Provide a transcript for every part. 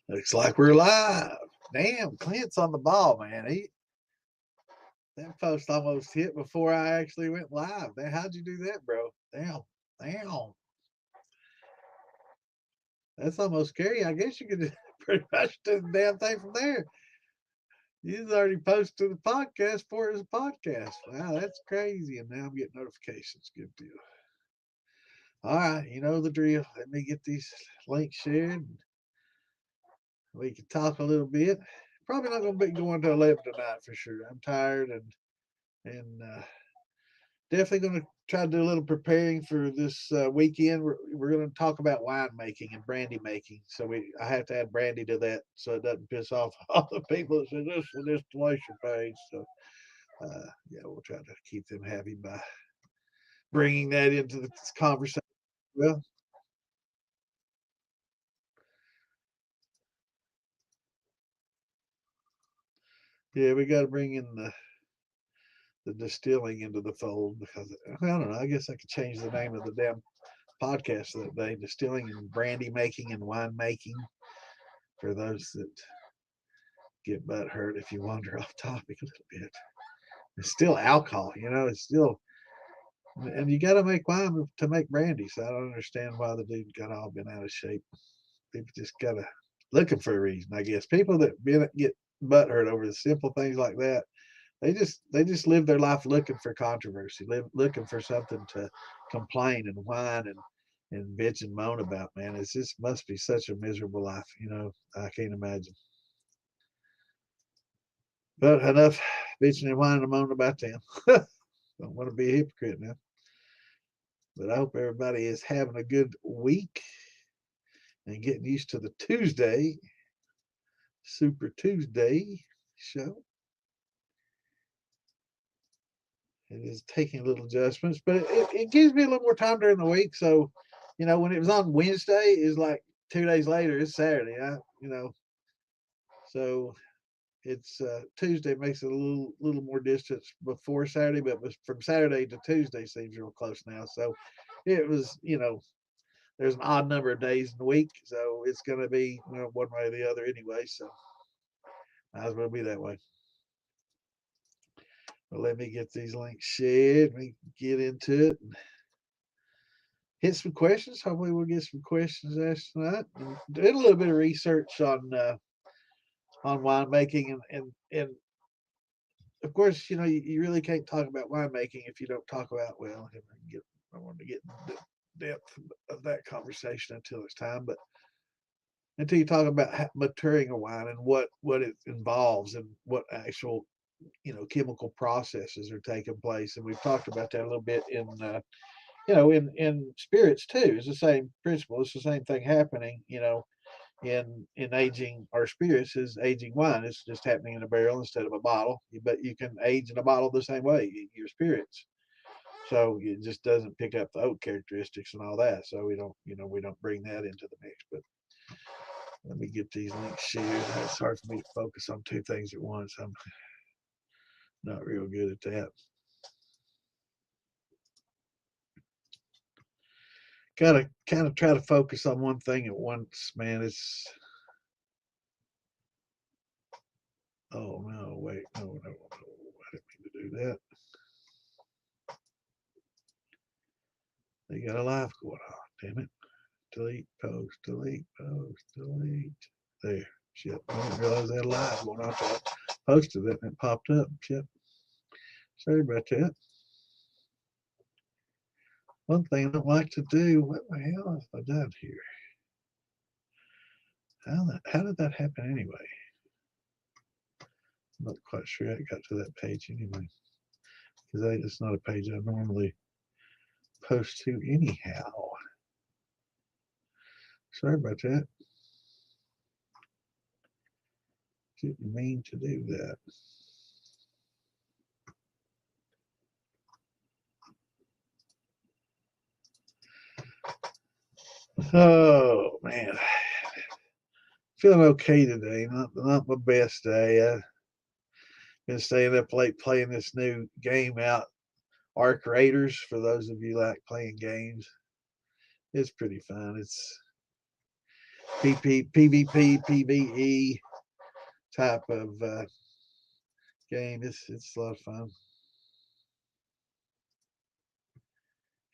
Looks like we're live. Damn, Clint's on the ball, man. That post almost hit before I actually went live. Man, how'd you do that, bro? Damn. That's almost scary. I guess you could pretty much do the damn thing from there. You already posted to the podcast for it as a podcast. Wow, that's crazy. And now I'm getting notifications. Good deal. All right, you know the drill. Let me get these links shared. We can talk a little bit. Probably not going to be going to 11 tonight for sure. I'm tired and definitely going to try to do a little preparing for this weekend. We're going to talk about wine making and brandy making. So I have to add brandy to that so it doesn't piss off all the people that say this is the distillation page. So yeah, we'll try to keep them happy by bringing that into the conversation. Well, yeah, we got to bring in the distilling into the fold because I don't know. I guess I could change the name of the damn podcast that day: distilling and brandy making and wine making. For those that get butt hurt, if you wander off topic a little bit, it's still alcohol. You know, it's still, and you got to make wine to make brandy. So I don't understand why the dude got all been out of shape. People just gotta looking for a reason, I guess. People that get butt hurt over the simple things like that, they just live their life looking for controversy, looking for something to complain and whine and bitch and moan about. Man, it's just must be such a miserable life. You know, I can't imagine. But enough bitching and whining and moaning about them. Don't want to be a hypocrite now. But I hope everybody is having a good week and getting used to the Tuesday, Super Tuesday show. It is taking little adjustments, but it gives me a little more time during the week. So, you know, when it was on Wednesday, it's like 2 days later, it's Saturday. So it's Tuesday makes it a little more distance before Saturday, but from Saturday to Tuesday seems real close now. So it was, you know, there's an odd number of days in the week, so it's going to be one way or the other anyway. So might as well be that way. But let me get these links shared. Let me get into it. Hit some questions. Hopefully, we'll get some questions asked tonight. And did a little bit of research on winemaking and of course, you know, you really can't talk about winemaking if you don't talk about, well, I want to get in depth of that conversation until it's time, but until you talk about maturing a wine and what it involves and what actual, you know, chemical processes are taking place. And we've talked about that a little bit in spirits too. It's the same principle. It's the same thing happening, you know, in aging our spirits is aging wine. It's just happening in a barrel instead of a bottle. But you can age in a bottle the same way, your spirits. So it just doesn't pick up the oak characteristics and all that. So we don't bring that into the mix. But let me get these links shared. It's hard for me to focus on two things at once. I'm not real good at that. Gotta kind of try to focus on one thing at once, man. It's oh no, wait, no, I didn't mean to do that. They got a live going on, damn it. Delete post, delete post, delete. There. Shit. I didn't realize they had a live going on. So I posted it and it popped up. Shit. Sorry about that. One thing I don't like to do, what the hell have I done here? How did that happen anyway? I'm not quite sure I got to that page anyway. Because it's not a page I normally post to anyhow. Sorry about that. Didn't mean to do that. Oh man, feeling okay today. Not my best day. I've been staying up late playing this new game out, Arc Raiders. For those of you like playing games, it's pretty fun. PvP, PvE type of game. It's a lot of fun.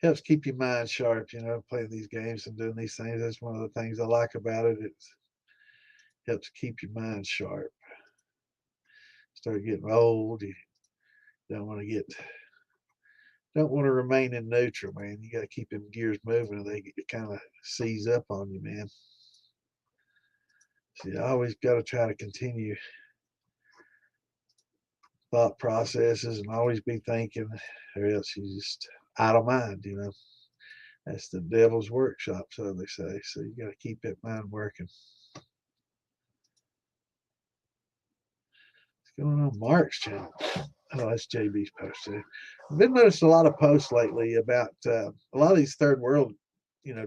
Helps keep your mind sharp, playing these games and doing these things. That's one of the things I like about it. It helps keep your mind sharp. Start getting old, you don't want to remain in neutral, man. You got to keep them gears moving, or they kind of seize up on you, man. So you always got to try to continue thought processes and always be thinking, or else you just idle mind. That's the devil's workshop, so they say. So you got to keep that mind working. What's going on Mark's channel? Oh, that's JB's post there. I've been noticing a lot of posts lately about a lot of these third world,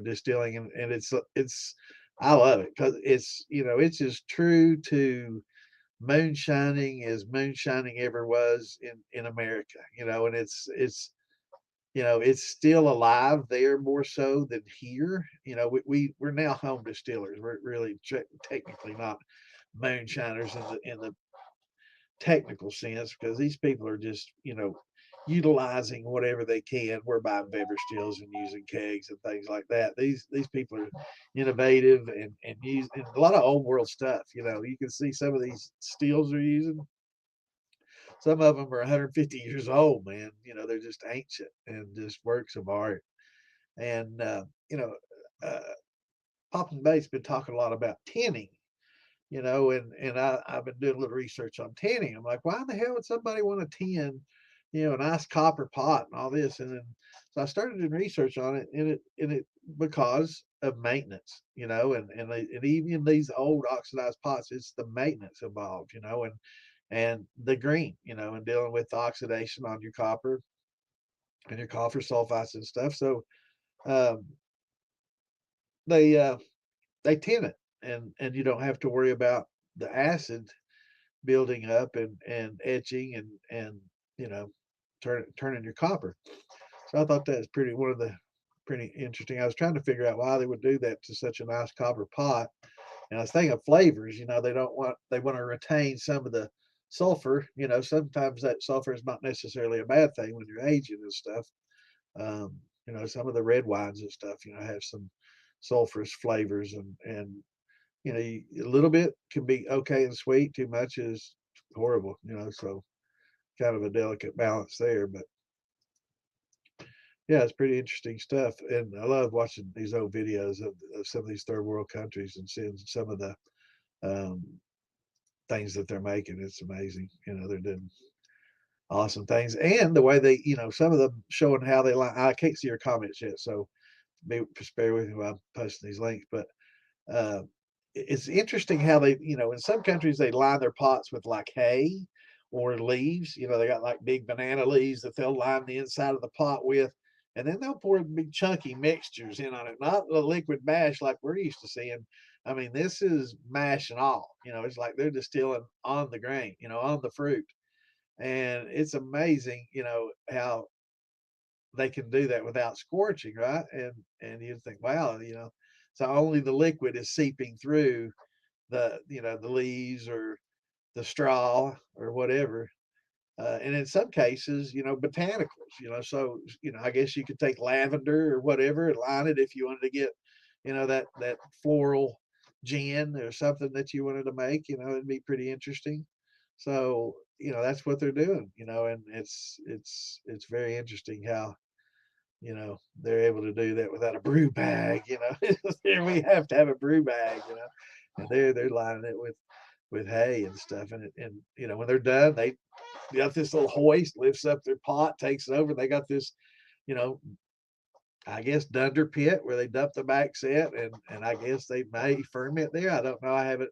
distilling, and it's I love it because it's as true to moonshining as moonshining ever was in America, and it's still alive there more so than here. We're now home distillers. We're really technically not moonshiners in the technical sense, because these people are just utilizing whatever they can. We're buying beverage stills and using kegs and things like that. These people are innovative and use and a lot of old world stuff. You can see some of these stills they're using. Some of them are 150 years old, man. They're just ancient and just works of art. And uh, Poppin Bait's been talking a lot about tinning, and I've been doing a little research on tinning. I'm like, why in the hell would somebody want to tin, a nice copper pot and all this? And then so I started doing research on it, and it because of maintenance, and even these old oxidized pots, it's the maintenance involved, and the green, and dealing with the oxidation on your copper and your copper sulfites and stuff. So um, they they tin it, and you don't have to worry about the acid building up and etching and you know turning your copper. So I thought that was pretty interesting. I was trying to figure out why they would do that to such a nice copper pot, and I was thinking of flavors. They want to retain some of the sulfur. Sometimes that sulfur is not necessarily a bad thing when you're aging and stuff. Some of the red wines and stuff, have some sulfurous flavors, and a little bit can be okay and sweet. Too much is horrible. So kind of a delicate balance there. But yeah, it's pretty interesting stuff, and I love watching these old videos of some of these third world countries and seeing some of the um, things that they're making. It's amazing. They're doing awesome things, and the way they, some of them showing how they line. I can't see your comments yet, so just bear with me while I'm posting these links. But uh, it's interesting how they, in some countries they line their pots with like hay or leaves. They got like big banana leaves that they'll line the inside of the pot with, and then they'll pour big chunky mixtures in on it, not the liquid mash like we're used to seeing. I mean, this is mash and all. It's like they're distilling on the grain, on the fruit, and it's amazing, how they can do that without scorching, right? And you think, wow, so only the liquid is seeping through the leaves or the straw or whatever. And in some cases, botanicals, so I guess you could take lavender or whatever and line it if you wanted to get, that floral gin or something that you wanted to make. It'd be pretty interesting. So that's what they're doing, and it's very interesting how they're able to do that without a brew bag. There we have to have a brew bag, and they're lining it with hay and stuff. And when they're done, they got this little hoist, lifts up their pot, takes it over. They got this, you know, I guess dunder pit where they dump the back set, and I guess they may ferment there. I don't know.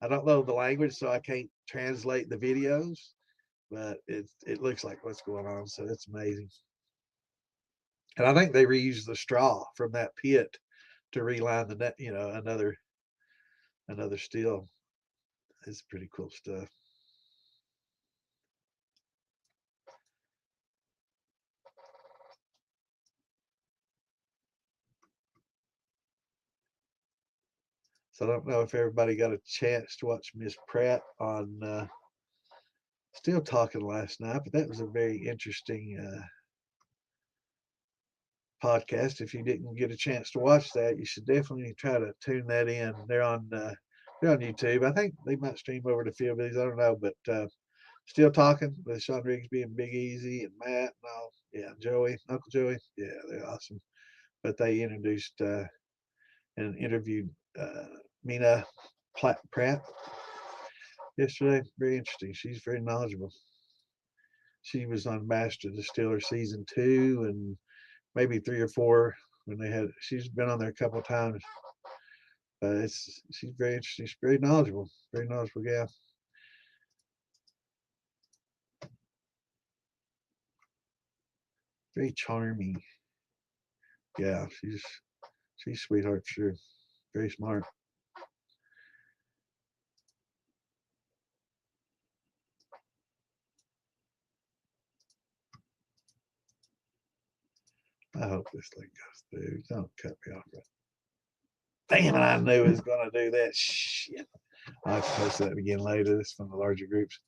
I don't know the language, so I can't translate the videos, but it looks like what's going on. So it's amazing. And I think they reuse the straw from that pit to reline the net, another still. It's pretty cool stuff. So I don't know if everybody got a chance to watch Miss Pratt on Still Talking last night, but that was a very interesting podcast. If you didn't get a chance to watch that, you should definitely try to tune that in. They're on YouTube. I think they might stream over to a few of these. I don't know, but Still Talking with Sean Rigsby and Big Easy and Matt and all. Yeah, Joey, Uncle Joey. Yeah, they're awesome. But they introduced and interviewed Mina Pratt yesterday. Very interesting. She's very knowledgeable. She was on Master Distiller season 2 and maybe 3 or 4 when they had. She's been on there a couple of times. She's very interesting. She's very knowledgeable gal. Very charming. Yeah, she's a sweetheart for sure. Very smart. I hope this thing goes through. Don't cut me off. Damn it, I knew it was going to do that. Shit. I'll have to post that again later. This is from the larger groups.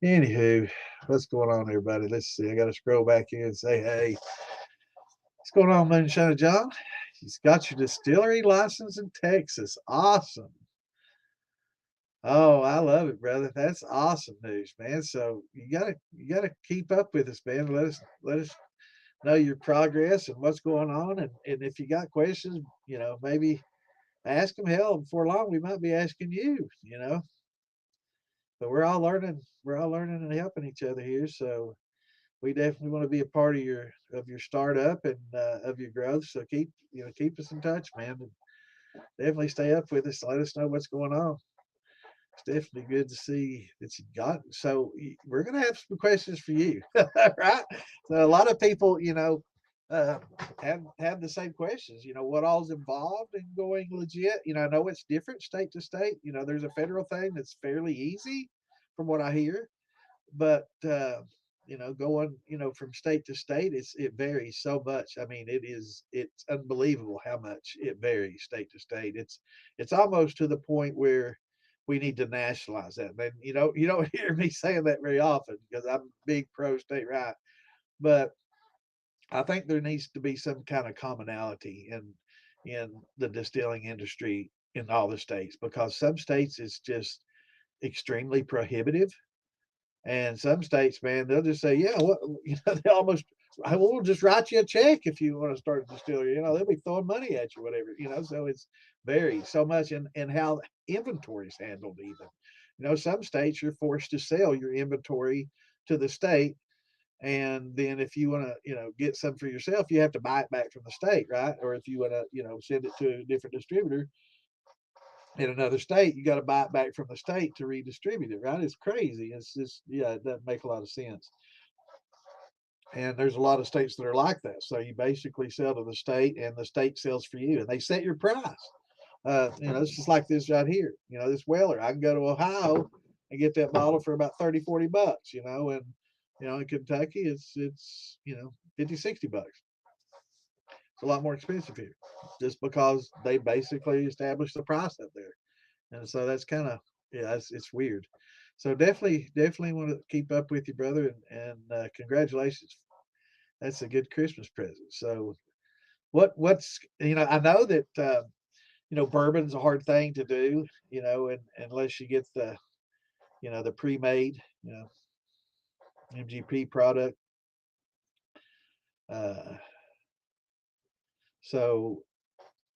Anywho, what's going on, everybody? Let's see. I got to scroll back here and say, hey, what's going on, Moonshine John? He's got your distillery license in Texas. Awesome. Oh, I love it, brother. That's awesome news, man. So you gotta keep up with us, man. Let us know your progress and what's going on. And if you got questions, maybe ask them. Hell, before long we might be asking you. But we're all learning and helping each other here. So we definitely want to be a part of your startup and of your growth. So keep us in touch, man. And definitely stay up with us. Let us know what's going on. It's definitely good to see that you got. So we're gonna have some questions for you, right? So a lot of people, uh, have the same questions. What all's involved in going legit? I know it's different state to state. There's a federal thing that's fairly easy, from what I hear, but going from state to state, it varies so much. I mean, it's unbelievable how much it varies state to state. It's almost to the point where we need to nationalize that. And you don't hear me saying that very often because I'm big pro state right, but I think there needs to be some kind of commonality in the distilling industry in all the states, because some states it's just extremely prohibitive, and some states, man, they'll just say, yeah, what, they almost, we'll just write you a check if you want to start a distillery. They'll be throwing money at you, whatever. So it's varies so much in how inventory is handled, even. Some states you're forced to sell your inventory to the state. And then if you want to, get some for yourself, you have to buy it back from the state, right? Or if you want to, send it to a different distributor in another state, you got to buy it back from the state to redistribute it, right? It's crazy. It's just, yeah, it doesn't make a lot of sense. And there's a lot of states that are like that. So you basically sell to the state and the state sells for you and they set your price. It's just like this right here. This Weller, I can go to Ohio and get that bottle for about 30, $40, and, in Kentucky, it's 50, $60. It's a lot more expensive here just because they basically established the price up there. And so that's kind of, yeah, it's weird. So definitely want to keep up with you, brother, and congratulations. That's a good Christmas present. So what's I know that bourbon's a hard thing to do, and unless you get the pre-made, MGP product. Uh, so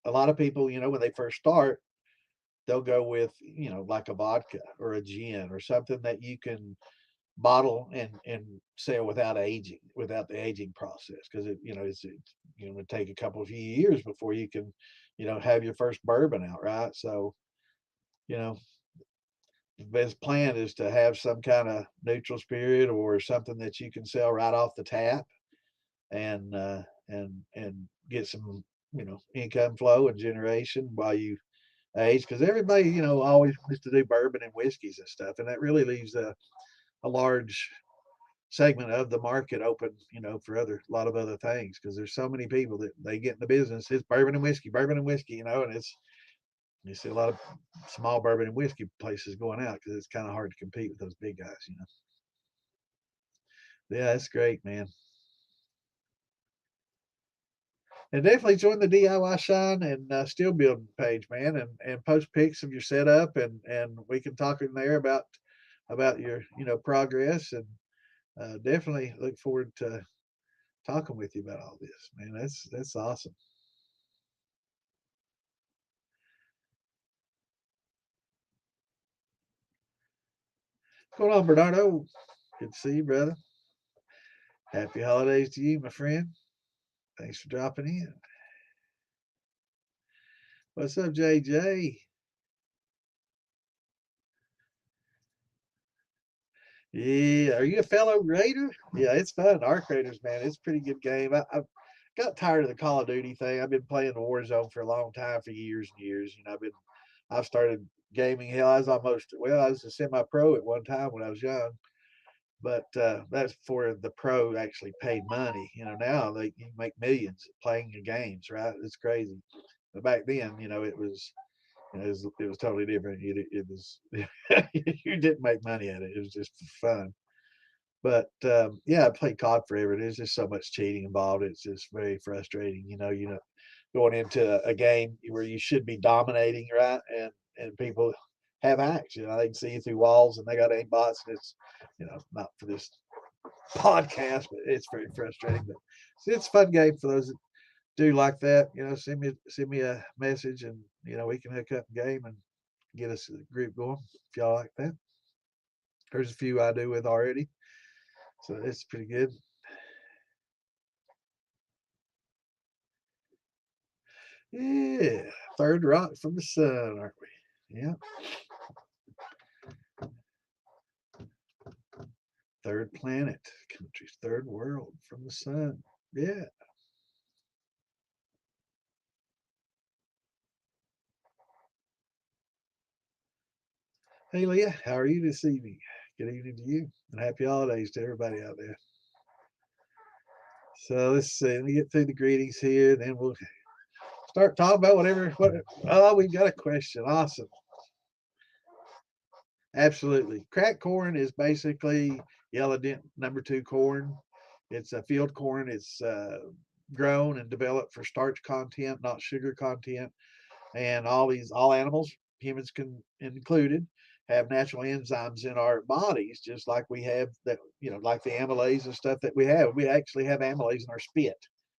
a lot of people, when they first start, they'll go with like a vodka or a gin or something that you can bottle and sell without the aging process, because it's going to take a couple of few years before you can have your first bourbon out, right? So you know the best plan is to have some kind of neutral spirit or something that you can sell right off the tap, and get some income flow and generation while you age, because everybody always wants to do bourbon and whiskeys and stuff, and that really leaves a large segment of the market open, for a lot of other things, because there's so many people that they get in the business. It's bourbon and whiskey, and it's You see a lot of small bourbon and whiskey places going out because it's kind of hard to compete with those big guys, you know. Yeah, that's great, man. And definitely join the DIY Shine and Still Building page, man, and post pics of your setup, and we can talk in there about your progress, and definitely look forward to talking with you about all this, man. That's awesome. What's going on, Bernardo? Good to see you, brother. Happy holidays to you, my friend. Thanks for dropping in. What's up, JJ? Yeah, are you a fellow raider? Yeah, it's fun. Arc Raiders, man, it's a pretty good game. I've got tired of the Call of Duty thing. I've been playing Warzone for a long time, for years and years. I've started gaming. Hell, I was a semi-pro at one time when I was young, but that's before the pro actually paid money. Now they you make millions playing the games, right? It's crazy. But back then, it was totally different. It was you didn't make money at it. It was just for fun. But yeah, I played COD forever. There's just so much cheating involved. It's just very frustrating. Going into a game where you should be dominating, right? And people have hacks. They can see you through walls, and they got aimbots. And it's not for this podcast, but it's very frustrating. But it's a fun game for those that do like that. Send me a message, and we can hook up a game and get us a group going if y'all like that. There's a few I do with already, so it's pretty good. Yeah, third rock from the sun, aren't we? Yeah, third planet, country's third world from the sun. Yeah. Hey, Leah, how are you this evening? Good evening to you, and happy holidays to everybody out there. So let's see. Let me get through the greetings here, then we'll start talking about whatever. Oh, we've got a question. Awesome. Absolutely. Cracked corn is basically yellow dent number two corn. It's a field corn. It's grown and developed for starch content, not sugar content. And all animals, humans included, have natural enzymes in our bodies, just like we have that, like the amylase and stuff that we have. We actually have amylase in our spit.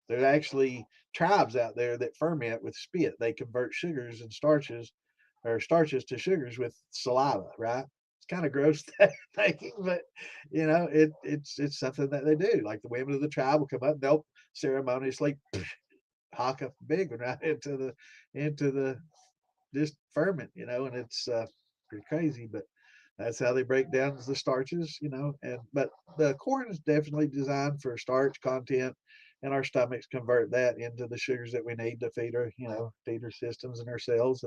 There's actually tribes out there that ferment with spit. They convert sugars and starches to sugars with saliva, right? It's kind of gross thinking, but it's something that they do. Like the women of the tribe will come up, and they'll ceremoniously hawk up a big one right into the this ferment, and it's pretty crazy, but that's how they break down the starches, and but the corn is definitely designed for starch content, and our stomachs convert that into the sugars that we need to feed our systems and our cells,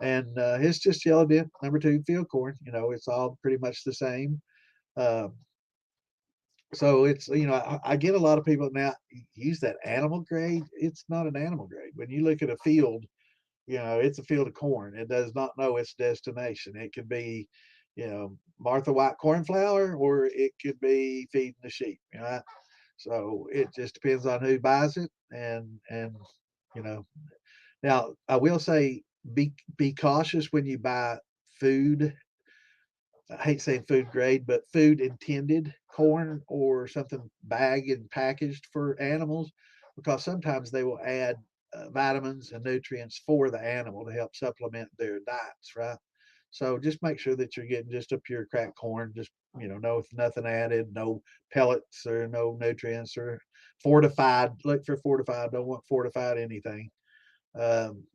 and it's just yellow dent number two field corn. It's all pretty much the same. um, so it's I get a lot of people now use that animal grade. It's not an animal grade. When you look at a field, it's a field of corn. It does not know its destination. It could be, Martha White corn flour, or it could be feeding the sheep. So it just depends on who buys it, and you know. Now I will say, be cautious when you buy food. I hate saying food grade, but food intended corn or something bagged and packaged for animals, because sometimes they will add vitamins and nutrients for the animal to help supplement their diets, right? So just make sure that you're getting just a pure cracked corn, just no nothing added, no pellets or no nutrients or fortified. Look for fortified. Don't want fortified anything.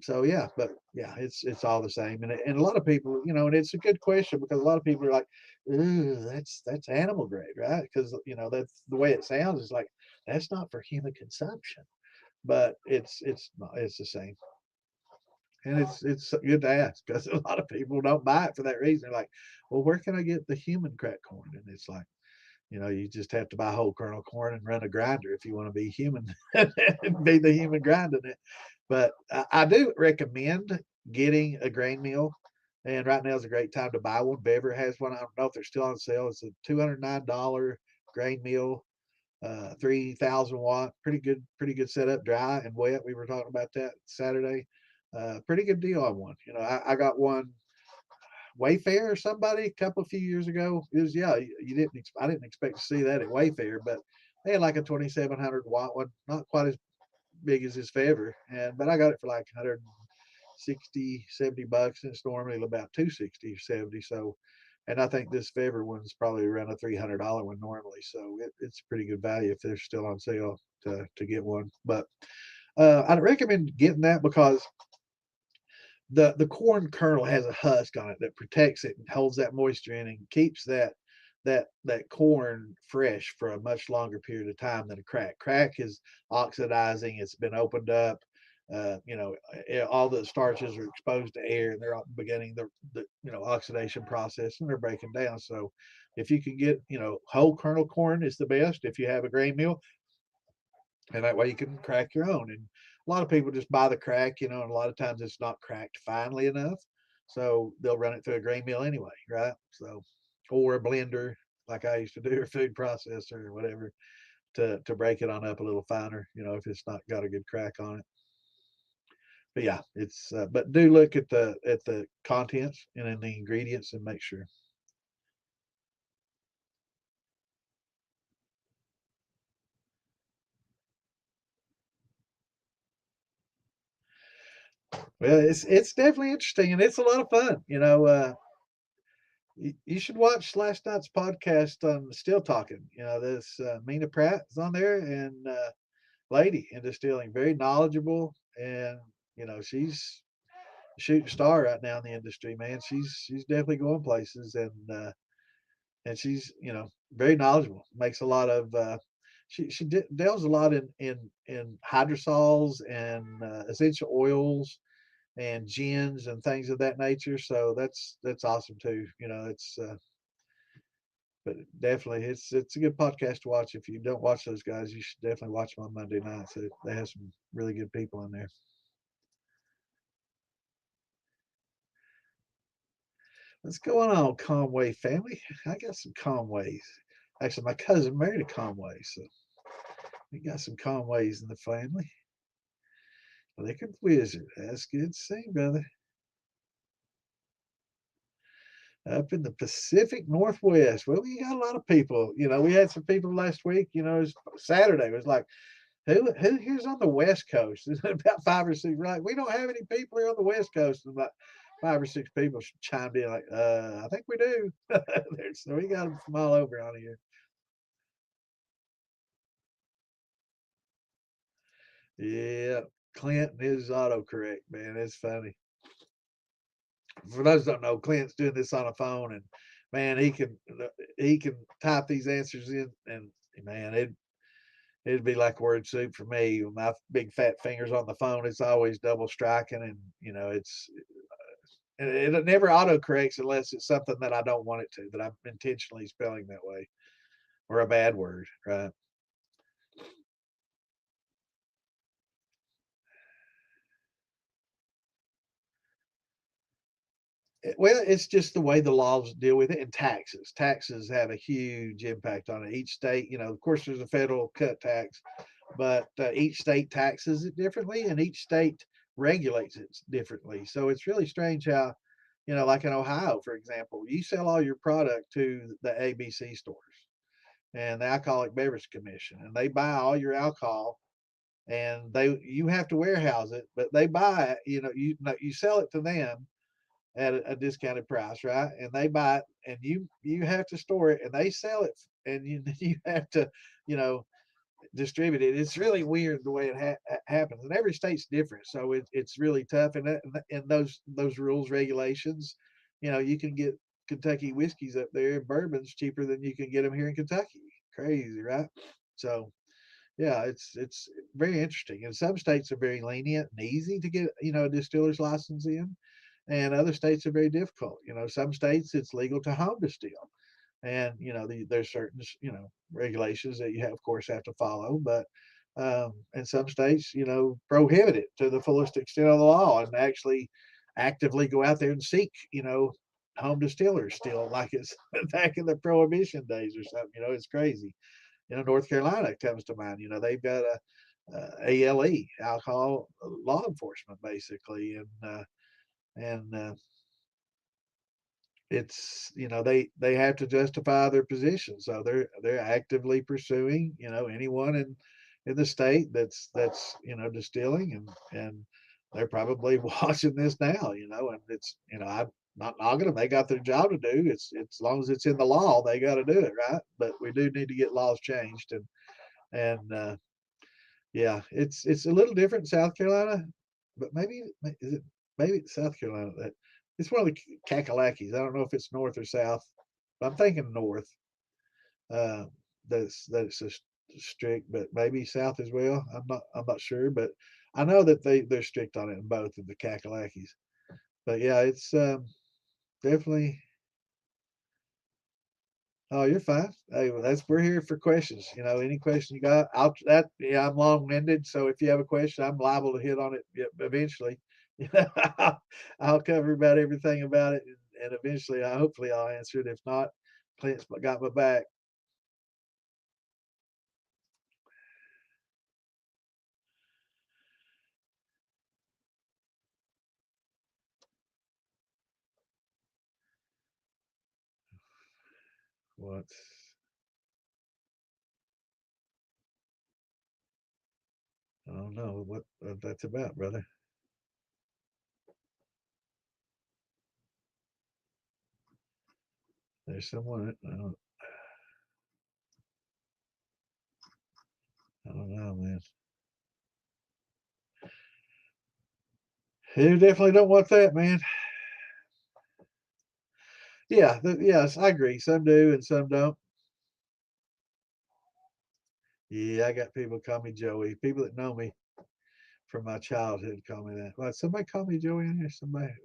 So yeah, but yeah, it's all the same, and a lot of people, and it's a good question, because a lot of people are like, ooh, that's animal grade, right? Because that's the way it sounds. It's like that's not for human consumption, but it's not, it's the same, and it's good to ask, because a lot of people don't buy it for that reason. They're like, well, where can I get the human cracked corn? And it's like, you just have to buy whole kernel corn and run a grinder if you want to be human and be the human grinding it. But I do recommend getting a grain mill. And right now is a great time to buy one. Bever has one. I don't know if they're still on sale. It's a $209 grain mill, 3,000 watt. Pretty good setup, dry and wet. We were talking about that Saturday. Pretty good deal on one. I got one Wayfair or somebody a few years ago. It was, yeah, you didn't. I didn't expect to see that at Wayfair, but they had like a 2,700 watt one, not quite as big as his Fever, but I got it for like 160, $70, and it's normally about 260 or 70. So, and I think this Fever one's probably around a $300 one normally. So it's a pretty good value if they're still on sale to get one. But I'd recommend getting that because the corn kernel has a husk on it that protects it and holds that moisture in and keeps that corn fresh for a much longer period of time than a crack. Crack is oxidizing. It's been opened up. All the starches are exposed to air and they're beginning the oxidation process and they're breaking down. So if you can get whole kernel corn is the best if you have a grain mill, and that way you can crack your own. And a lot of people just buy the crack, and a lot of times it's not cracked finely enough, so they'll run it through a grain mill anyway, right? So, or a blender like I used to do, or food processor or whatever, to break it on up a little finer, if it's not got a good crack on it. But yeah, it's but do look at the contents and in the ingredients and make sure. Well, it's definitely interesting and it's a lot of fun. You should watch last night's podcast on Still Talking. This Mina Pratt is on there, and lady in distilling, very knowledgeable, and she's a shooting star right now in the industry. Man, she's definitely going places, and she's very knowledgeable. Makes a lot of she delves a lot in hydrosols and essential oils and gins and things of that nature. So that's awesome too. It's but definitely it's a good podcast to watch. If you don't watch those guys, you should definitely watch them on Monday nights. They have some really good people in there. What's going on, Conway family? I got some Conways. Actually, my cousin married a Conway, so we got some Conways in the family. Liquid Wizard. That's good to see, brother. Up in the Pacific Northwest. Well, we got a lot of people. We had some people last week. It was Saturday. It was like, who here's on the West Coast? About five or six. Right, we don't have any people here on the West Coast. And about five or six people chimed in like, I think we do. So we got them from all over on here. Yeah, Clint and his autocorrect, man, it's funny. For those who don't know, Clint's doing this on a phone, and man, he can type these answers in, and man, it'd be like word soup for me. With my big fat fingers on the phone, it's always double striking, and it never autocorrects unless it's something that I don't want it to, that I'm intentionally spelling that way, or a bad word, right? Well, it's just the way the laws deal with it, and taxes. Taxes have a huge impact on it. Each state, of course, there's a federal cut tax, but each state taxes it differently, and each state regulates it differently. So it's really strange how, like in Ohio, for example, you sell all your product to the ABC stores and the Alcoholic Beverage Commission, and they buy all your alcohol, and you have to warehouse it, but they buy it. You sell it to them at a discounted price, right? And they buy it, and you have to store it, and they sell it, and you have to, you know, distribute it. It's really weird the way it happens, and every state's different, so it's really tough. And those rules regulations, you can get Kentucky whiskeys up there and bourbons cheaper than you can get them here in Kentucky. Crazy, right? So yeah, it's very interesting. And some states are very lenient and easy to get, a distiller's license in, and other states are very difficult. Some states it's legal to home distill, and there's certain regulations that of course have to follow, but in some states prohibit it to the fullest extent of the law, and actually actively go out there and seek, home distillers still, like it's back in the prohibition days or something. It's crazy. North Carolina comes to mind. They've got ALE, alcohol law enforcement, basically, and it's they have to justify their position, so they're actively pursuing anyone in the state that's distilling, and they're probably watching this now, and it's I'm not knocking them. They got their job to do. It's as long as it's in the law, they got to do it, right? But we do need to get laws changed, and yeah, it's a little different in South Carolina, but maybe is it maybe it's South Carolina that it's one of the Kakalakis. I don't know if it's north or south, but I'm thinking north. Uh, that's a strict, but maybe south as well. I'm not sure, but I know that they're strict on it in both of the Kakalakis. But yeah, it's definitely. Oh, you're fine. Hey, well, we're here for questions. Any question you got, yeah, I'm long winded, so if you have a question, I'm liable to hit on it eventually. I'll cover about everything about it, and eventually, hopefully, I'll answer it. If not, Clint's got my back. What? I don't know what that's about, brother. There's someone. I don't know, man. You definitely don't want that, man. Yeah, yes, I agree. Some do and some don't. Yeah, I got people call me Joey. People that know me from my childhood call me that. Well, somebody call me Joey in here.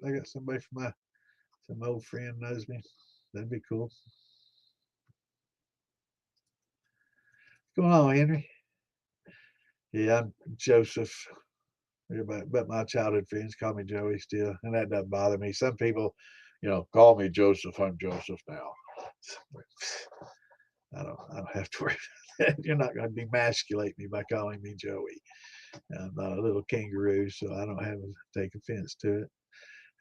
I got somebody from some old friend knows me. That'd be cool. What's going on, Henry? Yeah, I'm Joseph. Everybody, but my childhood friends call me Joey still, and that doesn't bother me. Some people, call me Joseph. I'm Joseph now. I don't have to worry about that. You're not going to demasculate me by calling me Joey. I'm not a little kangaroo, so I don't have to take offense to it.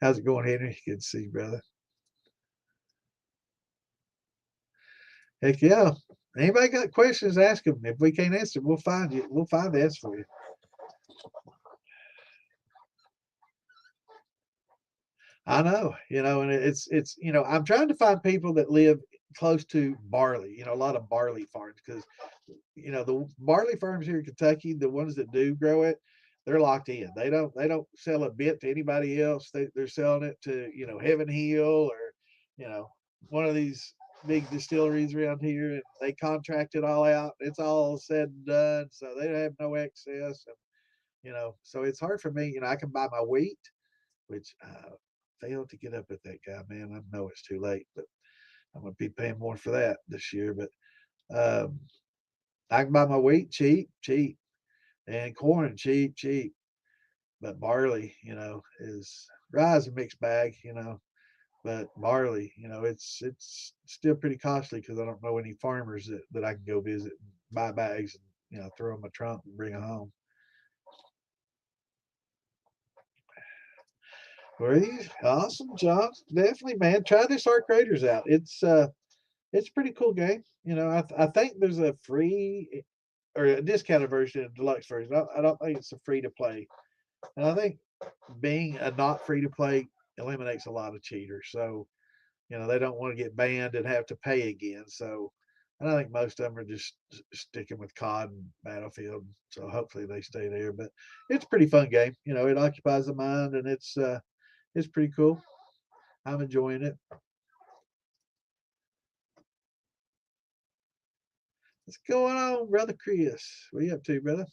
How's it going, Henry? Good to see you, brother. Heck yeah. Anybody got questions, ask them. If we can't answer, we'll find you. We'll find the answer for you. I know, and it's I'm trying to find people that live close to barley, a lot of barley farms, because the barley farms here in Kentucky, the ones that do grow it, they're locked in. They don't sell a bit to anybody else. They're selling it to, Heaven Hill, or, you know, one of these big distilleries around here, and they contract it all out. It's all said and done. So they have no excess. And, so it's hard for me. I can buy my wheat, which failed to get up at that guy, man. I know it's too late, but I'm going to be paying more for that this year. But um, I can buy my wheat cheap, cheap, and corn cheap, cheap. But barley, is rye's a mixed bag, But barley, it's still pretty costly because I don't know any farmers that I can go visit and buy bags and throw in my trunk and bring them home. Well, awesome, John. Definitely, man. Try this Arc Raiders out. It's a pretty cool game. I think there's a free or a discounted version, a deluxe version. I don't think it's a free to play. And I think being a not free to play eliminates a lot of cheaters. So, they don't want to get banned and have to pay again. So, and I think most of them are just sticking with COD and Battlefield. So hopefully they stay there. But it's a pretty fun game. It occupies the mind, and it's pretty cool. I'm enjoying it. What's going on, brother Chris? What are you up to, brother?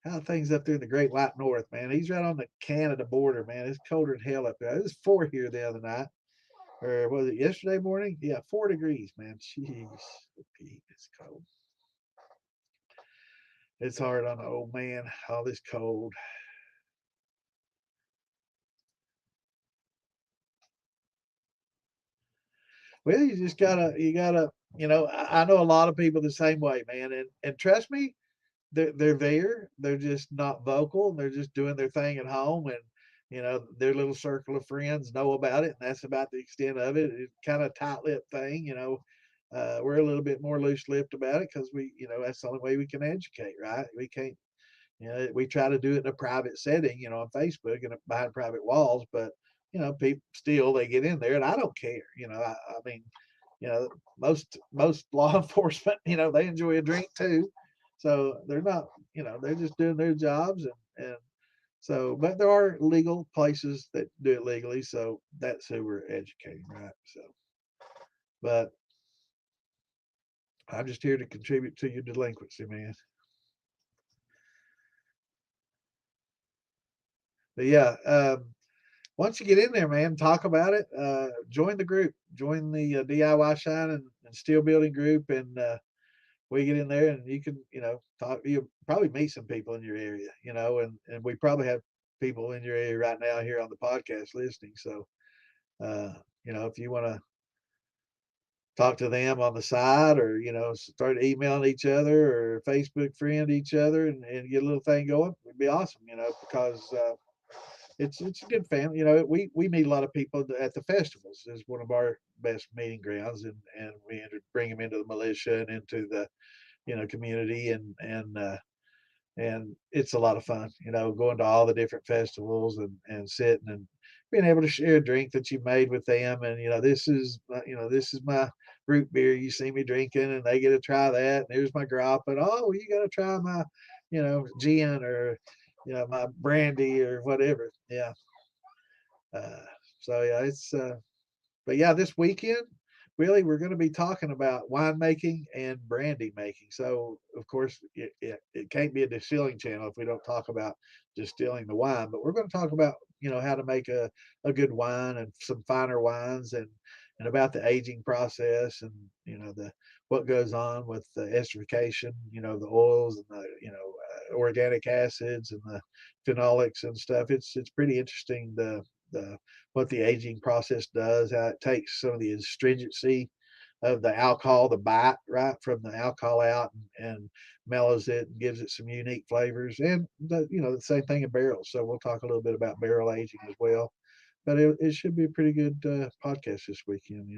How are things up there in the Great White North, man? He's right on the Canada border, man. It's colder than hell up there. It was 4 here the other night, or was it yesterday morning? Yeah, 4 degrees, man. Jeez, Pete, it's cold. It's hard on the old man. All this cold. Well, you gotta, I know a lot of people the same way, man. And trust me, they're there. They're just not vocal. They're just doing their thing at home, and their little circle of friends know about it, and that's about the extent of it. It's kind of tight-lipped thing. We're a little bit more loose-lipped about it because that's the only way we can educate, right? We can't. We try to do it in a private setting, on Facebook and behind private walls, but people still they get in there, and I don't care. I mean, you know, most law enforcement, they enjoy a drink too, so they're not, they're just doing their jobs, and so, but there are legal places that do it legally, so that's who we're educating, right? So, but I'm just here to contribute to your delinquency, man. But yeah, once you get in there, man, talk about it. Join the group, join the DIY Shine and Steel Building group, and we get in there, and you can, talk. You probably meet some people in your area, and we probably have people in your area right now here on the podcast listening. So, uh, if you want to talk to them on the side, or start emailing each other or Facebook friend each other, and get a little thing going, it'd be awesome. Because it's a good family. We meet a lot of people at the festivals. Is one of our best meeting grounds, and we bring them into the militia and into the community, and it's a lot of fun. Going to all the different festivals, and sitting and being able to share a drink that you made with them, and this is my root beer you see me drinking, and they get to try that. And here's my grappa, and oh, you got to try my gin, or my brandy, or whatever. Yeah. Uh, so yeah, it's but yeah, this weekend, really, we're going to be talking about winemaking and brandy making. So, of course, it can't be a distilling channel if we don't talk about distilling the wine. But we're going to talk about how to make a good wine, and some finer wines, and about the aging process, and the what goes on with the esterification, the oils, and the organic acids, and the phenolics and stuff. It's pretty interesting, the what the aging process does, how it takes some of the astringency of the alcohol, the bite, right, from the alcohol out, and mellows it and gives it some unique flavors. And the same thing in barrels. So we'll talk a little bit about barrel aging as well. But it should be a pretty good podcast this weekend.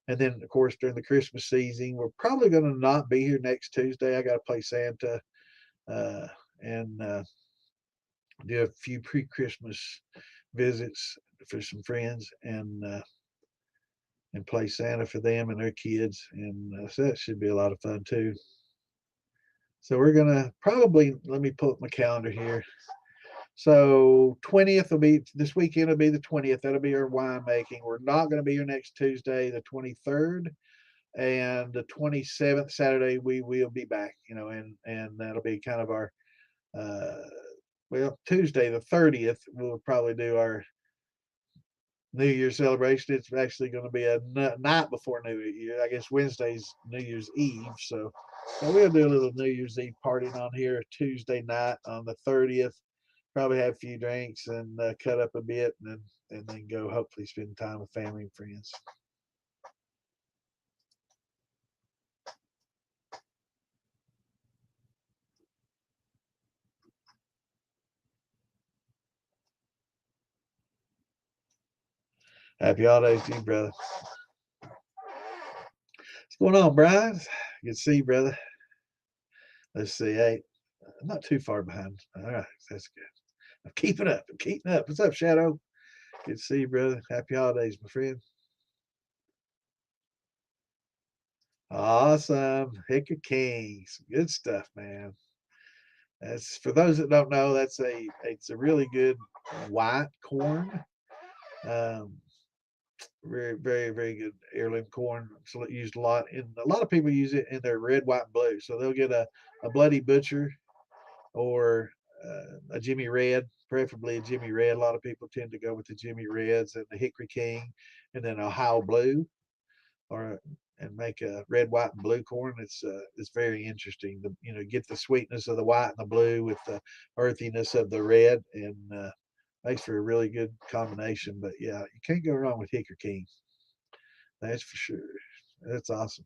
And then, of course, during the Christmas season, we're probably going to not be here next Tuesday. I got to play Santa, uh, and do a few pre-Christmas visits for some friends, and play Santa for them and their kids, and so that should be a lot of fun too. So we're gonna probably, let me pull up my calendar here. So 20th will be this weekend. Will be the 20th. That'll be our winemaking. We're not going to be here next Tuesday, the 23rd, and the 27th Saturday we will be back. And that'll be kind of our uh, well, Tuesday the 30th we'll probably do our New Year's celebration. It's actually going to be a night before New Year. I guess Wednesday's New Year's Eve. So we'll do a little New Year's Eve partying on here Tuesday night on the 30th. Probably have a few drinks, and cut up a bit, and then go hopefully spend time with family and friends. Happy holidays to you, brother. What's going on, Brian? Good to see you, brother. Let's see. Hey, I'm not too far behind. All right, that's good. I'm keeping up. I'm keeping up. What's up, Shadow? Good to see you, brother. Happy holidays, my friend. Awesome. Hicker Kings. Good stuff, man. That's, for those that don't know, it's a really good white corn. Um, very, very, very good heirloom corn. So used a lot, and a lot of people use it in their red, white, and blue. So they'll get a Bloody Butcher, or a Jimmy Red, preferably a Jimmy Red. A lot of people tend to go with the Jimmy Reds and the Hickory King, and then Ohio Blue, or and make a red, white, and blue corn. It's very interesting. Get the sweetness of the white and the blue with the earthiness of the red, and makes for a really good combination. But yeah, you can't go wrong with Hickory King. That's for sure. That's awesome.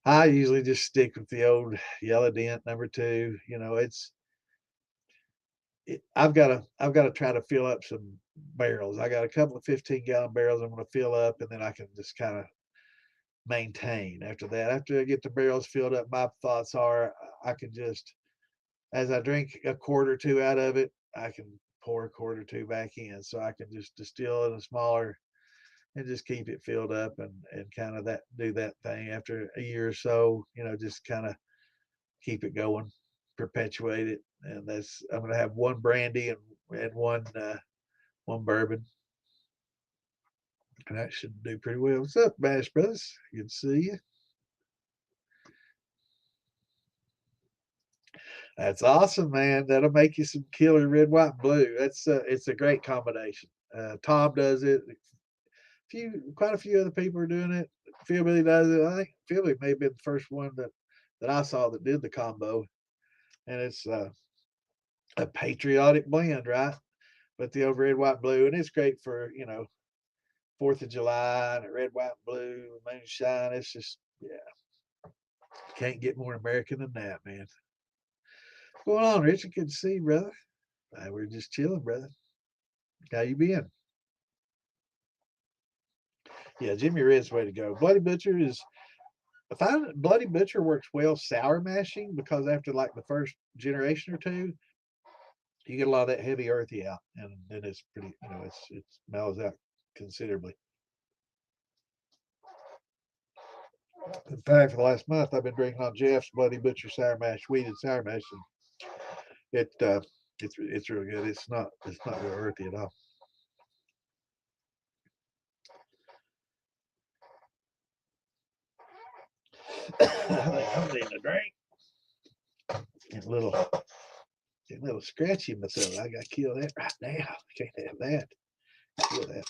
I usually just stick with the old yellow dent #2. You know, I've got to try to fill up some barrels. I got a couple of 15-gallon barrels I'm going to fill up, and then I can just kind of maintain after that. After I get the barrels filled up, my thoughts are I can just, as I drink a quart or two out of it, I can pour a quart or two back in. So I can just distill in a smaller and just keep it filled up and kind of that do that thing after a year or so, just kind of keep it going, perpetuate it. And that's I'm gonna have one brandy and one bourbon. And that should do pretty well. What's up, Bash Brothers? Good to see you. That's awesome, man. That'll make you some killer red, white, and blue. It's a great combination. Tom does it. Quite a few other people are doing it. Philbilly does it. I think Philly may have been the first one that I saw that did the combo, and it's a patriotic blend, right? But the old red, white, blue, and it's great for 4th of July and a red, white, blue moonshine. It's just can't get more American than that, man. What's going on, Richard? Good to see you, brother. We're just chilling, brother. How you been? Yeah, Jimmy Red's the way to go. Bloody Butcher is I find Bloody Butcher works well sour mashing because after like the first generation or two, you get a lot of that heavy earthy out, and then it's pretty, it mellows out considerably. In fact, for the last month, I've been drinking on Jeff's Bloody Butcher sour mash, wheated sour mash, and it's real good. It's not real earthy at all. I'm needing a drink. Getting a little scratchy in my throat. I gotta kill that right now. I can't have that. Kill that.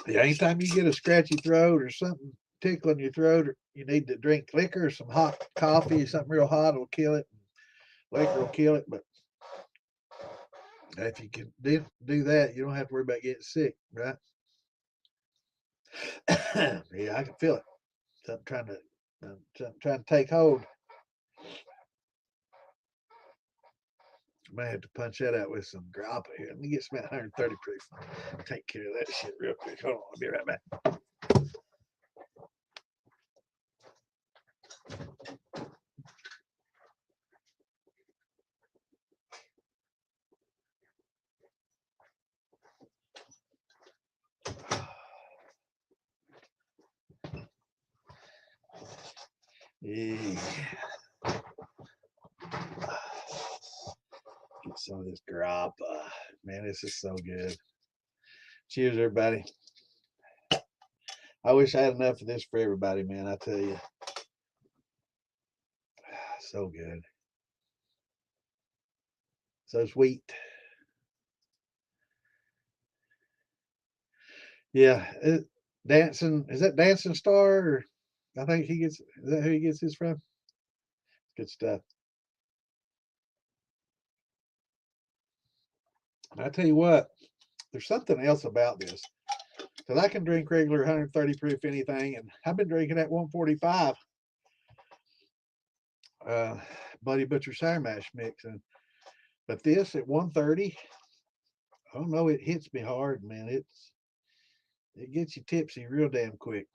Yeah, anytime you get a scratchy throat or something tickling your throat, or you need to drink liquor or some hot coffee, something real hot will kill it. Liquor will kill it, but if you can do that, you don't have to worry about getting sick, right? Yeah, I can feel it. Something trying to take hold. I might have to punch that out with some grappa here. Let me get some 130 proof. Take care of that shit real quick. Hold on, I'll be right back. Yeah. Get some of this grappa. Man, this is so good. Cheers, everybody. I wish I had enough of this for everybody, man. I tell you. So good. So sweet. Yeah. Dancing. Is that Dancing Star? Or I think is that who he gets his from? Good stuff. And I tell you what, there's something else about this. Because I can drink regular 130 proof anything, and I've been drinking at 145 Bloody Butcher Sour Mash mix. But this at 130, I don't know, it hits me hard, man. It gets you tipsy real damn quick.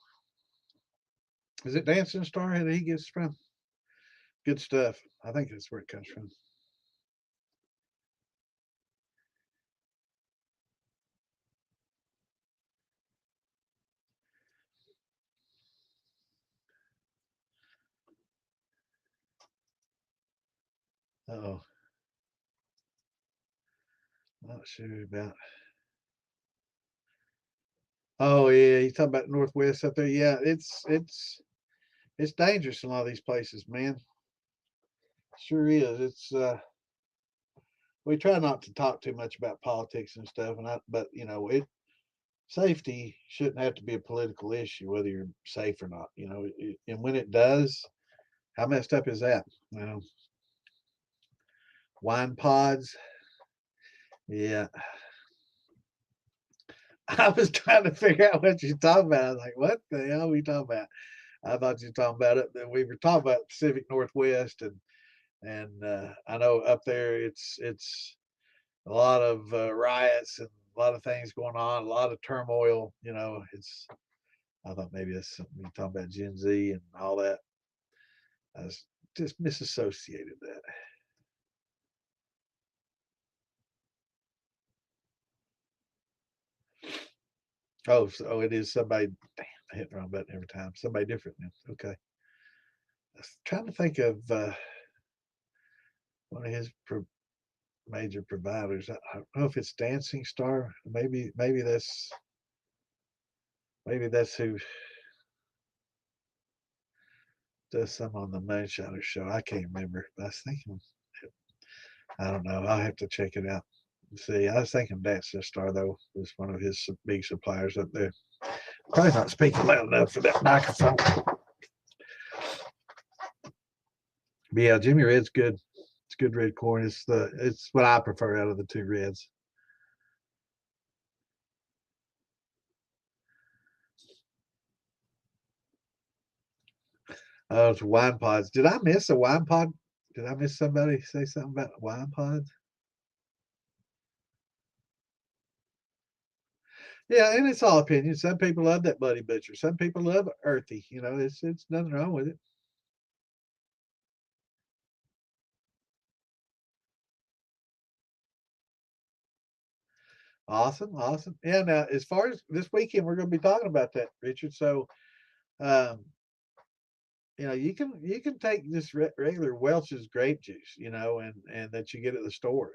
Is it Dancing Star that he gets from? Good stuff. I think that's where it comes from. Oh, not sure about. Oh yeah, you talking about Northwest up there? Yeah, it's dangerous in a lot of these places, man. Sure is. We try not to talk too much about politics and stuff, but safety shouldn't have to be a political issue, whether you're safe or not. And when it does, how messed up is that? Wine pods, yeah. I was trying to figure out what you're talking about. I was like, what the hell are we talking about? I thought you were talking about it. Then we were talking about Pacific Northwest, and I know up there it's a lot of riots and a lot of things going on, a lot of turmoil. It's. I thought maybe that's something you're talking about Gen Z and all that. I was just misassociated that. Oh, so it is somebody. Damn, I hit the wrong button every time. Somebody different now. Okay. I was trying to think of one of his major providers. I don't know if it's Dancing Star. Maybe that's who does some on the Moonshiners show. I can't remember. But I was thinking, I don't know. I'll have to check it out. See, I was thinking Dancing Star though was one of his big suppliers up there. Probably not speaking loud enough for that microphone. But yeah, Jimmy Red's good. It's good red corn. It's what I prefer out of the two reds. Oh, it's wine pods. Did I miss a wine pod? Did I miss somebody say something about wine pods? Yeah, and it's all opinion. Some people love that Buddy Butcher. Some people love earthy. It's nothing wrong with it. Awesome, awesome. Yeah. Now, as far as this weekend, we're going to be talking about that, Richard. So, um, you can take just regular Welch's grape juice, and that you get at the store.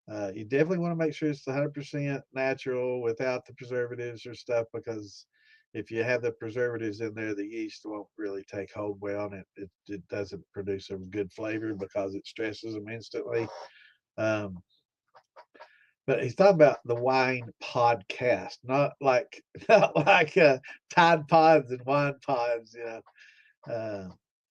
You definitely want to make sure it's 100% natural without the preservatives or stuff, because if you have the preservatives in there, the yeast won't really take hold well, and it doesn't produce a good flavor because it stresses them instantly. Um, but he's talking about the wine podcast, not like not like Tide Pods and wine pods. Uh,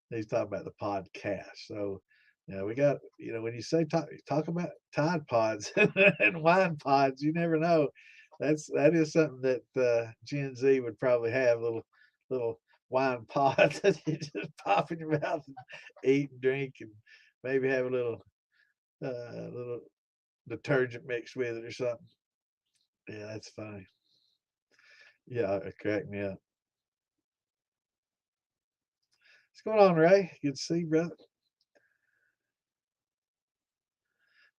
he's talking about the podcast. So, we got, when you say talk about Tide Pods and wine pods, you never know. That is something that Gen Z would probably have, little wine pods that you just pop in your mouth and eat and drink, and maybe have a little detergent mixed with it or something. Yeah, that's funny. Yeah, it cracked me up. What's going on, Ray? Good to see you, brother.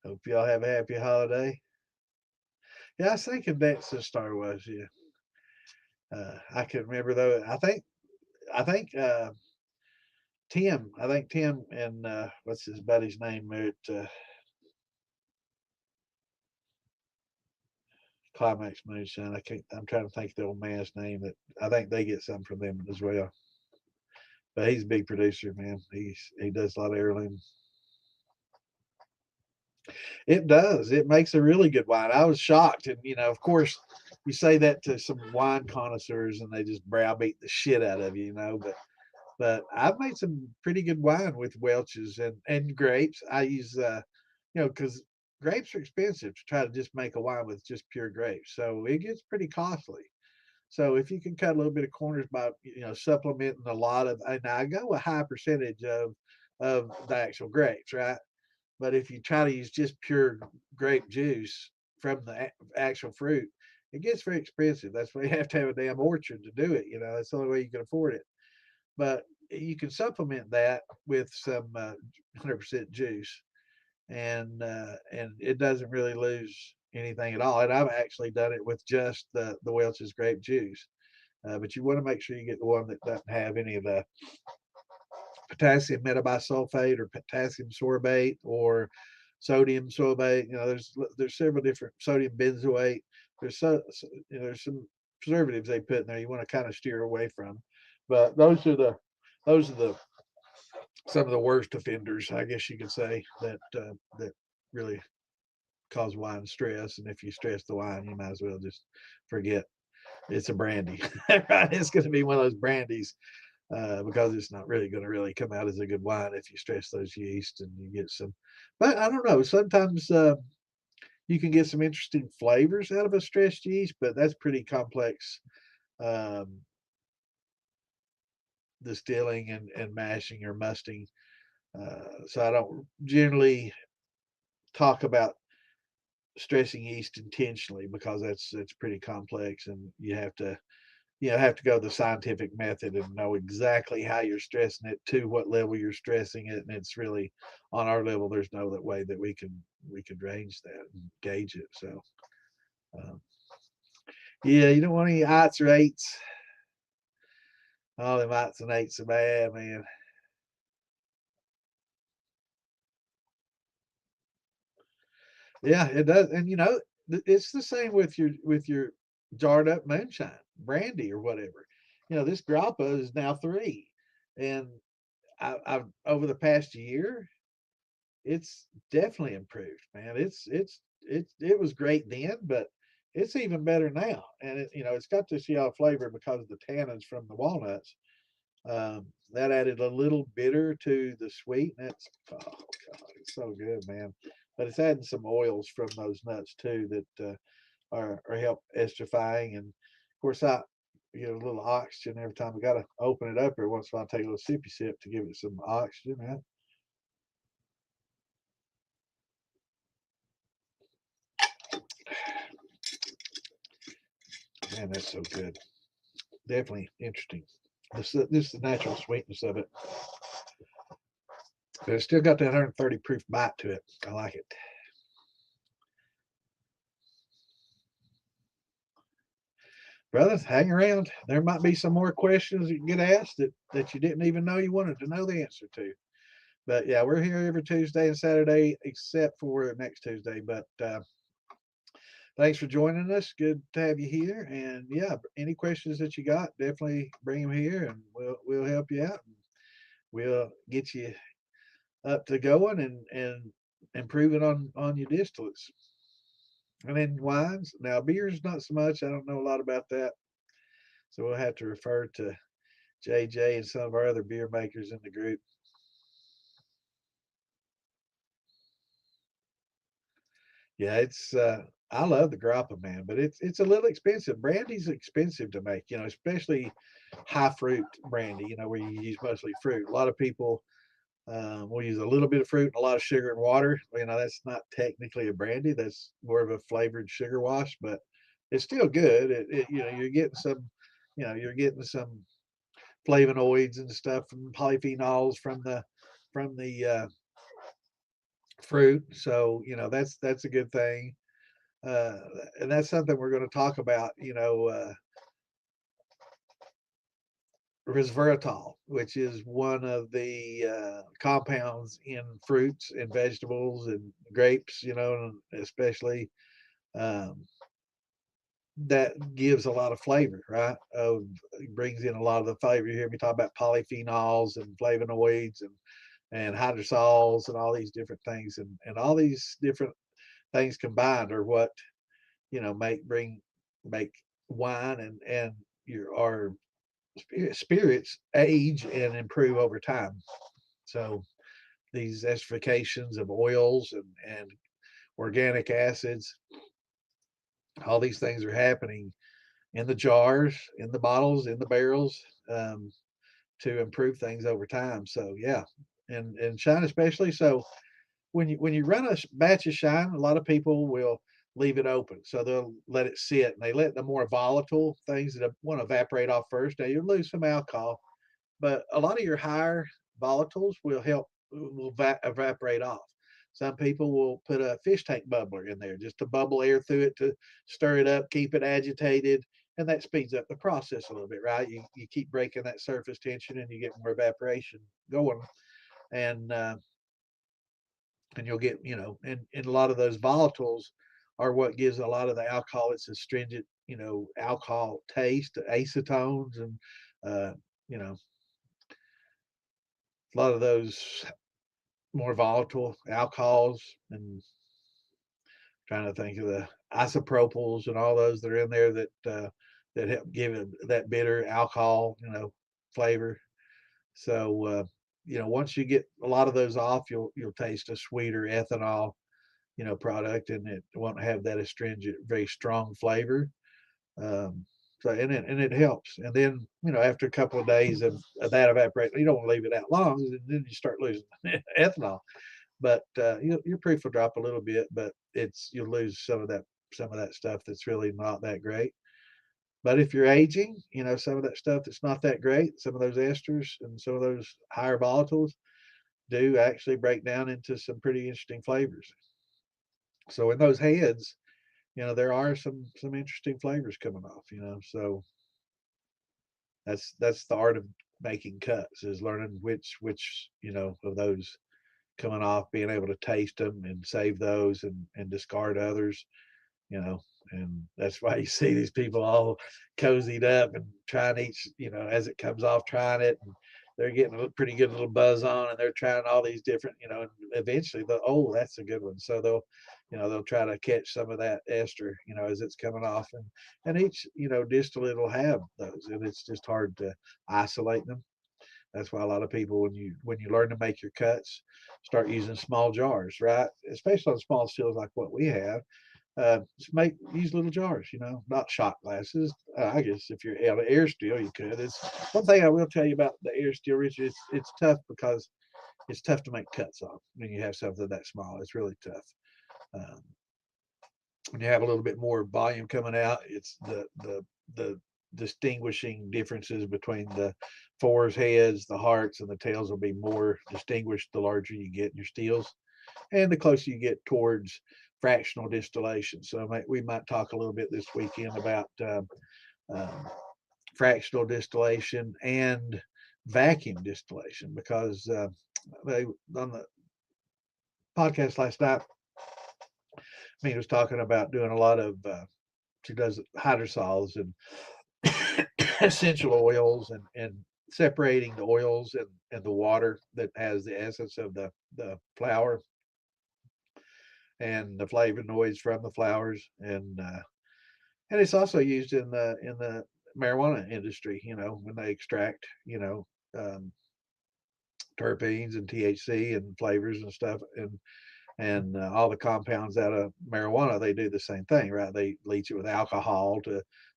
Hope y'all have a happy holiday. Yeah, I was thinking that's the Star Wars. Yeah, I can remember though. I think Tim. I think Tim and what's his buddy's name there at Climax Moonshine. I can't. I'm trying to think of the old man's name. That I think they get some from them as well. But he's a big producer, man. He does a lot of heirloom. It does. It makes a really good wine. I was shocked, and of course, you say that to some wine connoisseurs, and they just browbeat the shit out of you. But I've made some pretty good wine with Welch's and grapes. I use because grapes are expensive to try to just make a wine with just pure grapes, so it gets pretty costly. So if you can cut a little bit of corners by supplementing a lot of, and I go a high percentage of the actual grapes, right? But if you try to use just pure grape juice from the actual fruit, it gets very expensive. That's why you have to have a damn orchard to do it. That's the only way you can afford it. But you can supplement that with some 100% juice, and it doesn't really lose anything at all. And I've actually done it with just the Welch's grape juice. But you want to make sure you get the one that doesn't have any of the potassium metabisulfate or potassium sorbate or sodium sorbate. There's several different sodium benzoate. There's some preservatives they put in there you want to kind of steer away from. But those are the some of the worst offenders, I guess you could say, that really cause wine stress. And if you stress the wine, you might as well just forget it's a brandy. Right? It's going to be one of those brandies because it's not really going to really come out as a good wine if you stress those yeast and you get some. But I don't know. Sometimes You can get some interesting flavors out of a stressed yeast, but that's pretty complex um, distilling and mashing or musting. So I don't generally talk about stressing yeast intentionally because that's pretty complex, and you have to go the scientific method and know exactly how you're stressing it, to what level you're stressing it, and it's really on our level. There's no that way that we can range that and gauge it. So um, yeah, you don't want any ites or eights. All them ites and eights are bad, man. Yeah, it does, and it's the same with your jarred up moonshine, brandy, or whatever. This grappa is now 3, and I've over the past year, it's definitely improved, man. It was great then, but it's even better now, and it's got this yellow flavor because of the tannins from the walnuts. That added a little bitter to the sweet, and oh god, it's so good, man. But it's adding some oils from those nuts too that are help estrifying, and of course I get a little oxygen every time. I got to open it up every once in a while, take a little sippy sip to give it some oxygen. Man, that's so good. Definitely interesting. This is the natural sweetness of it, but it's still got that 130 proof bite to it. I like it. Brothers, hang around. There might be some more questions that get asked that you didn't even know you wanted to know the answer to. But yeah, we're here every Tuesday and Saturday, except for next Tuesday. But thanks for joining us. Good to have you here. And yeah, any questions that you got, definitely bring them here, and we'll help you out. We'll get you up to going and improving on your distillates. And then wines. Now beers, not so much. I don't know a lot about that, so we'll have to refer to JJ and some of our other beer makers in the group. Yeah, it's I love the grappa, man, but it's a little expensive. Brandy's expensive to make, especially high fruit brandy, where you use mostly fruit. A lot of people will use a little bit of fruit and a lot of sugar and water. That's not technically a brandy. That's more of a flavored sugar wash, but it's still good. You're getting some flavonoids and stuff from polyphenols from the fruit. So that's a good thing. Uh, and that's something we're going to talk about. Resveratrol, which is one of the compounds in fruits and vegetables and grapes, especially um, that gives a lot of flavor, right? Brings in a lot of the flavor. You hear me talk about polyphenols and flavonoids and hydrosols and all these different things, and all these different things combined are what make wine and our spirits age and improve over time. So these esterifications of oils and organic acids, all these things are happening in the jars, in the bottles, in the barrels, um, to improve things over time. So yeah, and shine especially. So when you run a batch of shine, a lot of people will leave it open, so they'll let it sit, and they let the more volatile things that want to evaporate off first. Now you lose some alcohol, but a lot of your higher volatiles will evaporate off. Some people will put a fish tank bubbler in there just to bubble air through it to stir it up, keep it agitated, and that speeds up the process a little bit, right? You keep breaking that surface tension, and you get more evaporation going, and uh, and you'll get and a lot of those volatiles are what gives a lot of the alcohol its astringent alcohol taste, acetones, and uh, you know a lot of those more volatile alcohols, and trying to think of the isopropyls and all those that are in there that help give it that bitter alcohol flavor. So once you get a lot of those off, you'll taste a sweeter ethanol, product, and it won't have that astringent, very strong flavor. Um, so and it helps. And then after a couple of days of that evaporating, you don't want to leave it that long, and then you start losing ethanol. But your proof will drop a little bit, but you'll lose some of that stuff that's really not that great. But if you're aging, some of that stuff that's not that great, some of those esters and some of those higher volatiles do actually break down into some pretty interesting flavors. So in those heads, there are some interesting flavors coming off. So that's the art of making cuts, is learning which of those coming off, being able to taste them and save those and discard others. you know, and that's why you see these people all cozied up and trying each, as it comes off, trying it, and they're getting a pretty good little buzz on, and they're trying all these different, and eventually oh, that's a good one. So they'll try to catch some of that ester, as it's coming off, and each, distillate will have those, and it's just hard to isolate them. That's why a lot of people, when you learn to make your cuts, start using small jars, right? Especially on small stills like what we have. Just use little jars, not shot glasses. I guess if you're out of air still, you could. It's one thing I will tell you about the air still, Rich. It's tough because it's tough to make cuts on when you have something that small. It's really tough. Um, when you have a little bit more volume coming out, it's the distinguishing differences between the fours, heads, the hearts, and the tails will be more distinguished the larger you get in your steels, and the closer you get towards fractional distillation. So we might talk a little bit this weekend about um, fractional distillation and vacuum distillation, because on the podcast last night, me was talking about doing a lot of she does hydrosols and essential oils, and separating the oils and the water that has the essence of the flower and the flavonoids from the flowers, and it's also used in the marijuana industry. When they extract um, terpenes and THC and flavors and stuff, and all the compounds out of marijuana, they do the same thing, right? They leach it with alcohol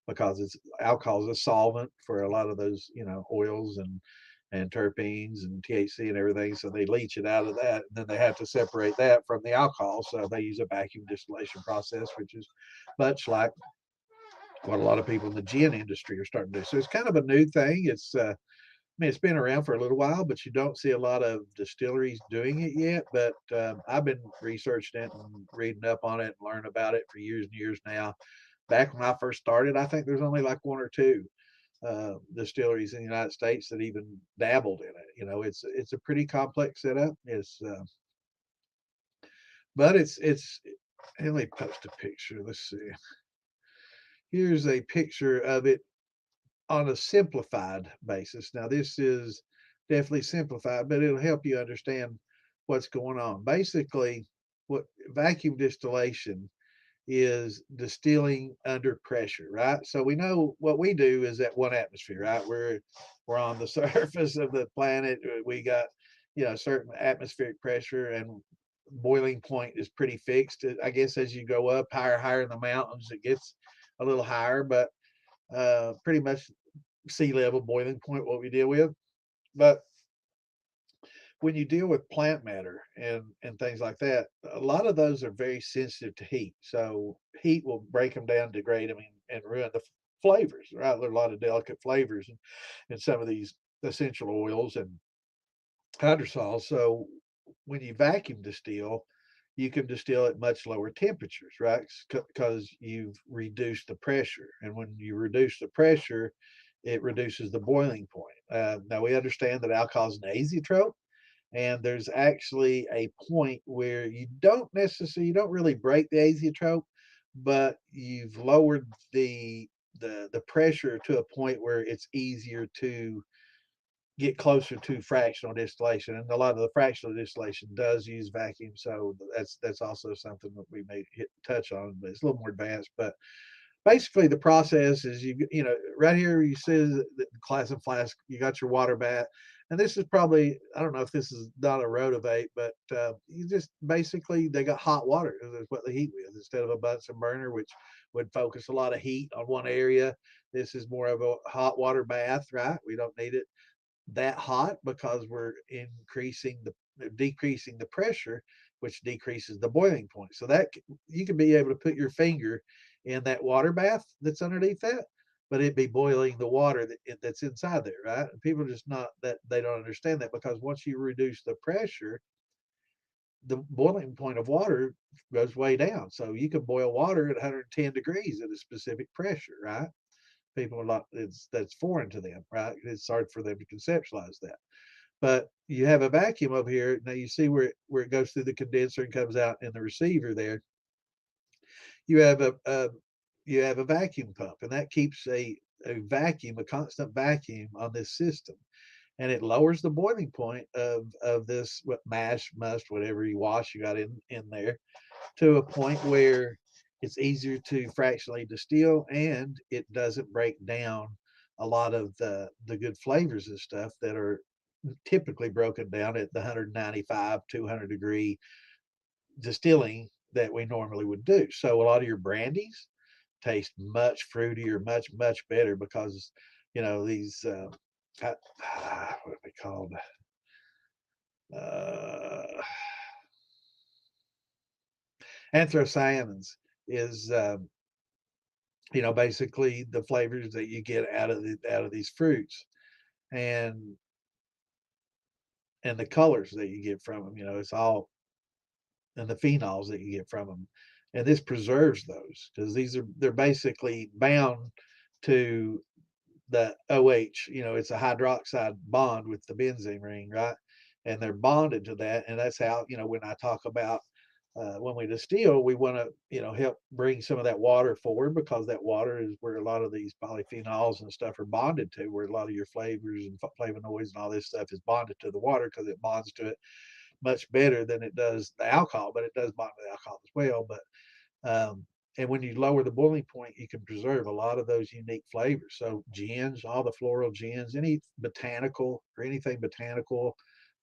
because alcohol is a solvent for a lot of those oils and terpenes and THC and everything. So they leach it out of that, and then they have to separate that from the alcohol. So they use a vacuum distillation process, which is much like what a lot of people in the gin industry are starting to do. So it's kind of a new thing. It's been around for a little while, but you don't see a lot of distilleries doing it yet. But I've been researching it and reading up on it and learning about it for years and years now. Back when I first started, I think there's only like one or two distilleries in the United States that even dabbled in it. It's a pretty complex setup. But it's. Let me post a picture. Let's see. Here's a picture of it on a simplified basis. Now, this is definitely simplified, but it'll help you understand what's going on. Basically, what vacuum distillation is distilling under pressure, right? So we know what we do is at 1 atmosphere, right? We're on the surface of the planet. We got certain atmospheric pressure, and boiling point is pretty fixed. I guess as you go up higher in the mountains, it gets a little higher, but pretty much sea level boiling point what we deal with. But when you deal with plant matter and things like that, a lot of those are very sensitive to heat. So heat will break them down, degrade them, and ruin the flavors, right? There are a lot of delicate flavors in some of these essential oils and hydrosols. So when you vacuum distill, you can distill at much lower temperatures, right? Because you've reduced the pressure. And when you reduce the pressure, it reduces the boiling point. Now, we understand that alcohol is an azeotrope, and there's actually a point where you don't really break the azeotrope, but you've lowered the pressure to a point where it's easier to get closer to fractional distillation, and a lot of the fractional distillation does use vacuum. So that's also something that we may touch on, but it's a little more advanced. But basically, the process is right here. You see the glass and flask. You got your water bath, and this is probably, I don't know if this is not a rotovate, but you just basically, they got hot water. Is what they heat with instead of a Bunsen burner, which would focus a lot of heat on one area. This is more of a hot water bath, right? We don't need it that hot because we're decreasing the pressure, which decreases the boiling point. So that you can be able to put your finger in that water bath that's underneath that, but it'd be boiling the water that's inside there, right? And people just not that they don't understand that, because once you reduce the pressure, the boiling point of water goes way down. So you can boil water at 110 degrees at a specific pressure, right? People are not, that's foreign to them, right? It's hard for them to conceptualize that. But you have a vacuum over here. Now you see where it goes through the condenser and comes out in the receiver there. You have a vacuum pump, and that keeps a constant vacuum on this system, and it lowers the boiling point of this mash, must, whatever you wash you got in there, to a point where it's easier to fractionally distill, and it doesn't break down a lot of the good flavors and stuff that are typically broken down at the 195 200 degree distilling that we normally would do. So a lot of your brandies taste much fruitier, much better, because these what are they called, uh, anthocyanins is basically the flavors that you get out of these fruits, and the colors that you get from them. It's all, and the phenols that you get from them, and this preserves those, because they're basically bound to the OH. It's a hydroxide bond with the benzene ring, right? And they're bonded to that, and that's how, when I talk about when we distill, we want to, help bring some of that water forward, because that water is where a lot of these polyphenols and stuff are bonded to, where a lot of your flavors and flavonoids and all this stuff is bonded to the water, because it bonds to it much better than it does the alcohol, but it does bond to the alcohol as well. But and when you lower the boiling point, you can preserve a lot of those unique flavors. So gins, all the floral gins, any botanical or anything botanical,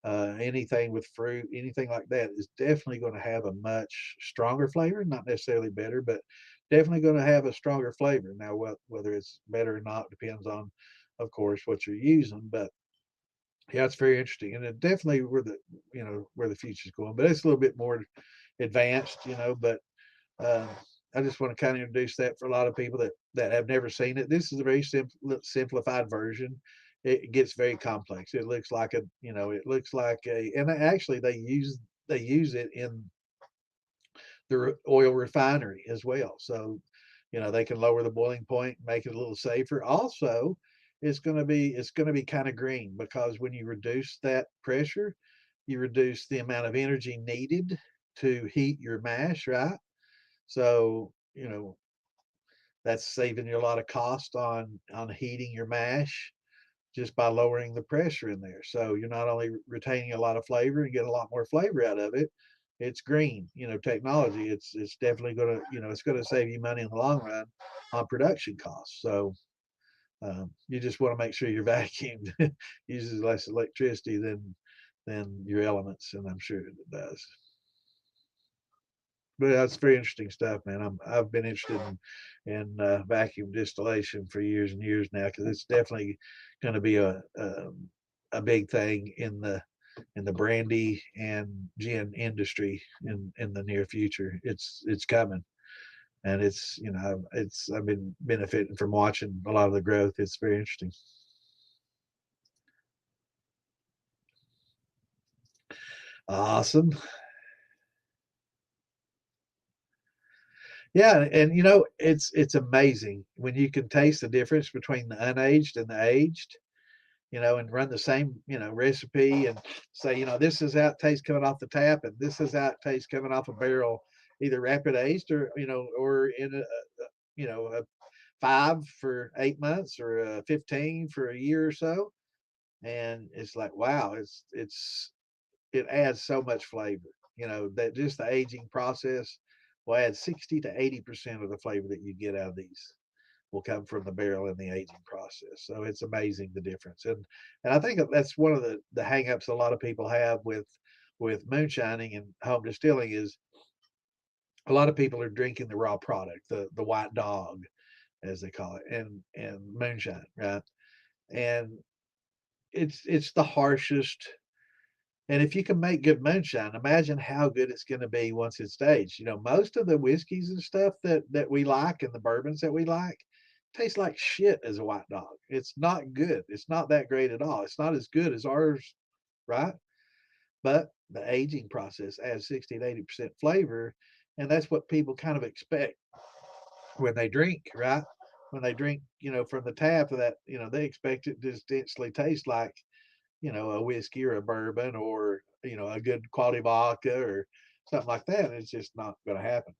anything with fruit, anything like that is definitely going to have a much stronger flavor. Not necessarily better, but definitely going to have a stronger flavor. Now, whether it's better or not depends on, of course, what you're using. But yeah, it's very interesting, and it definitely where the future's going. But it's a little bit more advanced, But um, I just want to kind of introduce that for a lot of people that have never seen it. This is a very simplified version. It gets very complex. It looks like and actually they use it in the oil refinery as well. So, they can lower the boiling point, make it a little safer. Also, it's going to be kind of green, because when you reduce that pressure, you reduce the amount of energy needed to heat your mash, right? So, that's saving you a lot of cost on heating your mash, just by lowering the pressure in there. So you're not only retaining a lot of flavor and get a lot more flavor out of it, it's green, technology. It's definitely gonna, it's gonna save you money in the long run on production costs. So you just want to make sure your vacuum uses less electricity than your elements, and I'm sure it does. But that's very interesting stuff, man. I've been interested in vacuum distillation for years and years now, because it's definitely going to be a big thing in the brandy and gin industry in the near future. It's coming, and I've been benefiting from watching a lot of the growth. It's very interesting. Awesome. Yeah, and it's amazing when you can taste the difference between the unaged and the aged, and run the same, recipe, and say, this is how it tastes coming off the tap, and this is how it tastes coming off a barrel, either rapid aged, or in a 5 for 8 months, or a 15 for a year or so. And it's like, wow, it adds so much flavor, that just the aging process will add 60 to 80% of the flavor that you get out of these. will come from the barrel in the aging process. So it's amazing the difference. And I think that's one of the hangups a lot of people have with moonshining and home distilling is a lot of people are drinking the raw product, the white dog, as they call it, and moonshine, right? And it's the harshest. And if you can make good moonshine, imagine how good it's going to be once it's aged. You know, most of the whiskeys and stuff that we like and the bourbons that we like taste like shit as a white dog. It's not good. It's not that great at all. It's not as good as ours, right? But the aging process adds 60 to 80% flavor, and that's what people kind of expect when they drink, right? When they drink, you know, from the tap of that, you know, they expect it to just instantly taste like, you know, a whiskey or a bourbon or, you know, a good quality vodka or something like that. It's just not going to happen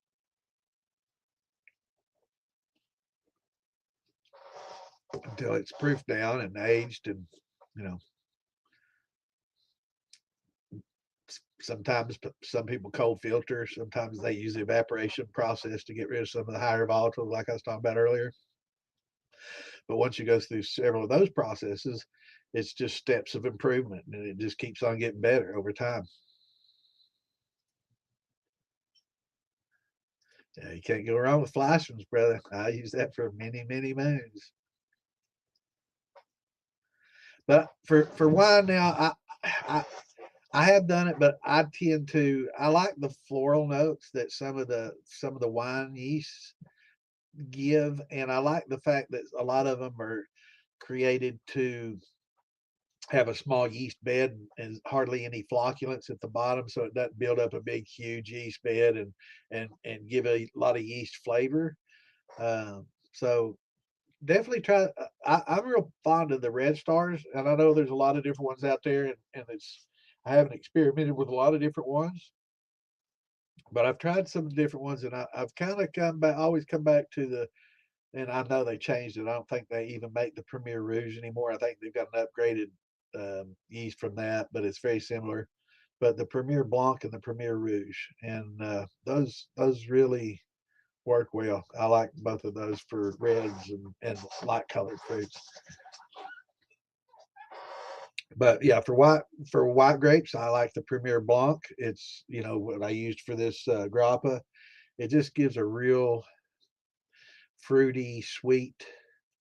until it's proofed down and aged. And, you know, sometimes some people cold filter, sometimes they use the evaporation process to get rid of some of the higher volatiles, like I was talking about earlier. But once you go through several of those processes, it's just steps of improvement and it just keeps on getting better over time. Yeah, you can't go wrong with Fleischmann's, brother. I use that for many, many moons. But for wine now, I I have done it, but I like the floral notes that some of the wine yeasts give, and I like the fact that a lot of them are created to have a small yeast bed and hardly any flocculence at the bottom, so it doesn't build up a big, huge yeast bed and give a lot of yeast flavor. So definitely try. I'm real fond of the red stars, and I know there's a lot of different ones out there, and it's I haven't experimented with a lot of different ones, but I've tried some different ones, and I've kind of come back, always come back to the. And I know they changed it. I don't think they even make the Premier Rouge anymore. I think they've got an upgraded yeast from that, but it's very similar. But the Premier Blanc and the Premier Rouge, and those really work well. I like both of those for reds and light colored fruits. But yeah, for white grapes, I like the Premier Blanc. It's you know what I used for this grappa. It just gives a real fruity, sweet,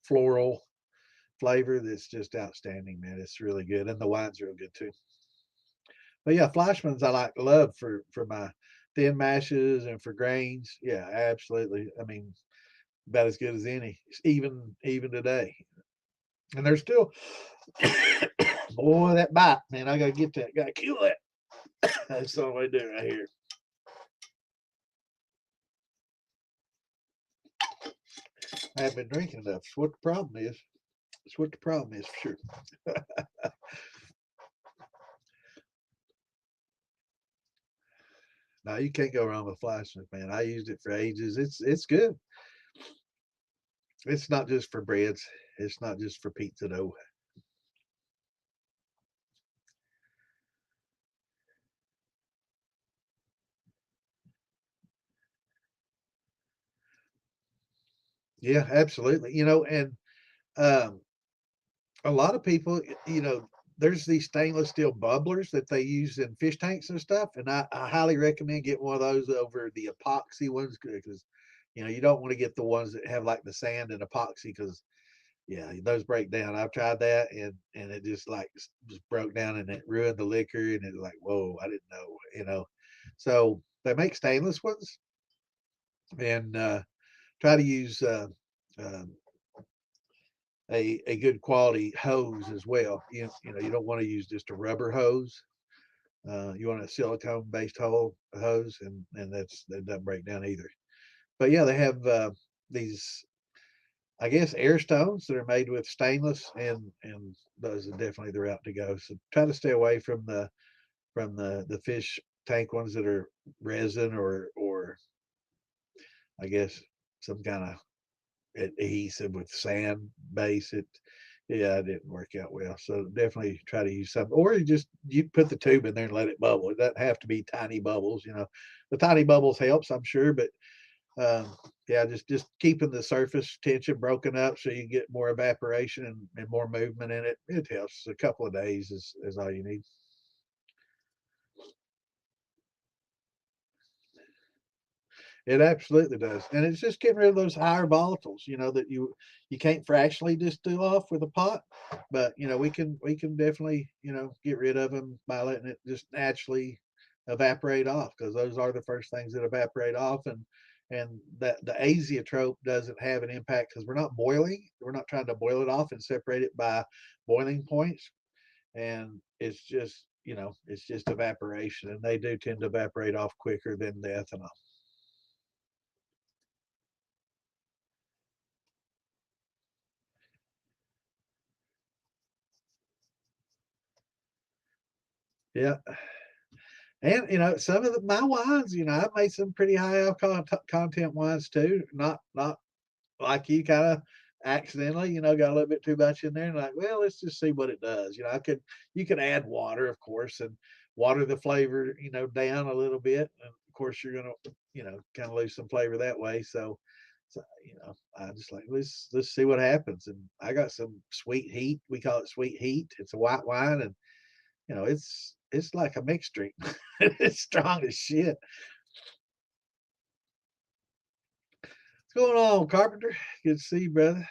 floral flavor that's just outstanding, man. It's really good, and the wine's real good too. But yeah, Fleischmann's I like love for my thin mashes and for grains. Yeah, absolutely. I mean, about as good as any, even today. And there's still, boy, that bite, man. I gotta get that. Gotta kill that. That's the only way to do it right here. I haven't been drinking enough. It's what the problem is. It's what the problem is for sure. No, you can't go wrong with Fleischmann, man. I used it for ages. It's good. It's not just for breads. It's not just for pizza dough. Yeah, absolutely. You know, and um, a lot of people, you know, there's these stainless steel bubblers that they use in fish tanks and stuff, and I highly recommend getting one of those over the epoxy ones because, you know, you don't want to get the ones that have like the sand and epoxy because yeah, those break down. I've tried that and it just like just broke down and it ruined the liquor and it's like whoa, I didn't know, you know. So they make stainless ones and try to use um, a good quality hose as well. You know you don't want to use just a rubber hose. You want a silicone based hose and that doesn't break down either. But yeah, they have these I guess air stones that are made with stainless and those are definitely the route to go. So try to stay away from the fish tank ones that are resin or I guess some kind of adhesive with sand base. Yeah, it didn't work out well. So definitely try to use something, or you put the tube in there and let it bubble. It doesn't have to be tiny bubbles. You know, the tiny bubbles helps, I'm sure, but Yeah, just keeping the surface tension broken up so you get more evaporation and more movement in it. It helps. A couple of days is all you need. It absolutely does, and it's just getting rid of those higher volatiles, that you can't fractionally distill off with a pot, but we can definitely get rid of them by letting it just naturally evaporate off, because those are the first things that evaporate off, and that the azeotrope doesn't have an impact because we're not trying to boil it off and separate it by boiling points, and it's just evaporation, and they do tend to evaporate off quicker than the ethanol. Yeah. And some of my wines, I've made some pretty high alcohol content wines too. Not like you, kind of accidentally, got a little bit too much in there, and like, well, let's just see what it does. You could add water, of course, and water the flavor, down a little bit. And of course, you're gonna, kind of lose some flavor that way. So I just like, let's see what happens. And I got some sweet heat. We call it sweet heat. It's a white wine, and it's like a mixed drink. It's strong as shit. What's going on, Carpenter? Good to see you, brother.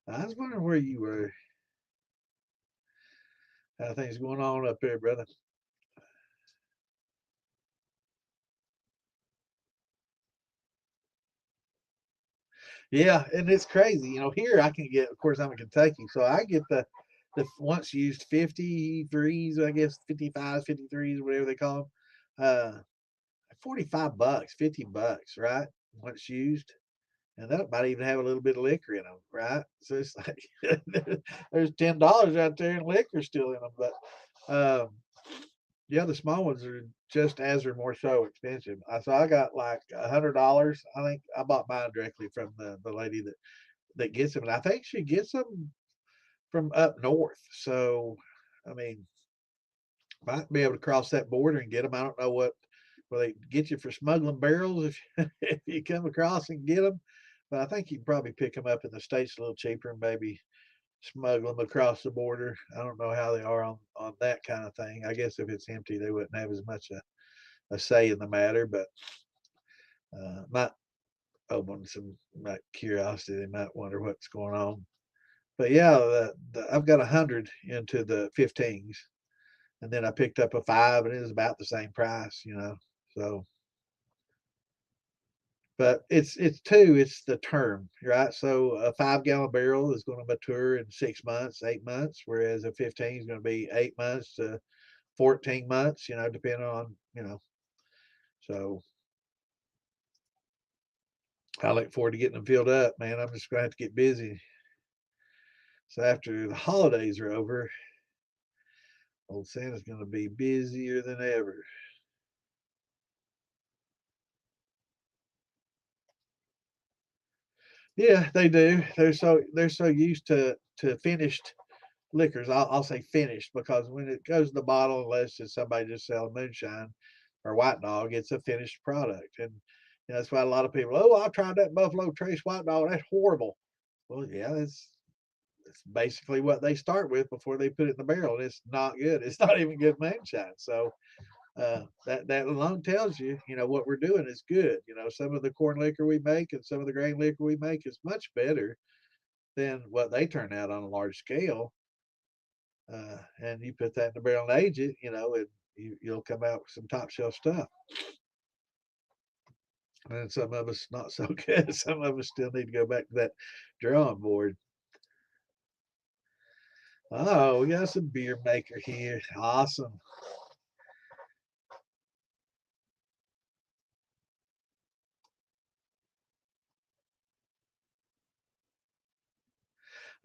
I was wondering where you were. How things going on up there, brother? Yeah, and it's crazy. Here I can get, of course, I'm in Kentucky, so I get the once used 53s, I guess 55s, 53s, whatever they call them. 45 bucks, $50, right? Once used. And that might even have a little bit of liquor in them, right? So it's like there's $10 out there and liquor still in them. But yeah, the small ones are just as or more so expensive. So I got like $100. I think I bought mine directly from the lady that gets them, and I think she gets them from up north. So I mean, might be able to cross that border and get them. I don't know what will they get you for smuggling barrels if if you come across and get them. But I think you can probably pick them up in the states a little cheaper and maybe smuggle them across the border. I don't know how they are on that kind of thing. I guess if it's empty, they wouldn't have as much a say in the matter. But might open some curiosity. They might wonder what's going on. But yeah, I've got 100 into the 15s, and then I picked up a 5, and it was about the same price. So, but it's the term, right? So a 5-gallon barrel is going to mature in 6 months, 8 months, whereas a 15 is going to be 8 months to 14 months, depending on. So I look forward to getting them filled up, man. I'm just going to have to get busy. So after the holidays are over, old Santa's going to be busier than ever. Yeah, they do. They're so used to finished liquors. I'll say finished because when it goes in the bottle, unless it's somebody just selling moonshine or white dog, it's a finished product. And that's why a lot of people, oh, I tried that Buffalo Trace white dog. That's horrible. Well, yeah, it's basically what they start with before they put it in the barrel. And it's not good. It's not even good moonshine. So that alone tells you, what we're doing is good. Some of the corn liquor we make and some of the grain liquor we make is much better than what they turn out on a large scale. And you put that in the barrel and age it, and you'll come out with some top shelf stuff. And some of us not so good. Some of us still need to go back to that drawing board. Oh, we got some beer maker here. Awesome.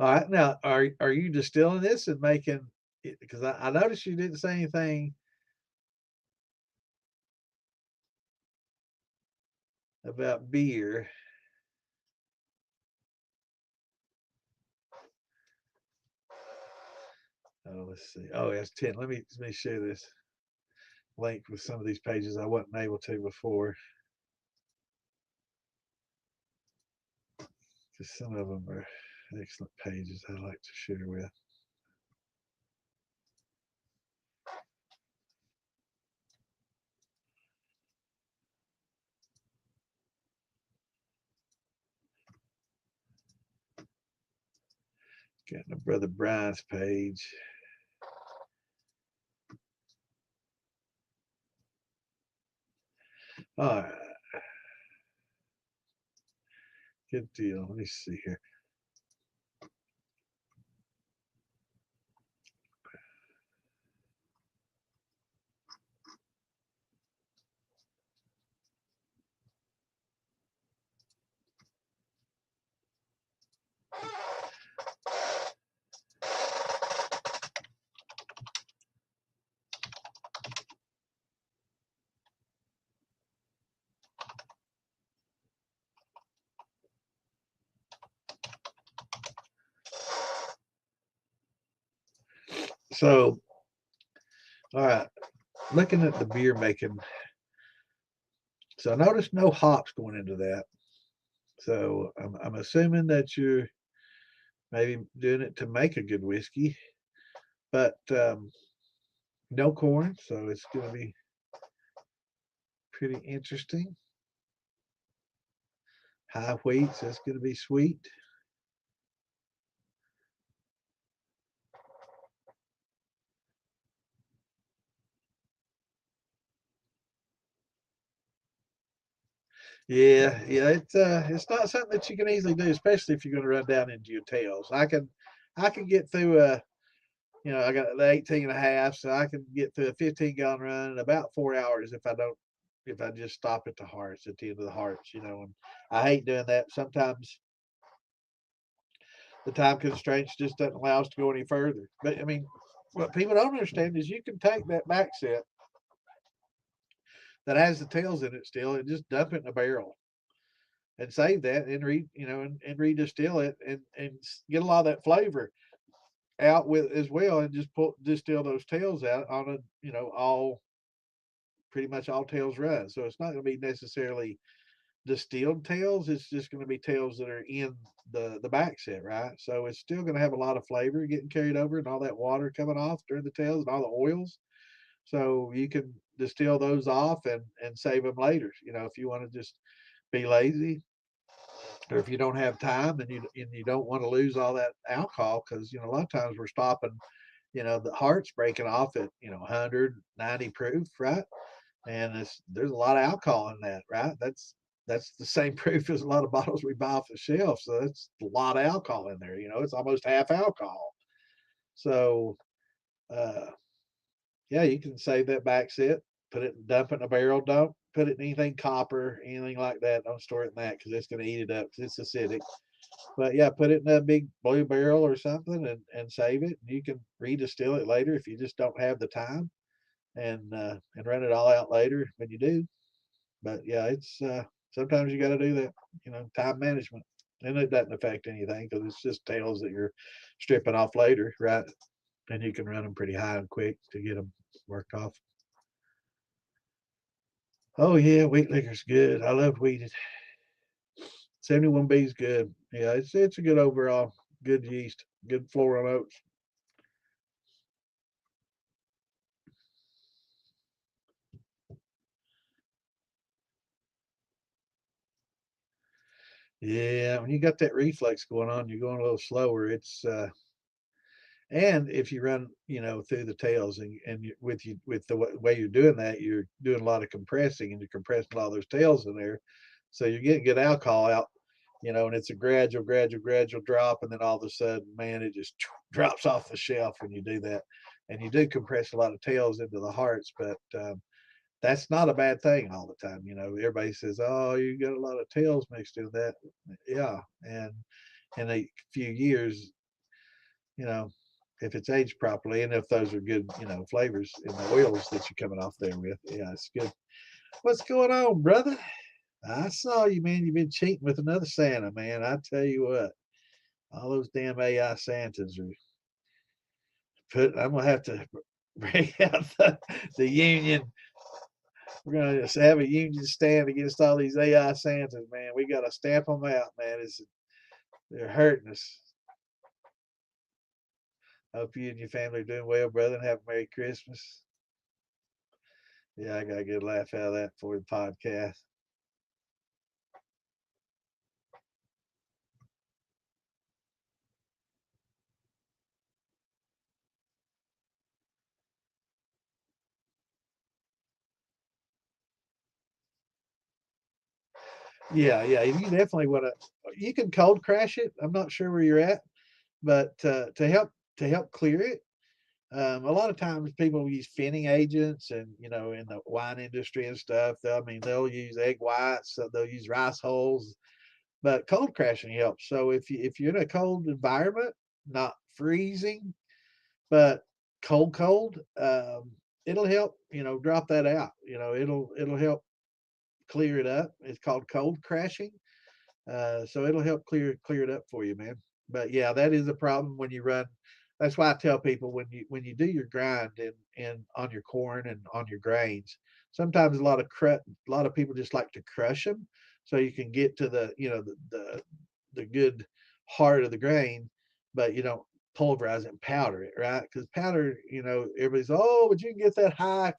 All right, now are you distilling this and making? Because I noticed you didn't say anything about beer. Oh, let's see. Oh, that's 10. Let me share this link with some of these pages I wasn't able to before. because some of them are excellent pages I like to share with. Got my brother Brian's page. All right. Good deal. Let me see here. So, all right, looking at the beer making. So I noticed no hops going into that. So I'm assuming that you're maybe doing it to make a good whiskey, but no corn, so it's going to be pretty interesting. High wheat, so it's going to be sweet. Yeah, it's not something that you can easily do, especially if you're going to run down into your tails. I can get through I got the 18 and a half, so I can get through a 15-gallon run in about 4 hours if I just stop at the hearts, at the end of the hearts, and I hate doing that. Sometimes the time constraints just doesn't allow us to go any further. But I mean, what people don't understand is you can take that back set that has the tails in it still and just dump it in a barrel and save that and and redistill it and get a lot of that flavor out with as well, and just distill those tails out on a all pretty much all tails run. So it's not going to be necessarily distilled tails. It's just going to be tails that are in the back set, right? So it's still going to have a lot of flavor getting carried over and all that water coming off during the tails and all the oils. So you can distill those off and save them later. If you want to just be lazy, or if you don't have time and you don't want to lose all that alcohol, because a lot of times we're stopping, the heart's breaking off at 190 proof, right? And there's a lot of alcohol in that, right? That's the same proof as a lot of bottles we buy off the shelf. So that's a lot of alcohol in there. It's almost half alcohol. So uh, yeah, you can save that back set, dump it in a barrel. Don't put it in anything copper, anything like that. Don't store it in that because it's going to eat it up because it's acidic. But yeah, put it in a big blue barrel or something and save it. You can redistill it later if you just don't have the time, and run it all out later when you do. But yeah, it's sometimes you got to do that. Time management, and it doesn't affect anything because it's just tails that you're stripping off later, right? And you can run them pretty high and quick to get them worked off. Oh yeah, wheat liquor's good. I love wheated. 71B is good. Yeah, it's a good overall, good yeast, good floral notes. Yeah, when you got that reflex going on, you're going a little slower. And if you run, through the tails with the way you're doing that, you're doing a lot of compressing and you're compressing a lot of those tails in there. So you're getting good alcohol out, and it's a gradual drop. And then all of a sudden, man, it just drops off the shelf when you do that. And you do compress a lot of tails into the hearts, but that's not a bad thing all the time. Everybody says, oh, you got a lot of tails mixed in that. Yeah. And in a few years, you know, if it's aged properly and if those are good, flavors in the oils that you're coming off there with. Yeah, it's good. What's going on, brother? I saw you, man. You've been cheating with another Santa, man. I tell you what, all those damn AI Santas are I'm gonna have to bring out the union. We're gonna just have a union stand against all these AI Santas, man. We gotta stamp them out, man. They're hurting us. Hope you and your family are doing well, brother, and have a Merry Christmas. Yeah, I got a good laugh out of that for the podcast. Yeah, yeah, you definitely want to. You can cold crash it. I'm not sure where you're at, but to help clear it, a lot of times people use finning agents, and in the wine industry and stuff. I mean, they'll use egg whites, so they'll use rice hulls, but cold crashing helps. So if you're in a cold environment, not freezing, but cold, it'll help. Drop that out. It'll help clear it up. It's called cold crashing. So it'll help clear it up for you, man. But yeah, that is a problem when you run. That's why I tell people when you do your grind and on your corn and on your grains, sometimes a lot of people just like to crush them, so you can get to the good heart of the grain, but you don't pulverize it and powder it, right? Because powder, everybody's, oh, but you can get that high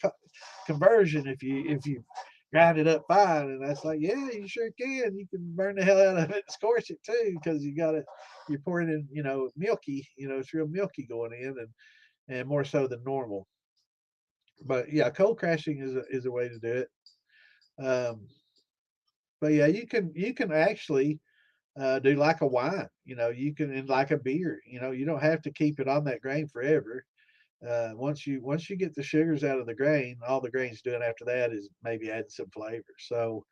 conversion if you grind it up fine. And that's like, yeah, you sure can. You can burn the hell out of it and scorch it too, because you're pouring in, milky, it's real milky going in, and more so than normal. But yeah, cold crashing is a way to do it. Um, but yeah, you can actually do like a wine. You can, and like a beer. You don't have to keep it on that grain forever. Once you get the sugars out of the grain, all the grain's doing after that is maybe adding some flavor. So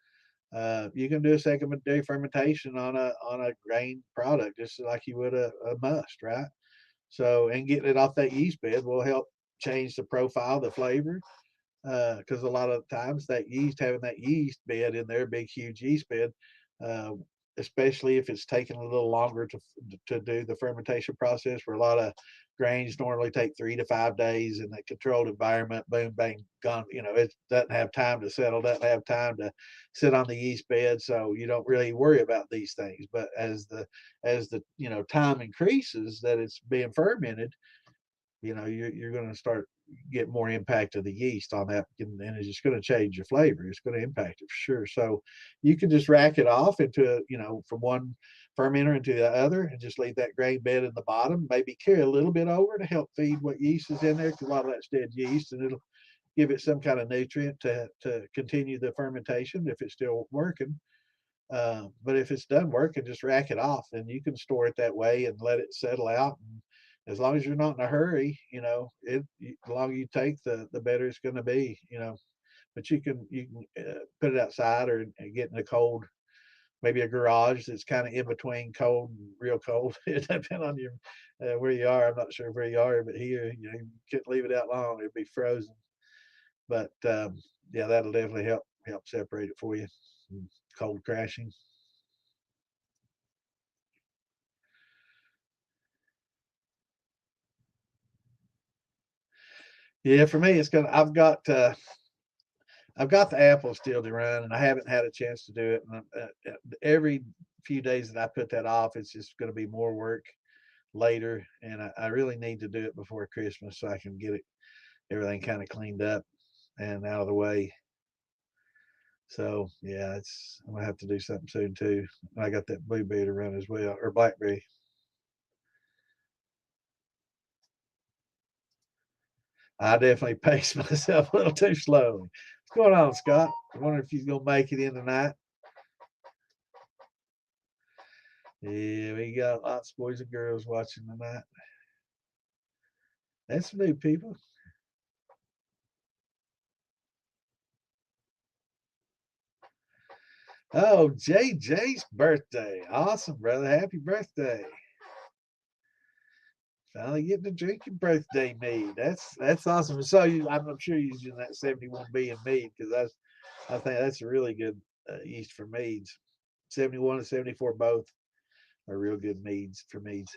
you can do a secondary fermentation on a grain product, just like you would a must, right? So, and getting it off that yeast bed will help change the profile, the flavor, because a lot of times that yeast, having that yeast bed in there, big huge yeast bed, uh, especially if it's taking a little longer to do the fermentation process, where a lot of grains normally take 3 to 5 days in that controlled environment. Boom, bang, gone. It doesn't have time to settle, doesn't have time to sit on the yeast bed, so you don't really worry about these things. But as the time increases that it's being fermented, you're going to start get more impact of the yeast on that, and it's just going to change your flavor. It's going to impact it for sure. So you can just rack it off into from one fermenter into the other, and just leave that grain bed in the bottom. Maybe carry a little bit over to help feed what yeast is in there, because a lot of that's dead yeast, and it'll give it some kind of nutrient to continue the fermentation if it's still working. But if it's done working, just rack it off, and you can store it that way and let it settle out. And as long as you're not in a hurry, the longer you take, the better it's going to be. But you can put it outside, or get in a cold, maybe a garage that's kind of in between cold and real cold. It depends on your where you are. I'm not sure where you are, but here, you can't leave it out long; it'd be frozen. But yeah, that'll definitely help separate it for you. Cold crashing. Yeah, for me, it's gonna. I've got the apple still to run, and I haven't had a chance to do it. And every few days that I put that off, it's just going to be more work later, and I really need to do it before Christmas so I can get everything kind of cleaned up and out of the way. So yeah, I'm gonna have to do something soon too. I got that blueberry to run as well, or blackberry. I definitely paced myself a little too slowly. What's going on, Scott? I wonder if he's gonna make it in tonight. Yeah, we got lots of boys and girls watching tonight. That's some new people. Oh, JJ's birthday. Awesome, brother. Happy birthday. Finally getting to drink your birthday mead. That's awesome. So I'm sure you're using that 71B in mead, because I think that's a really good yeast for meads. 71 and 74 both are real good meads for meads.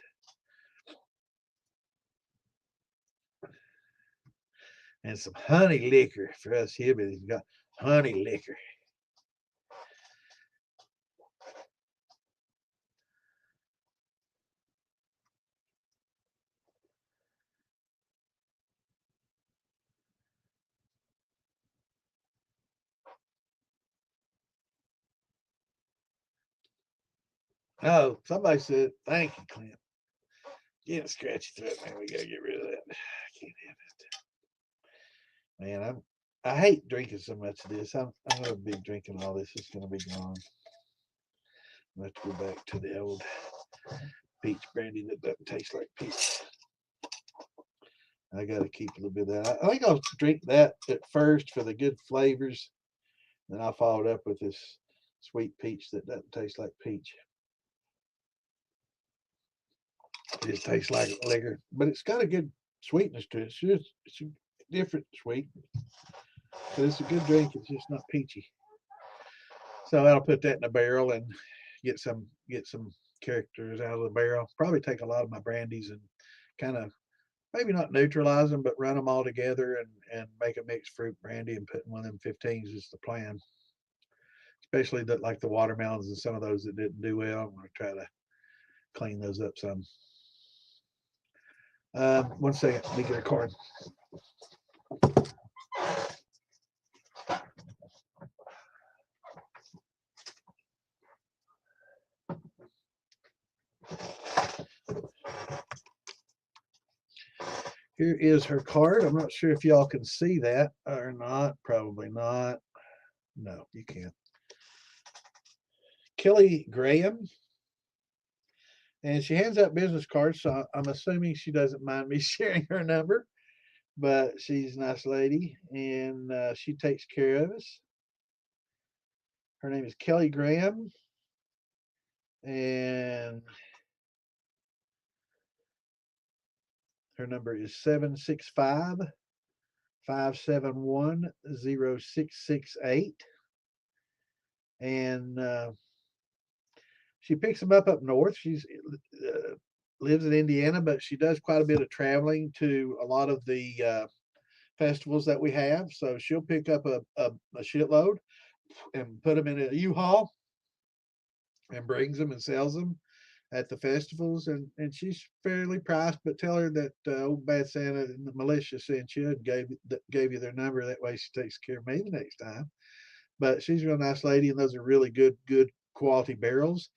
And some honey liquor for us hillbillies. We got honey liquor. Oh, somebody said, thank you, Clint. Getting scratchy throat, man. We gotta get rid of that. I can't have it. Man, I hate drinking so much of this. I'm gonna be drinking all this. It's gonna be gone. I'm gonna have to go back to the old peach brandy that doesn't taste like peach. I gotta keep a little bit of that. I think I'll drink that at first for the good flavors. Then I'll follow it up with this sweet peach that doesn't taste like peach. It just tastes like liquor, but it's got a good sweetness to it. It's a different sweet. So it's a good drink. It's just not peachy. So I'll put that in a barrel and get some characters out of the barrel. Probably take a lot of my brandies and kind of maybe not neutralize them, but run them all together and make a mixed fruit brandy and put in one of them 15s is the plan. Especially that like the watermelons and some of those that didn't do well. I'm going to try to clean those up some. 1 second, let me get a card. Here is her card. I'm not sure if y'all can see that or not. Probably not. No, you can't. Kelly Graham. And she hands out business cards, so I'm assuming she doesn't mind me sharing her number. But she's a nice lady, and she takes care of us. Her name is Kelly Graham, and her number is 765 571 0668. And she picks them up north. She's lives in Indiana, but she does quite a bit of traveling to a lot of the festivals that we have. So she'll pick up a shitload and put them in a U-Haul and brings them and sells them at the festivals. And she's fairly priced, but tell her that old bad Santa and the militia sent you and gave you their number. That way she takes care of me the next time. But she's a real nice lady, and those are really good quality barrels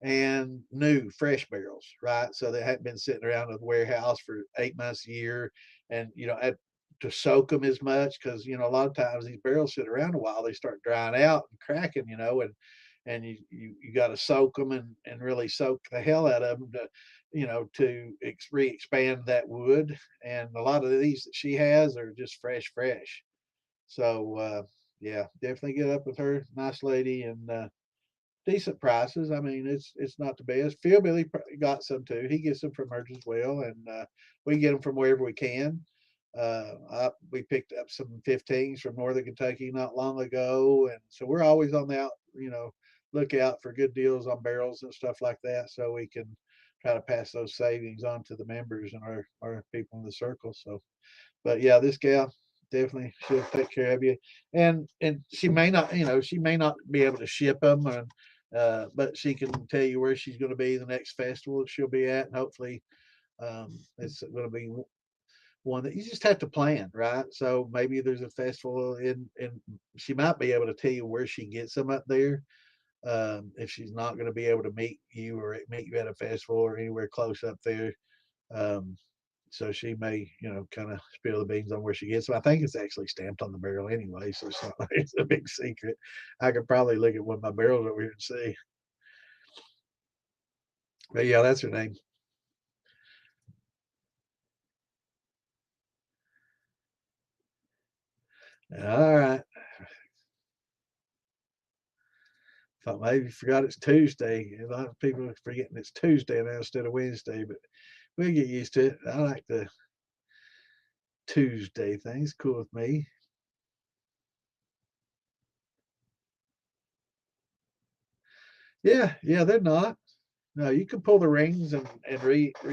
and new fresh barrels, right? So they hadn't been sitting around in the warehouse for 8 months a year, and to soak them as much because a lot of times these barrels sit around a while, they start drying out and cracking, and you got to soak them and really soak the hell out of them to re-expand that wood. And a lot of these that she has are just fresh. So yeah, definitely get up with her. Nice lady and decent prices. I mean, it's not the best. Phil Billy got some too. He gets them from hers as well, and we get them from wherever we can. We picked up some 15s from Northern Kentucky not long ago, and so we're always on the look out for good deals on barrels and stuff like that, so we can try to pass those savings on to the members and our people in the circle. So, but yeah, this gal definitely she'll take care of you, and she may not be able to ship them, but she can tell you where she's going to be the next festival that she'll be at, and hopefully it's going to be one that you just have to plan, right? So maybe there's a festival and she might be able to tell you where she gets them up there. If she's not going to be able to meet you or meet you at a festival or anywhere close up there. Um, so she may, kind of spill the beans on where she gets them. I think it's actually stamped on the barrel anyway, so it's not like it's a big secret. I could probably look at one of my barrels over here and see. But yeah, that's her name. All right. Thought maybe you forgot it's Tuesday. A lot of people are forgetting it's Tuesday now instead of Wednesday, but we'll get used to it. I like the Tuesday things. Cool with me. Yeah, they're not. No, you can pull the rings and redo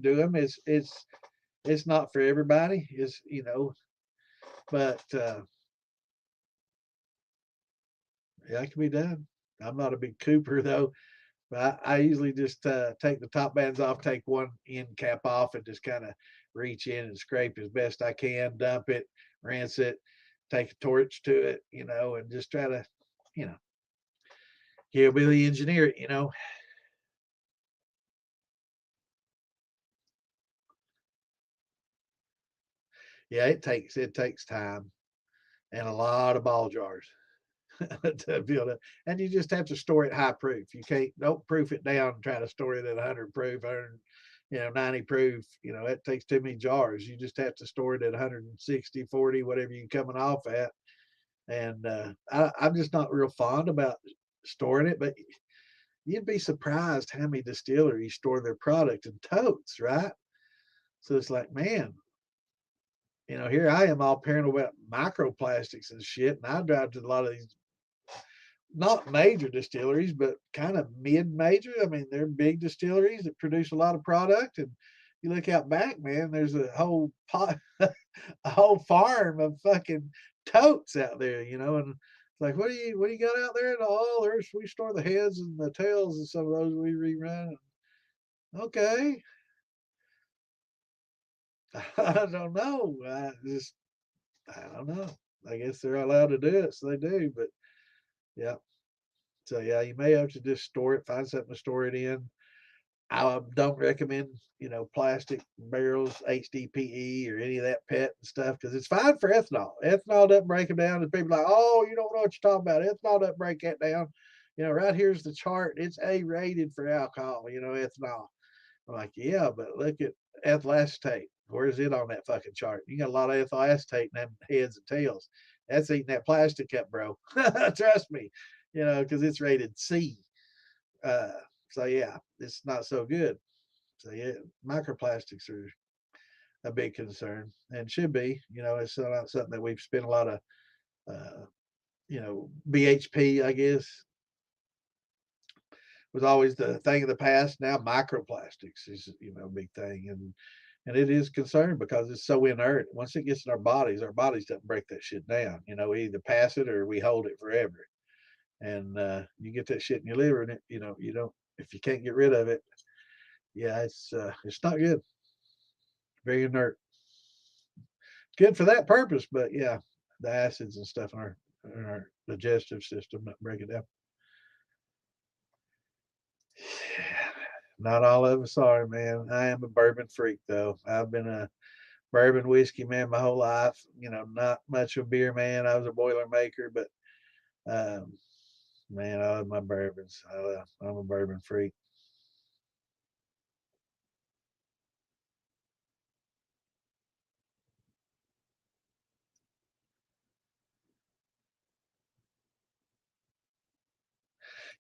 them. It's not for everybody. But yeah, it can be done. I'm not a big Cooper though. But I usually just take the top bands off, take one end cap off, and just kind of reach in and scrape as best I can, dump it, rinse it, take a torch to it, and just try to, you know, hillbilly engineer it. Yeah, it takes time and a lot of ball jars to build it. And you just have to store it high proof. You can't don't proof it down and try to store it at 100 proof, 100, 90 proof. It takes too many jars. You just have to store it at 160, 40, whatever you're coming off at. And I'm just not real fond about storing it, but you'd be surprised how many distilleries store their product in totes, right? So it's like, man, here I am all paranoid about microplastics and shit, and I drive to a lot of these not major distilleries, but kind of mid-major. I mean, they're big distilleries that produce a lot of product, and you look out back, man, there's a whole pot, a whole farm of fucking totes out there, and it's like, what do you got out there? Oh, we store the heads and the tails and some of those we rerun. Okay, I don't know. I don't know. I guess they're allowed to do it, so they do. But yeah, so yeah, you may have to just store it, find something to store it in. I don't recommend, plastic barrels, HDPE, or any of that PET and stuff because it's fine for ethanol. Ethanol doesn't break them down. And people are like, oh, you don't know what you're talking about. Ethanol doesn't break that down. Right here's the chart. It's A rated for alcohol, ethanol. I'm like, yeah, but look at ethyl acetate. Where's it on that fucking chart? You got a lot of ethyl acetate in them heads and tails. That's eating that plastic up, bro. Trust me, because it's rated C. Uh, so yeah, it's not so good. So yeah, microplastics are a big concern and should be. It's not something that we've spent a lot of, uh, BHP, I guess, was always the thing of the past. Now microplastics is a big thing, and it is concerned because it's so inert. Once it gets in our bodies don't break that shit down. We either pass it or we hold it forever. And you get that shit in your liver, and you don't if you can't get rid of it. Yeah, it's not good. Very inert. Good for that purpose, but yeah, the acids and stuff in our digestive system that break it down. Not all of us are, man. I am a bourbon freak, though. I've been a bourbon whiskey man my whole life. Not much of a beer man. I was a boiler maker, but um, man, I love my bourbons. I'm a bourbon freak.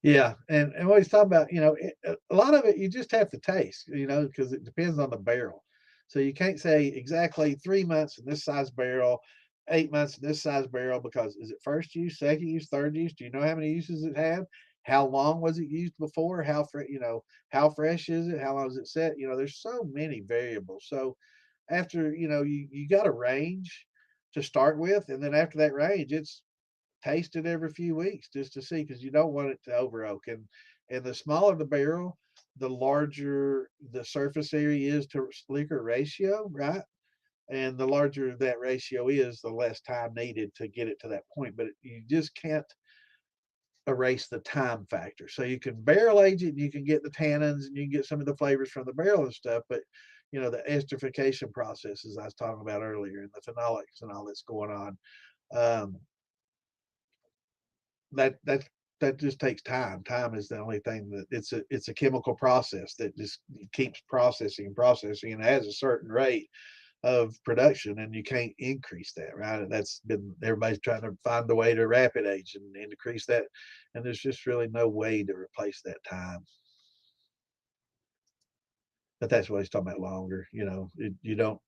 Yeah, and what he's talking about, a lot of it you just have to taste, because it depends on the barrel. So you can't say exactly 3 months in this size barrel, 8 months in this size barrel, because is it first use, second use, third use? Do you know how many uses it had? How long was it used before? How fresh is it? How long is it set? There's so many variables. So after, you got a range to start with, and then after that range, it's taste it every few weeks just to see because you don't want it to over oak. And the smaller the barrel, the larger the surface area is to liquor ratio, right? And the larger that ratio is, the less time needed to get it to that point. But you just can't erase the time factor. So you can barrel age it and you can get the tannins and you can get some of the flavors from the barrel and stuff, but the esterification processes I was talking about earlier and the phenolics and all that's going on. Um, that that just takes time. Time is the only thing that it's a chemical process that just keeps processing and processing and has a certain rate of production, and you can't increase that, right? And that's been everybody's trying to find the way to rapid age and decrease that, and there's just really no way to replace that time. But that's what he's talking about longer. You don't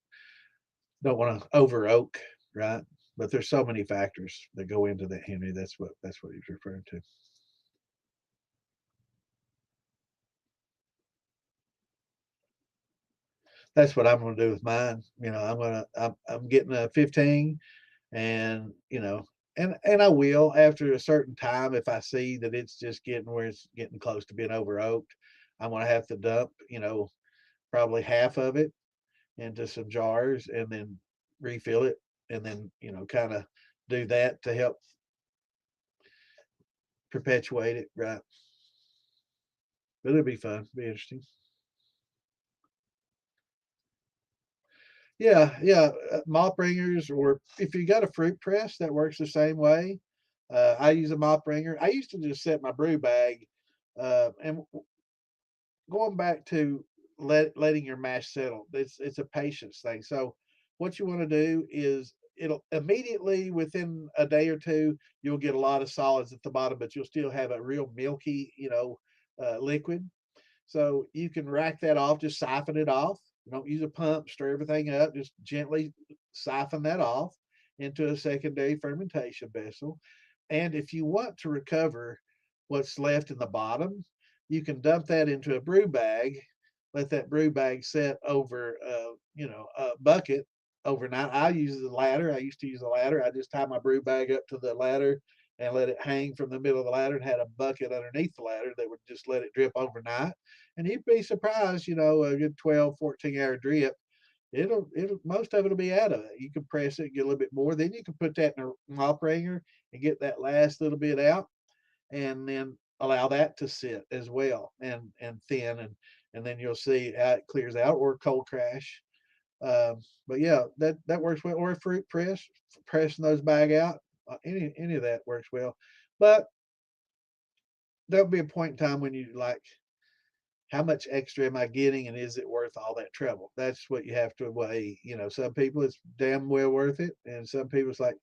want to over oak, right? But there's so many factors that go into that, Henry. That's what he's referring to. That's what I'm going to do with mine. I'm getting a 15, and and I will after a certain time if I see that it's just getting where it's getting close to being over oaked. I'm going to have to dump probably half of it into some jars and then refill it, and then kind of do that to help perpetuate it, right? But it'll be fun, be interesting. Yeah, malt bringers, or if you got a fruit press, that works the same way. I use a malt bringer. I used to just set my brew bag, and going back to letting your mash settle. It's a patience thing. So what you want to do is it'll immediately within a day or two you'll get a lot of solids at the bottom, but you'll still have a real milky, liquid. So you can rack that off, just siphon it off. Don't use a pump, stir everything up, just gently siphon that off into a secondary fermentation vessel. And if you want to recover what's left in the bottom, you can dump that into a brew bag, let that brew bag set over, a bucket overnight. I use the ladder. I used to use a ladder. I just tie my brew bag up to the ladder and let it hang from the middle of the ladder, and had a bucket underneath the ladder that would just let it drip overnight. And you'd be surprised, a good 12, 14-hour drip. It'll most of it'll be out of it. You can press it, get a little bit more. Then you can put that in a mop wringer and get that last little bit out, and then allow that to sit as well and thin, and then you'll see how it clears out, or cold crash. But yeah, that works well. Or a fruit press, pressing those bag out. Any of that works well. But there'll be a point in time when you like, how much extra am I getting, and is it worth all that trouble? That's what you have to weigh. Some people it's damn well worth it, and some people it's like,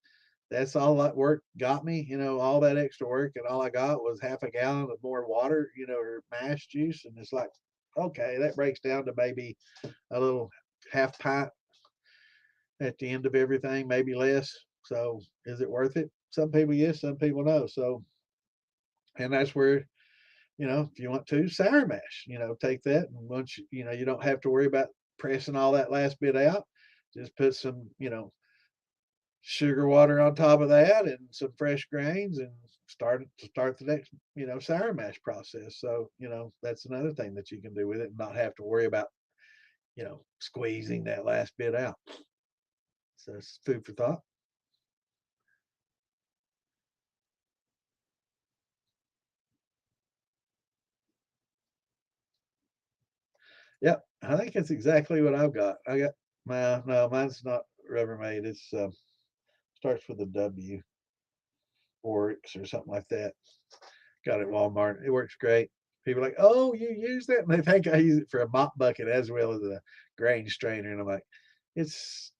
that's all that work got me. All that extra work, and all I got was half a gallon of more water, or mash juice, and it's like, okay, that breaks down to maybe a little half pint at the end of everything, maybe less. So is it worth it? Some people yes, some people no. So, and that's where, if you want to sour mash, take that, and once you don't have to worry about pressing all that last bit out. Just put some, sugar water on top of that and some fresh grains, and start the next, sour mash process. So, that's another thing that you can do with it and not have to worry about, squeezing that last bit out. So it's food for thought. Yep, I think that's exactly what I've got. I got my no, mine's not Rubbermaid. It's starts with a W, Oryx or something like that. Got it at Walmart. It works great. People are like, oh, you use that? And they think I use it for a mop bucket as well as a grain strainer. And I'm like,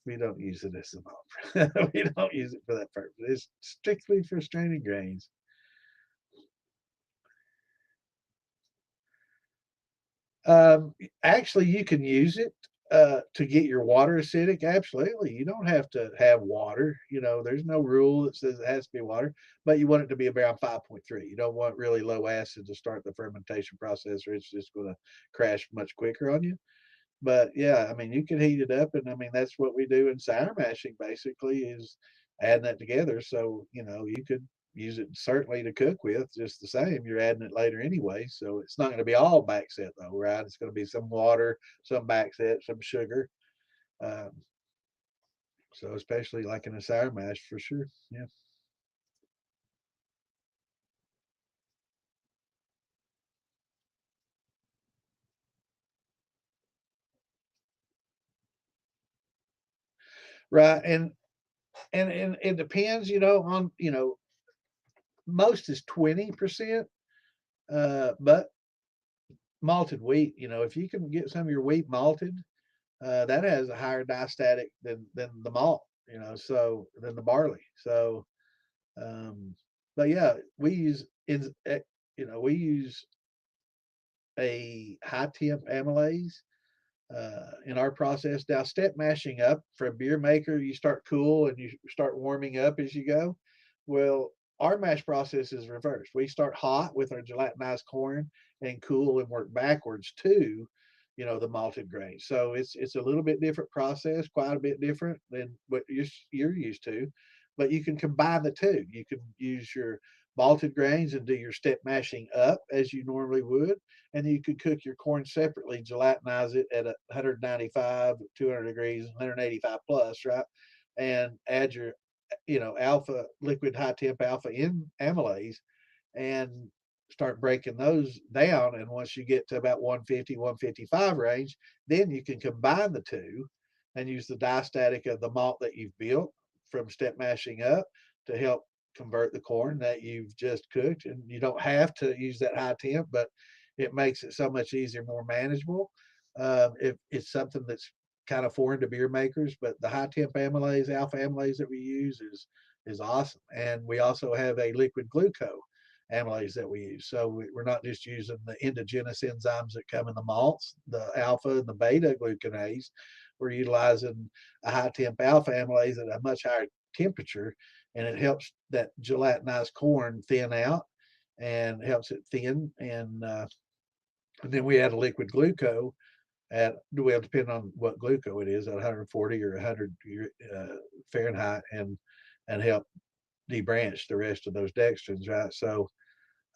we don't use it as a mop. We don't use it for that purpose. It's strictly for straining grains. Um, Actually, you can use it to get your water acidic. Absolutely, you don't have to have water. There's no rule that says it has to be water, but you want it to be around 5.3. You don't want really low acid to start the fermentation process, or it's just going to crash much quicker on you. But yeah, I mean, you can heat it up, and I mean that's what we do in sour mashing. Basically, is adding that together. So you could use it certainly to cook with, just the same. You're adding it later anyway, so it's not going to be all back set though, right? It's going to be some water, some back set, some sugar. Um, so especially like in a sour mash, for sure. Yeah. Right, and it depends, on most is 20%, but malted wheat, if you can get some of your wheat malted, that has a higher diastatic than the malt, so than the barley. So, um, but yeah, we use a high temp amylase in our process. Now, step mashing up for a beer maker, you start cool and you start warming up as you go. Well, our mash process is reversed. We start hot with our gelatinized corn and cool and work backwards to, the malted grain. So it's a little bit different process, quite a bit different than what you're used to. But you can combine the two. You can use your malted grains and do your step mashing up as you normally would, and you could cook your corn separately, gelatinize it at 195, 200 degrees, 185 plus, right? And add your, alpha liquid high temp alpha in amylase, and start breaking those down. And once you get to about 150, 155 range, then you can combine the two and use the diastatic of the malt that you've built from step mashing up to help convert the corn that you've just cooked. And you don't have to use that high temp, but it makes it so much easier, more manageable. If it's something that's kind of foreign to beer makers, but the high temp amylase, alpha amylase that we use is awesome. And we also have a liquid glucose amylase that we use. So we're not just using the endogenous enzymes that come in the malts, the alpha and the beta glucanase. We're utilizing a high temp alpha amylase at a much higher temperature, and it helps that gelatinized corn thin out and helps it thin. And then we add a liquid glucose at, well, depending on what glucose it is, at 140 or 100 Fahrenheit, and help debranch the rest of those dextrins, right? So,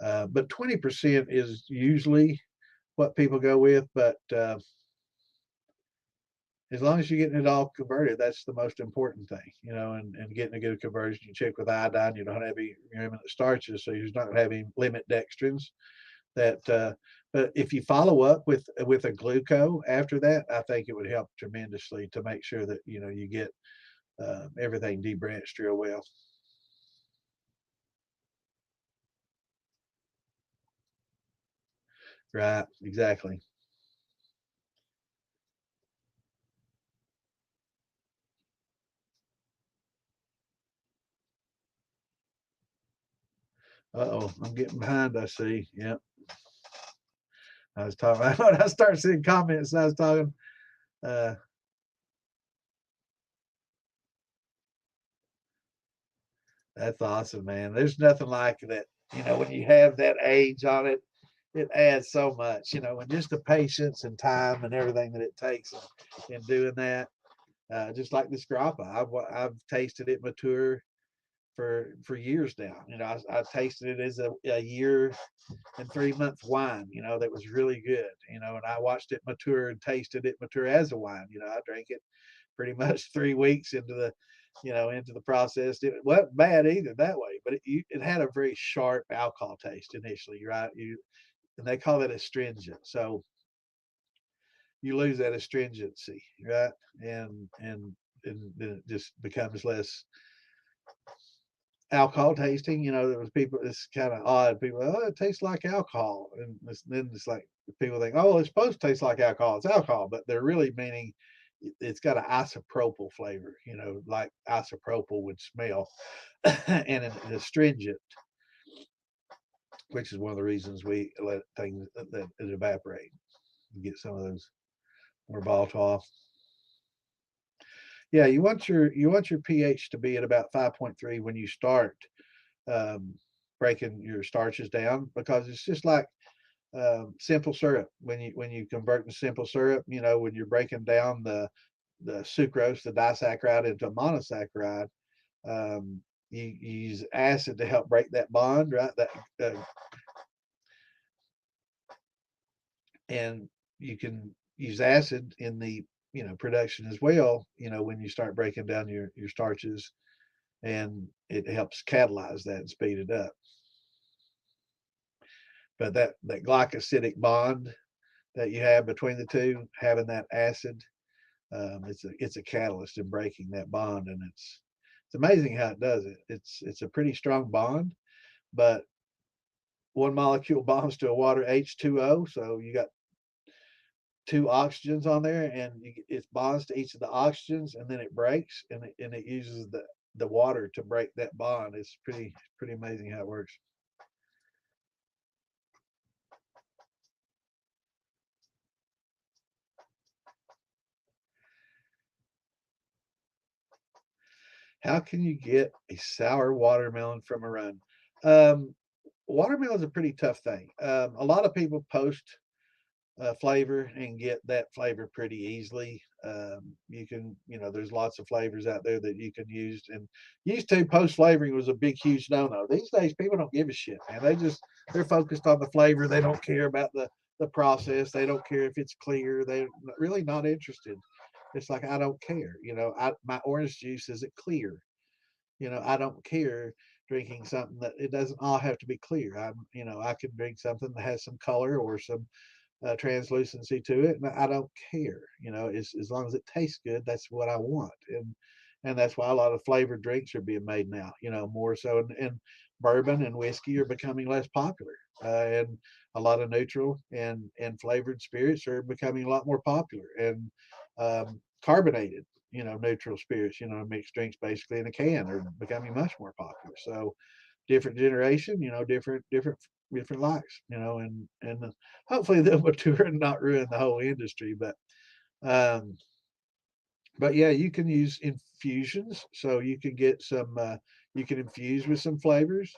but 20% is usually what people go with, but as long as you're getting it all converted, that's the most important thing, and getting a good conversion. You check with iodine, you don't have any remnant starches, so you're not going to have any limit dextrins. But if you follow up with a glucose after that, I think it would help tremendously to make sure that you get everything debranched real well. Right, exactly. Uh-oh, I'm getting behind, I see. Yep. I was talking when I started seeing comments, I was talking. Uh, that's awesome, man. There's nothing like that. When you have that age on it, it adds so much, and just the patience and time and everything that it takes in doing that. Just like this grappa, I've tasted it mature for years now. I tasted it as a year and 3 month wine, that was really good, and I watched it mature and tasted it mature as a wine. I drank it pretty much 3 weeks into the process. It wasn't bad either that way, but it had a very sharp alcohol taste initially, right? And they call it astringent. So you lose that astringency, right? And then it just becomes less alcohol tasting. There was people. It's kind of odd. People, oh, it tastes like alcohol, and then it's like people think, oh, it's supposed to taste like alcohol. It's alcohol, but they're really meaning it's got an isopropyl flavor. Like isopropyl would smell, and an astringent, which is one of the reasons we let things that it evaporate. You get some of those more volatile. Yeah, you want your pH to be at about 5.3 when you start um, breaking your starches down, because it's just like simple syrup. When you convert to simple syrup, when you're breaking down the sucrose, the disaccharide, into monosaccharide, you use acid to help break that bond, right? And you can use acid in the production as well. When you start breaking down your starches, and it helps catalyze that and speed it up. But that glycosidic bond that you have between the two, having that acid, it's a catalyst in breaking that bond, and it's amazing how it does it. It's a pretty strong bond, but one molecule bonds to a water H2O, so you got two oxygens on there, and it bonds to each of the oxygens, and then it breaks, and it uses the water to break that bond. It's pretty amazing how it works. How can you get a sour watermelon from a run? Um, Watermelon is a pretty tough thing. A lot of people post flavor and get that flavor pretty easily. There's lots of flavors out there that you can use. And used to, post flavoring was a big, huge no-no. These days, people don't give a shit, man. They're focused on the flavor. They don't care about the process. They don't care if it's clear. They're really not interested. It's like, I don't care. My orange juice, is it clear? I don't care drinking something that it doesn't all have to be clear. I can drink something that has some color or some translucency to it, and I don't care. As long as it tastes good, that's what I want, and that's why a lot of flavored drinks are being made now. More so, and bourbon and whiskey are becoming less popular, and a lot of neutral and flavored spirits are becoming a lot more popular, and carbonated, neutral spirits, mixed drinks basically in a can are becoming much more popular. So different generation, different likes, and hopefully they'll mature and not ruin the whole industry. Um, but yeah, you can use infusions, so you can get some, you can infuse with some flavors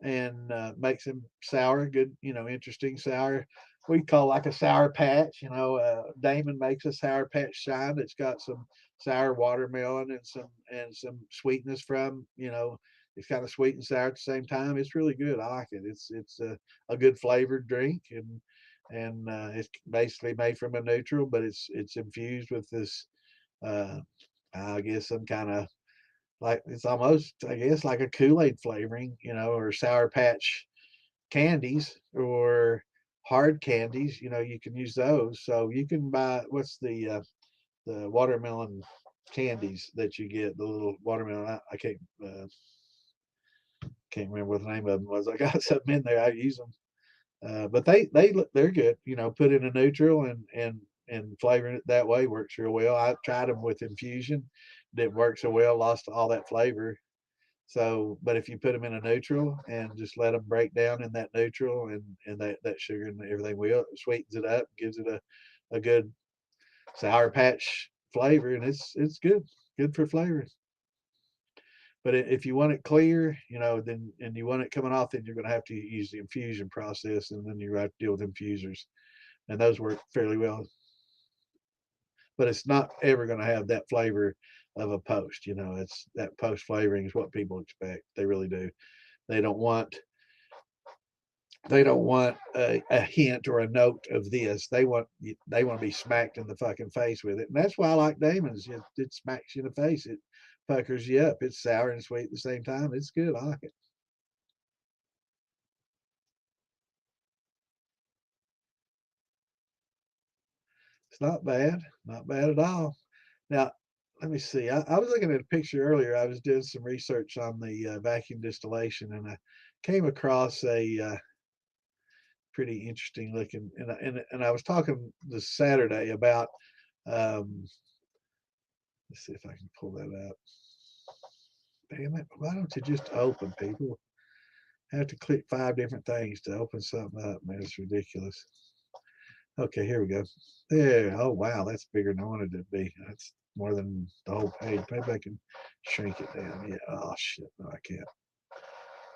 and make some sour, good, interesting sour. We call like a sour patch. Damon makes a sour patch shine that's got some sour watermelon and some sweetness from. It's kind of sweet and sour at the same time. It's really good. I like it. It's a good flavored drink, and it's basically made from a neutral, but it's infused with this, uh, I guess, some kind of, like, it's almost, I guess, like a Kool-Aid flavoring, or Sour Patch candies or hard candies. You can use those. So you can buy, what's the watermelon candies that you get, the little watermelon. I can't remember what the name of them was. I got something in there. I use them, but they're good. Put in a neutral and flavoring it that way works real well. I tried them with infusion, didn't work so well. Lost all that flavor. So, but if you put them in a neutral and just let them break down in that neutral, and that sugar and everything will, it sweetens it up, gives it a good sour patch flavor, and it's good for flavor. But if you want it clear, then, and you want it coming off, then you're going to have to use the infusion process, and then you have to deal with infusers, and those work fairly well. But it's not ever going to have that flavor of a post. It's that post flavoring is what people expect. They really do. They don't want a hint or a note of this. They want to be smacked in the fucking face with it, and that's why I like Damon's. It smacks you in the face. It puckers you up. It's sour and sweet at the same time. It's good. I like it. It's not bad at all. Now, let me see. I was looking at a picture earlier. I was doing some research on the vacuum distillation, and I came across a pretty interesting looking. And I was talking this Saturday about. Um, let's see if I can pull that up. Damn it! Why don't you just open, people? I have to click 5 different things to open something up, man. It's ridiculous. Okay, here we go. There. Oh wow, that's bigger than I wanted it to be. That's more than the whole page. Maybe I can shrink it down. Yeah. Oh shit. No, I can't.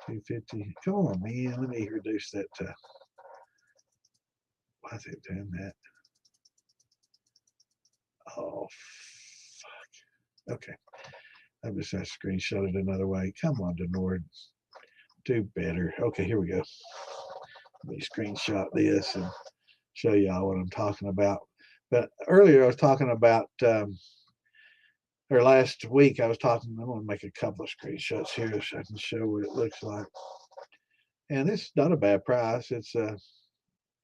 250. Come on, man. Let me reduce that to. Why is it doing that? Oh, fuck. Okay. I'm just going to screenshot it another way. Come on, Denord. Do better. Okay, here we go. Let me screenshot this and show y'all what I'm talking about. But earlier I was talking about, or last week I was talking, I'm going to make a couple of screenshots here so I can show what it looks like. And this is not a bad price. It's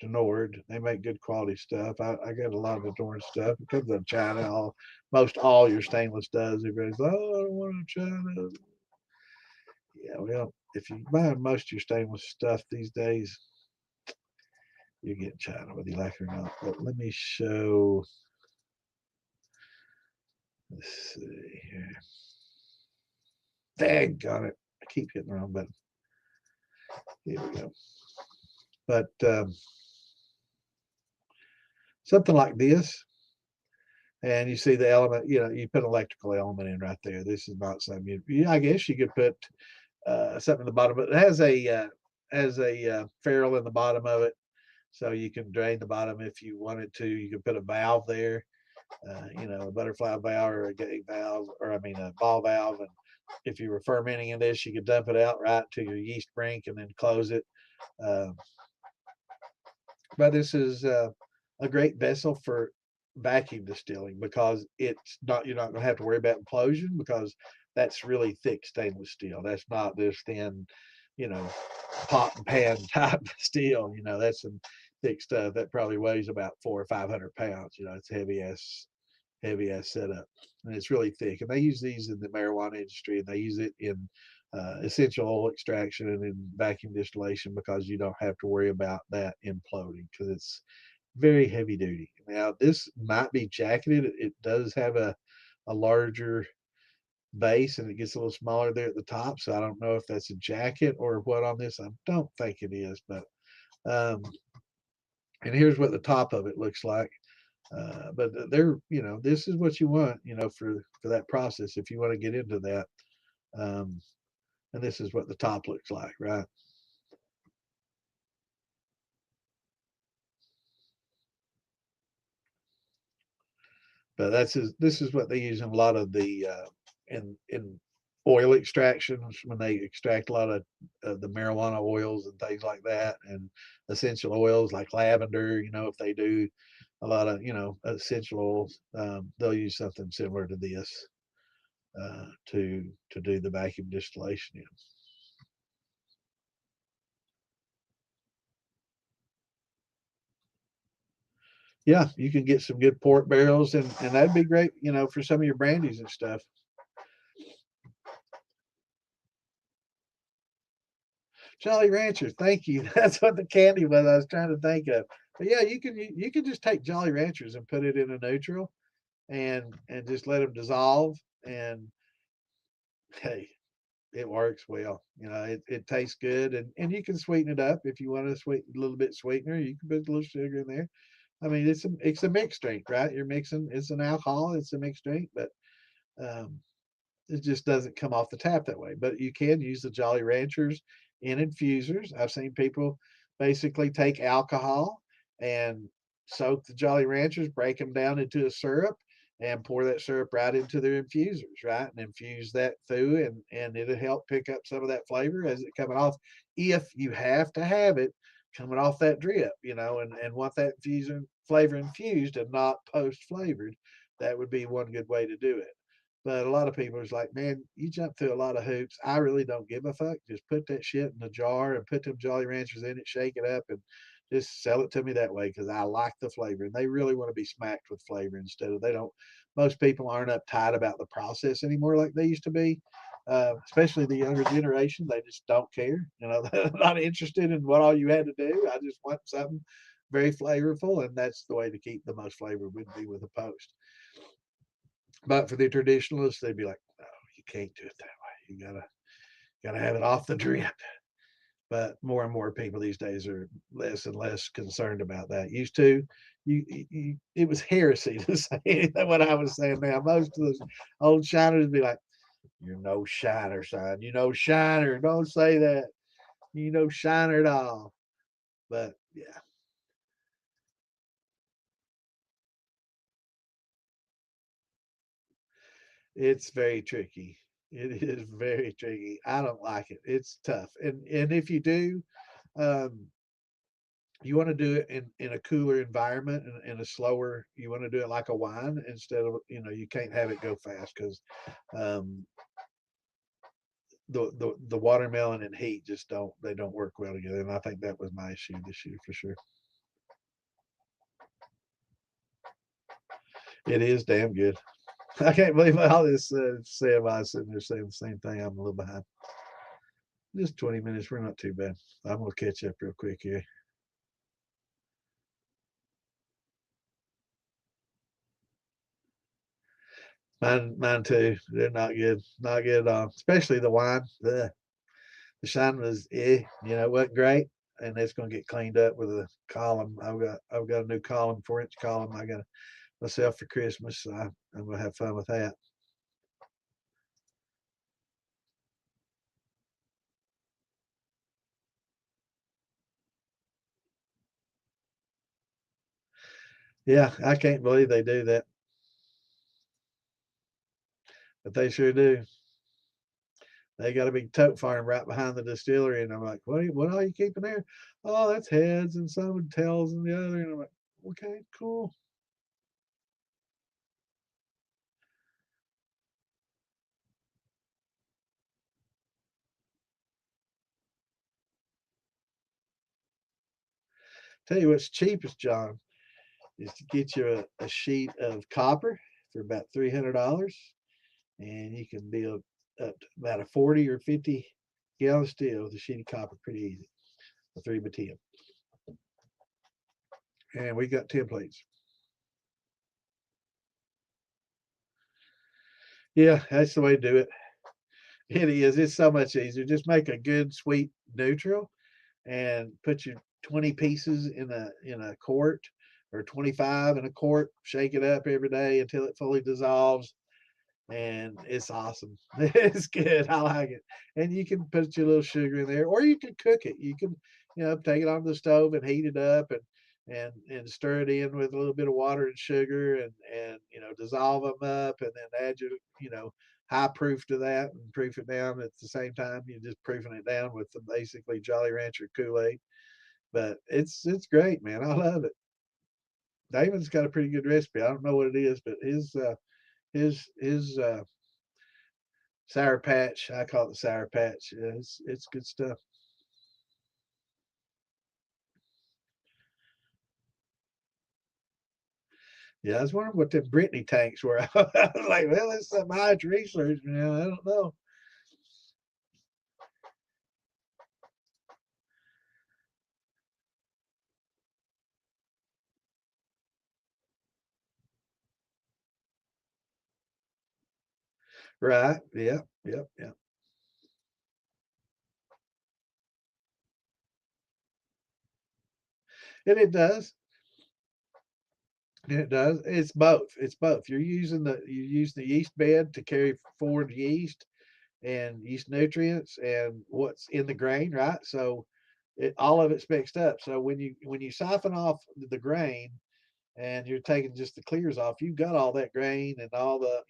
Denord. They make good quality stuff. I get a lot of Denord stuff. It comes out of China. Most all your stainless does. Everybody's like, oh, I don't want China. Yeah, well, if you buy most of your stainless stuff these days, you get China, whether you like it or not. But let me show. Let's see here. Daggone it. I keep hitting the wrong button. Here we go. But something like this, and you see the element, you put an electrical element in right there. This is not something I guess you could put something in the bottom, but it has a ferrule in the bottom of it, so you can drain the bottom if you wanted to. You can put a valve there, a butterfly valve or a gate valve, or I mean a ball valve, and if you were fermenting in this, you could dump it out right to your yeast brink and then close it. Uh, but this is a great vessel for vacuum distilling because you're not going to have to worry about implosion because that's really thick stainless steel. That's not this thin, you know, pot and pan type steel. That's some thick stuff that probably weighs about 400 or 500 pounds. It's heavy ass setup, and it's really thick. And they use these in the marijuana industry, and they use it in essential oil extraction and in vacuum distillation because you don't have to worry about that imploding because it's very heavy duty. Now this might be jacketed. It does have a larger base and it gets a little smaller there at the top. So I don't know if that's a jacket or what on this. I don't think it is, but um, and here's what the top of it looks like. But they're, this is what you want, for that process if you want to get into that. Um, and this is what the top looks like, right? But this is what they use in a lot of the in oil extractions when they extract a lot of the marijuana oils and things like that, and essential oils like lavender. If they do a lot of essential oils, they'll use something similar to this to do the vacuum distillation in. Yeah, you can get some good pork barrels, and that'd be great, for some of your brandies and stuff. Jolly Ranchers, thank you. That's what the candy was I was trying to think of. But yeah, you can just take Jolly Ranchers and put it in a neutral and just let them dissolve. And hey, it works well. It tastes good, and you can sweeten it up if you want to sweeten a little bit sweetener. You can put a little sugar in there. I mean, it's a mixed drink, right? You're mixing. It's an alcohol. It's a mixed drink, but um, it just doesn't come off the tap that way. But you can use the Jolly Ranchers in infusers. I've seen people basically take alcohol and soak the Jolly Ranchers, break them down into a syrup, and pour that syrup right into their infusers, right? And infuse that through, and it'll help pick up some of that flavor as it coming off. If you have to have it coming off that drip, and want that infusion flavor infused and not post flavored, that would be one good way to do it. But a lot of people is like, man, you jump through a lot of hoops. I really don't give a fuck. Just put that shit in the jar and put them Jolly Ranchers in it, shake it up, and just sell it to me that way because I like the flavor. And they really want to be smacked with flavor instead of they don't. Most people aren't uptight about the process anymore like they used to be. Especially the younger generation, they just don't care. They're not interested in what all you had to do. I just want something very flavorful, and that's the way to keep the most flavor would be with a post. But for the traditionalists, they'd be like, no, you can't do it that way. You gotta have it off the drip. But more and more people these days are less and less concerned about that. Used to, it was heresy to say anything what I was saying now. Most of those old shiners would be like, "You're no shiner, son. You know shiner. Don't say that. You know shiner at all." But yeah, it's very tricky. It is very tricky. I don't like it. It's tough. And if you do, um, you want to do it in a cooler environment and in a slower, you want to do it like a wine instead of, you can't have it go fast because um, the watermelon and heat just don't work well together. And I think that was my issue this year for sure. It is damn good. I can't believe all this Sam I was sitting there saying the same thing. I'm a little behind. Just 20 minutes. We're not too bad. I'm gonna catch up real quick here. Mine too. They're not good. Not good at all. Especially the wine. The shine was wasn't great. And it's gonna get cleaned up with a column. I've got a new column, 4-inch column I got myself for Christmas. So I'm gonna have fun with that. Yeah, I can't believe they do that. But they sure do. They got a big tote farm right behind the distillery, and I'm like, what are you keeping there? Oh, that's heads and some tails and the other. And I'm like, okay, cool. Tell you what's cheapest, John, is to get you a sheet of copper for about $300, and you can build up to about a 40 or 50 gallon still with a sheet of copper pretty easy, a 3x10. And we got templates. Yeah, that's the way to do it. It is. It's so much easier. Just make a good sweet neutral and put your 20 pieces in a quart or 25 in a quart. Shake it up every day until it fully dissolves, and it's awesome. It's good. I like it. And you can put your little sugar in there, or you can cook it. You can, take it on the stove and heat it up and stir it in with a little bit of water and sugar and dissolve them up and then add your high proof to that and proof it down at the same time. You're just proofing it down with the basically Jolly Rancher Kool-Aid. But it's great, man. I love it. Damon's got a pretty good recipe. I don't know what it is, but his Sour Patch. I call it the Sour Patch. It's good stuff. Yeah, I was wondering what the Brittany tanks were. I was like, well, it's some high research, man. I don't know. Right. Yeah. Yep. Yeah. And it does. And it does. It's both. It's both. You're using the yeast bed to carry forward yeast and yeast nutrients and what's in the grain, right? So all of it's mixed up. So when you siphon off the grain and you're taking just the clears off, you've got all that grain and all the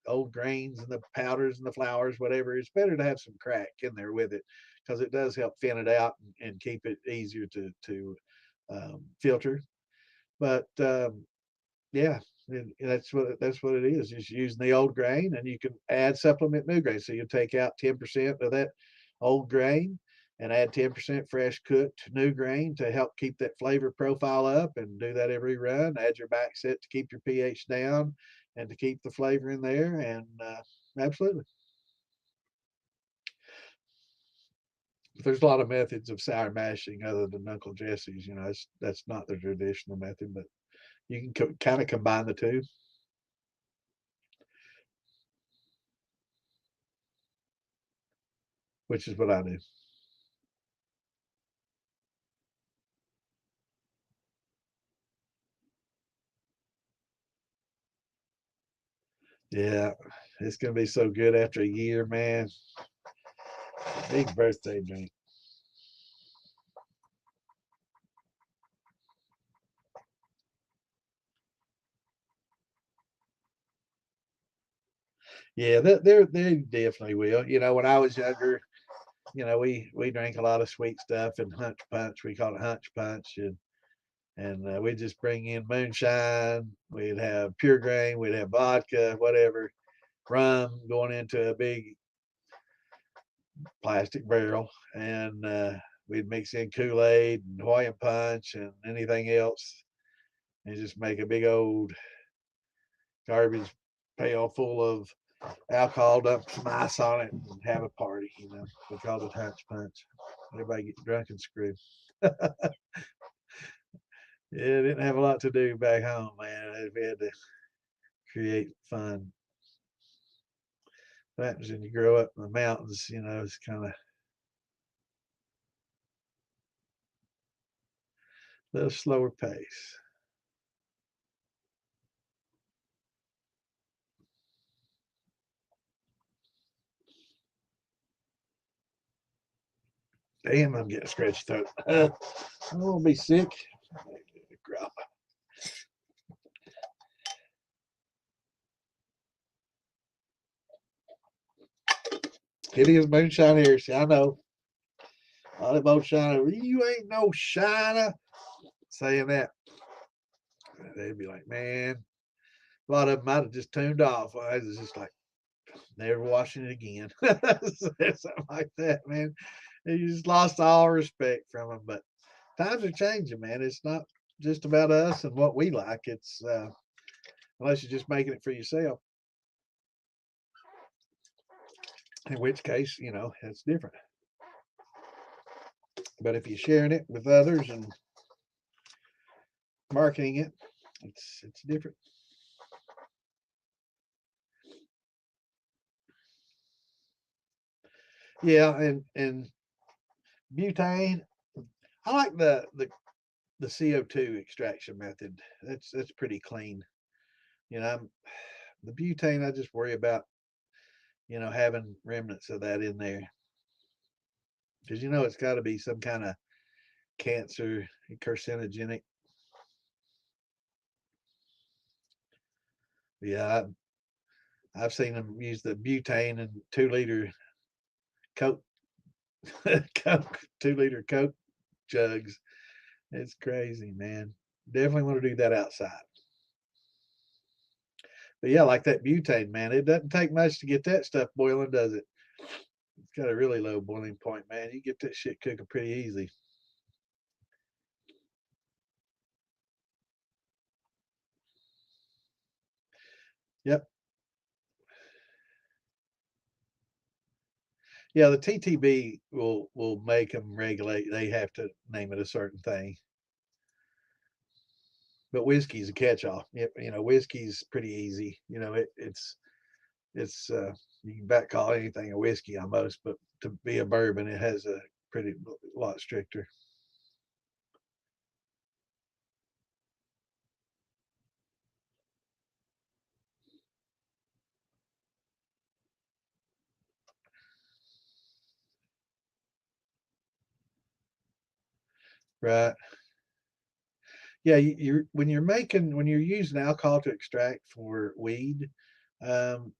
old grains and the powders and the flours, whatever. It's better to have some crack in there with it because it does help thin it out and keep it easier to filter. But yeah, and that's what it is. Just using the old grain, and you can add supplement new grain. So you take out 10% of that old grain and add 10% fresh cooked new grain to help keep that flavor profile up, and do that every run. Add your back set to keep your pH down and to keep the flavor in there. And absolutely, there's a lot of methods of sour mashing other than Uncle Jesse's. That's not the traditional method, but you can kind of combine the two. Which is what I do. Yeah, it's gonna be so good after a year, man. Big birthday drink. Yeah, they definitely will. When I was younger, we drank a lot of sweet stuff and hunch punch. We called it hunch punch, and we'd just bring in moonshine. We'd have pure grain. We'd have vodka, whatever, rum going into a big plastic barrel, and we'd mix in Kool-Aid and Hawaiian punch and anything else, and just make a big old garbage pail full of alcohol, dump some ice on it, and have a party. We called it hunch punch. Everybody get drunk and screwed. Yeah, didn't have a lot to do back home, man. We had to create fun. What happens when you grow up in the mountains? It's kind of a little slower pace. Damn, I'm getting scratchy throat. I'm gonna be sick. It is moonshine heresy. I know. All them old shiner, you ain't no shiner. Saying that, they'd be like, man, a lot of them might have just tuned off. I was just like, never watching it again. Something like that, man. You just lost all respect from them. But times are changing, man. It's not just about us and what we like. It's unless you're just making it for yourself, in which case, it's different. But if you're sharing it with others and marketing it, it's different. Yeah, and butane. I like the CO2 extraction method. That's pretty clean. The butane. I just worry about having remnants of that in there because it's got to be some kind of cancer carcinogenic. Yeah, I've seen them use the butane in 2 liter Coke, Coke 2 liter Coke jugs. It's crazy, man. Definitely want to do that outside. But yeah, like that butane, man. It doesn't take much to get that stuff boiling, does it? It's got a really low boiling point, man. You get that shit cooking pretty easy. Yep. Yeah, the TTB will make them regulate. They have to name it a certain thing. But whiskey's a catch-all. Whiskey's pretty easy. It's you can back call anything a whiskey almost, but to be a bourbon, it has a pretty lot stricter. Right. Yeah, when you're using alcohol to extract for weed,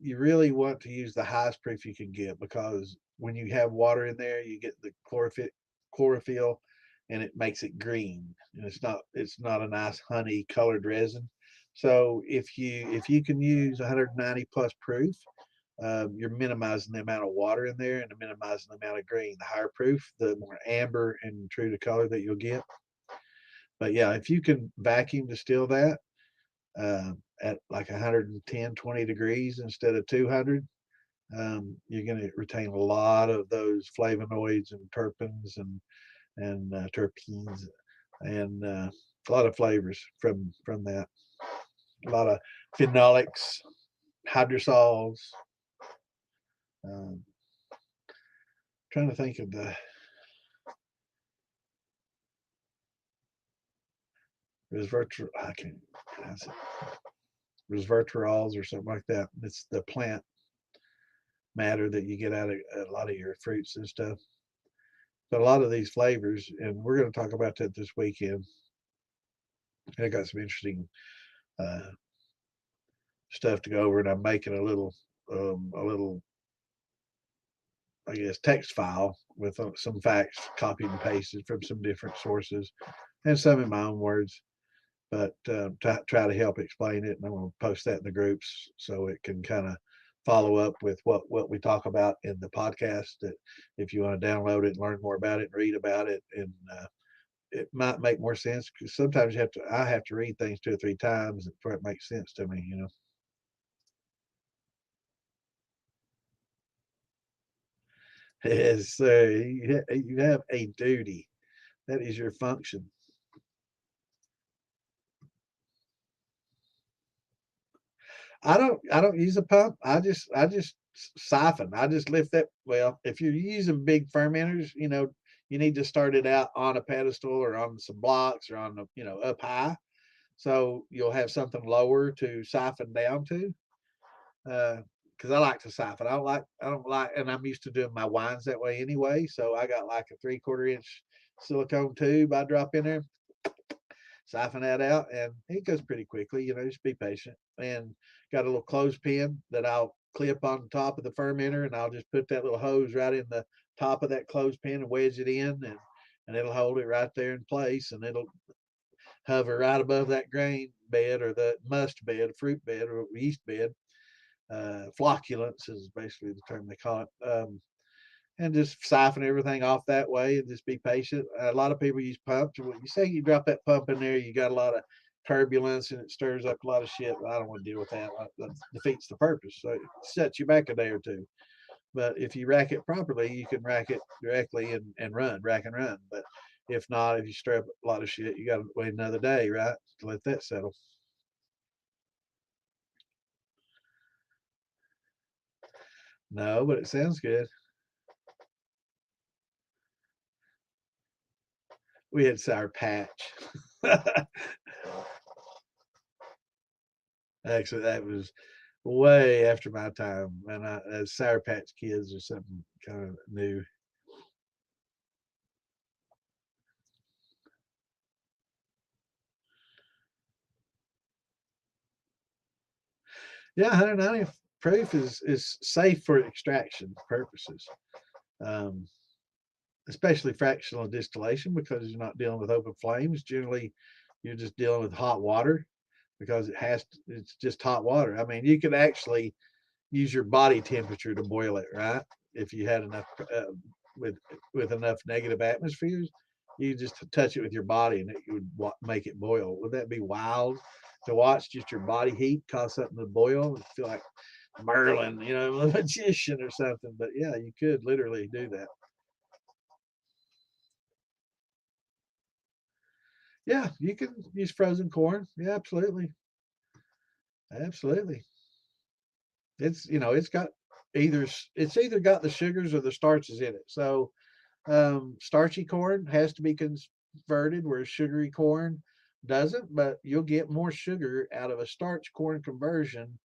you really want to use the highest proof you can get because when you have water in there, you get the chlorophyll, and it makes it green, and it's not a nice honey colored resin. So if you can use 190 plus proof, you're minimizing the amount of water in there and minimizing the amount of green. The higher proof, the more amber and true to color that you'll get. But yeah, if you can vacuum distill that at like 110, 20 degrees instead of 200, you're going to retain a lot of those flavonoids and terpenes and terpenes and a lot of flavors from that. A lot of phenolics, hydrosols. Um, Trying to think of the resveratrol. I can't pronounce it. Resveratrols or something like that. It's the plant matter that you get out of a lot of your fruits and stuff. But a lot of these flavors, and we're going to talk about that this weekend. I got some interesting uh, stuff to go over, and I'm making a little, I guess, text file with some facts copied and pasted from some different sources, and some in my own words. But try to help explain it, and I'm going to post that in the groups so it can kind of follow up with what we talk about in the podcast. That if you want to download it and learn more about it and read about it, and it might make more sense because sometimes I have to read things 2 or 3 times before it makes sense to me. Yes, you have a duty. That is your function. I don't use a pump. I just siphon. I just lift that. Well, if you're using big fermenters, you need to start it out on a pedestal or on some blocks or on the up high, so you'll have something lower to siphon down to. Because I like to siphon. I don't like, and I'm used to doing my wines that way anyway. So I got like a 3/4 inch silicone tube I drop in there, siphon that out, and it goes pretty quickly. Just be patient. And got a little clothespin that I'll clip on the top of the fermenter, and I'll just put that little hose right in the top of that clothespin and wedge it in, and it'll hold it right there in place, and it'll hover right above that grain bed or the must bed, fruit bed, or yeast bed. Flocculence is basically the term they call it. and just siphon everything off that way and just be patient. A lot of people use pumps. When you say you drop that pump in there, you got a lot of turbulence and it stirs up a lot of shit. Well, I don't want to deal with that. That defeats the purpose. So it sets you back a day or two. But if you rack it properly, you can rack it directly and run, rack and run. But if not, if you stir up a lot of shit, you got to wait another day, right, to let that settle. No, but it sounds good. We had Sour Patch. Actually, that was way after my time, and Sour Patch Kids or something kind of new. Yeah, 190 proof is safe for extraction purposes, um, especially fractional distillation because you're not dealing with open flames. Generally, you're just dealing with hot water because it's just hot water. I mean, you could actually use your body temperature to boil it, right? If you had enough with with enough negative atmospheres, you just touch it with your body and it would make it boil. Would that be wild to watch? Just your body heat cause something to boil and feel like Merlin, a magician or something. But yeah, you could literally do that. Yeah, you can use frozen corn. Yeah, absolutely, absolutely. It's got either got the sugars or the starches in it. So starchy corn has to be converted, whereas sugary corn doesn't. But you'll get more sugar out of a starch corn conversion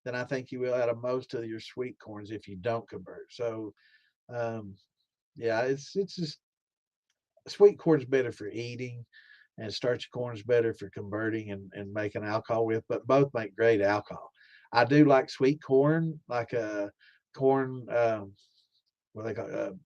than I think you will out of most of your sweet corns if you don't convert. So um, yeah, it's just sweet corn's better for eating, and starchy corn's better for converting and making alcohol with. But both make great alcohol. I do like sweet corn, like a corn. What they call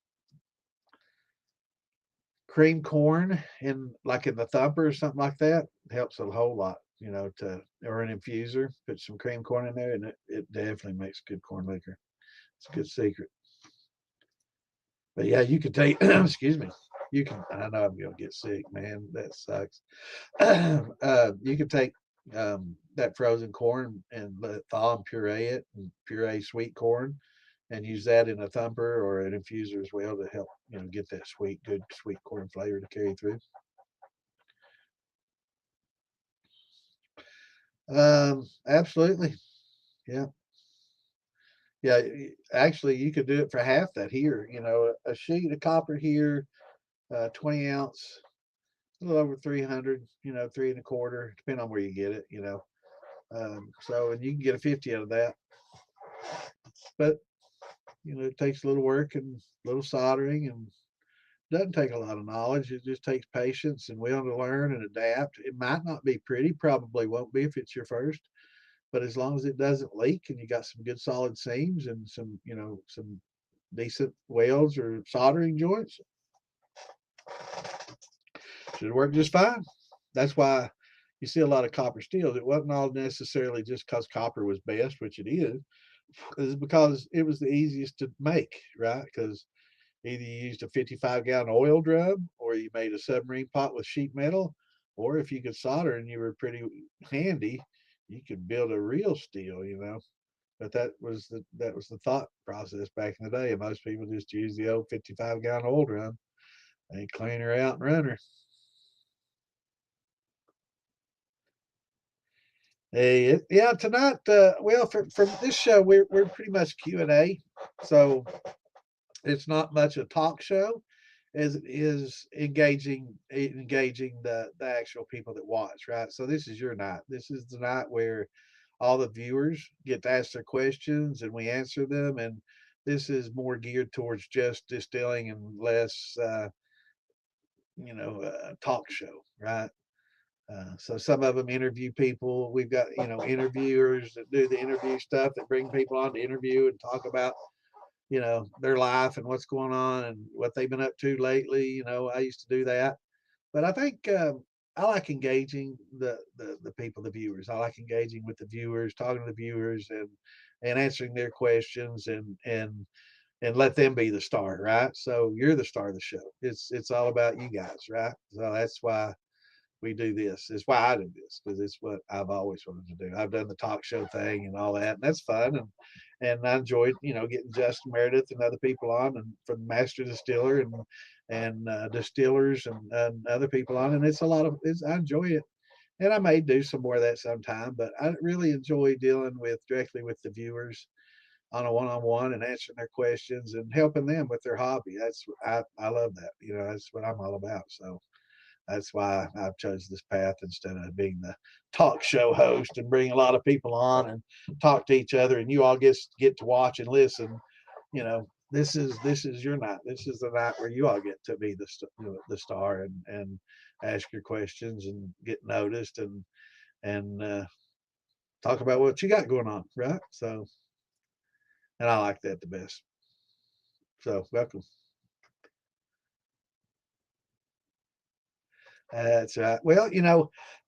cream corn in the thumper or something like that. Helps a whole lot, to or an infuser. Put some cream corn in there, and it definitely makes good corn liquor. It's a good secret. But yeah, you can take. Excuse me. You can. I know I'm gonna get sick, man. That sucks. You can take that frozen corn and let it thaw and puree it, and puree sweet corn, and use that in a thumper or an infuser as well to help get that good sweet corn flavor to carry through. Absolutely. Yeah. Yeah. Actually, you could do it for half that here. A sheet of copper here, 20 ounce, a little over 300, three and a quarter, depending on where you get it. So, and you can get a 50 out of that. But, it takes a little work and a little soldering and doesn't take a lot of knowledge. It just takes patience and willing to learn and adapt. It might not be pretty, probably won't be if it's your first. But as long as it doesn't leak and you got some good solid seams and some decent welds or soldering joints, should work just fine. That's why you see a lot of copper steels. It wasn't all necessarily just because copper was best, which it is. It's because it was the easiest to make, right? Because either you used a 55-gallon oil drum or you made a submarine pot with sheet metal, or if you could solder and you were pretty handy, you could build a real steel. But that was the thought process back in the day. And most people just use the old 55-gallon oil drum. They clean her out and run her. Hey, yeah, tonight. Well, for this show, we're pretty much Q&A, so it's not much a talk show as it is engaging the actual people that watch, right? So this is your night. This is the night where all the viewers get to ask their questions and we answer them. And this is more geared towards just distilling and less, talk show, right? So some of them interview people. We've got interviewers that do the interview stuff that bring people on to interview and talk about their life and what's going on and what they've been up to lately. I used to do that, but I think I like engaging the people, the viewers. I like engaging with the viewers, talking to the viewers, and answering their questions and and let them be the star, right? So you're the star of the show. It's all about you guys, right? So that's why we do this. It's why I do this, because it's what I've always wanted to do. I've done the talk show thing and all that, and that's fun. And I enjoyed, getting Justin Meredith and other people on, and from Master Distiller and Distillers and other people on, and it's a lot of. I enjoy it, and I may do some more of that sometime. But I really enjoy dealing with directly with the viewers on a one-on-one and answering their questions and helping them with their hobby. I love that. That's what I'm all about. So that's why I've chosen this path instead of being the talk show host and bring a lot of people on and talk to each other, and you all get to watch and listen. This is your night. This is the night where you all get to be the star and ask your questions and get noticed and talk about what you got going on, right? So, and I like that the best. So, welcome. That's right. Well,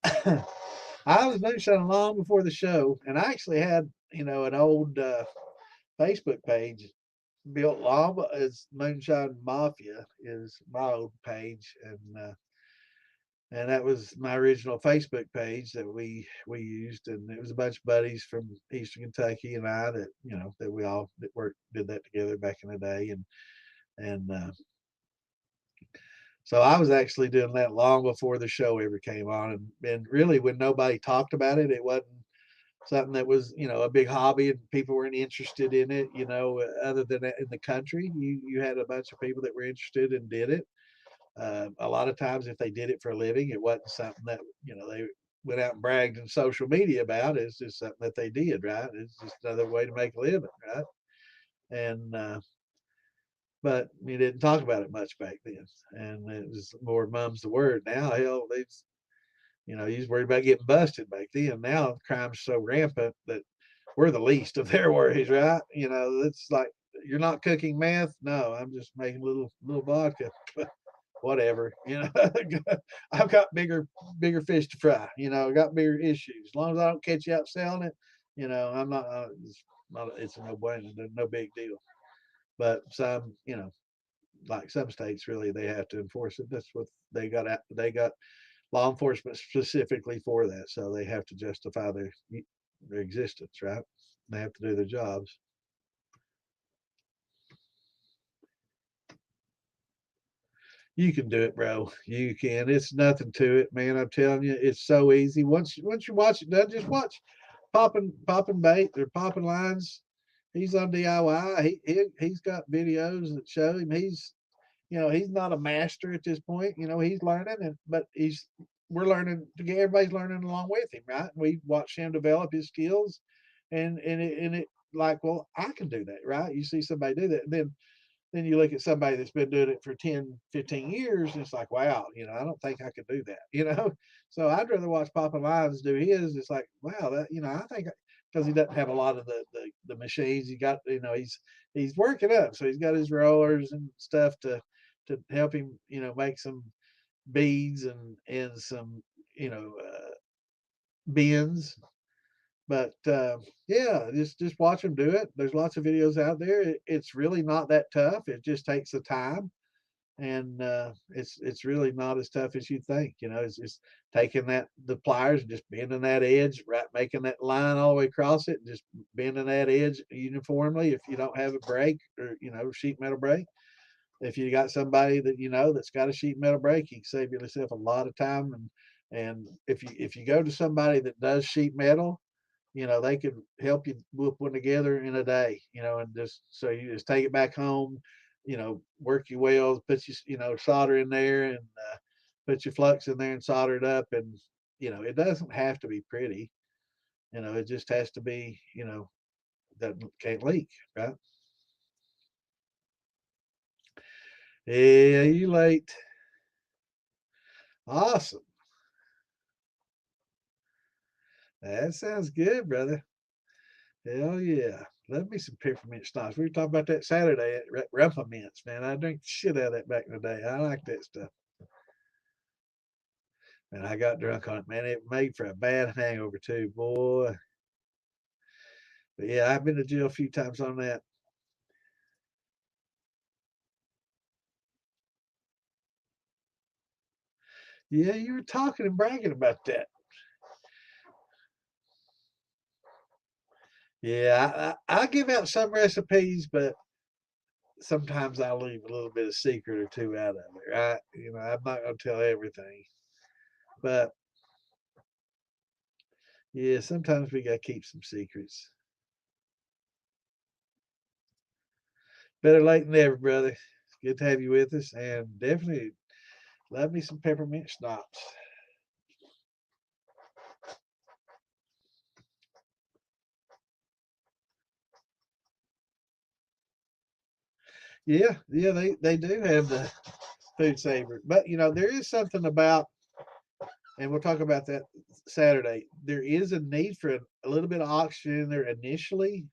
I was moonshining long before the show, and I actually had, an old Facebook page built long as Moonshine Mafia is my old page, and that was my original Facebook page that we used, and it was a bunch of buddies from Eastern Kentucky and I that that we all did that together back in the day, and so I was actually doing that long before the show ever came on, and really when nobody talked about it, it wasn't something that was a big hobby and people weren't interested in it. Other than that in the country, you had a bunch of people that were interested and did it. A lot of times, if they did it for a living, it wasn't something that they went out and bragged in social media about. It's just something that they did, right? It's just another way to make a living, right? And but you didn't talk about it much back then, and it was more mum's the word. Now, hell, you was worried about getting busted back then. Now crime's so rampant that we're the least of their worries, right? It's like you're not cooking meth. No, I'm just making little vodka. Whatever, I've got bigger fish to fry. I got bigger issues. As long as I don't catch you out selling it, I'm not. It's a no brainer. No big deal. But some, like some states, really, they have to enforce it. That's what they got. They got law enforcement specifically for that, so they have to justify their existence, right? They have to do their jobs. You can do it, bro. You can. It's nothing to it, man. I'm telling you, it's so easy. Once you watch it done, just watch popping bait or popping lines. He's on DIY. He's got videos that show him. He's not a master at this point. He's learning, but we're learning to get everybody's learning along with him, right? We watch him develop his skills, and it like, well, I can do that, right? You see somebody do that, and then you look at somebody that's been doing it for 10, 15 years, and it's like, wow, I don't think I could do that. So I'd rather watch Papa Lyons do his. It's like, wow, that, I think because he doesn't have a lot of the machines. He got, he's working up. So he's got his rollers and stuff to help him, make some beads and some, bins. But yeah, just watch them do it. There's lots of videos out there. It's really not that tough. It just takes the time, and it's really not as tough as you think. It's just taking the pliers and just bending that edge, right, making that line all the way across it, and just bending that edge uniformly. If you don't have a brake or sheet metal brake, if you got somebody that that's got a sheet metal brake, you can save yourself a lot of time. And if you go to somebody that does sheet metal, they could help you whip one together in a day, and just so you just take it back home, work your welds, put solder in there and put your flux in there and solder it up. And, it doesn't have to be pretty, it just has to be, that can't leak, right? Yeah, you late. Awesome. That sounds good, brother. Hell yeah. Love me some peppermint schnapps. We were talking about that Saturday at Rumplemints, man. I drink the shit out of that back in the day. I like that stuff. And I got drunk on it, man. It made for a bad hangover too, boy. But yeah, I've been to jail a few times on that. Yeah, you were talking and bragging about that. Yeah, I give out some recipes, but sometimes I leave a little bit of secret or two out of it, right? I'm not gonna tell everything, but yeah, sometimes we gotta keep some secrets. Better late than never, brother. It's good to have you with us, and definitely love me some peppermint schnapps. Yeah, yeah, they do have the food saver, but there is something about, and we'll talk about that Saturday. There is a need for a little bit of oxygen in there initially,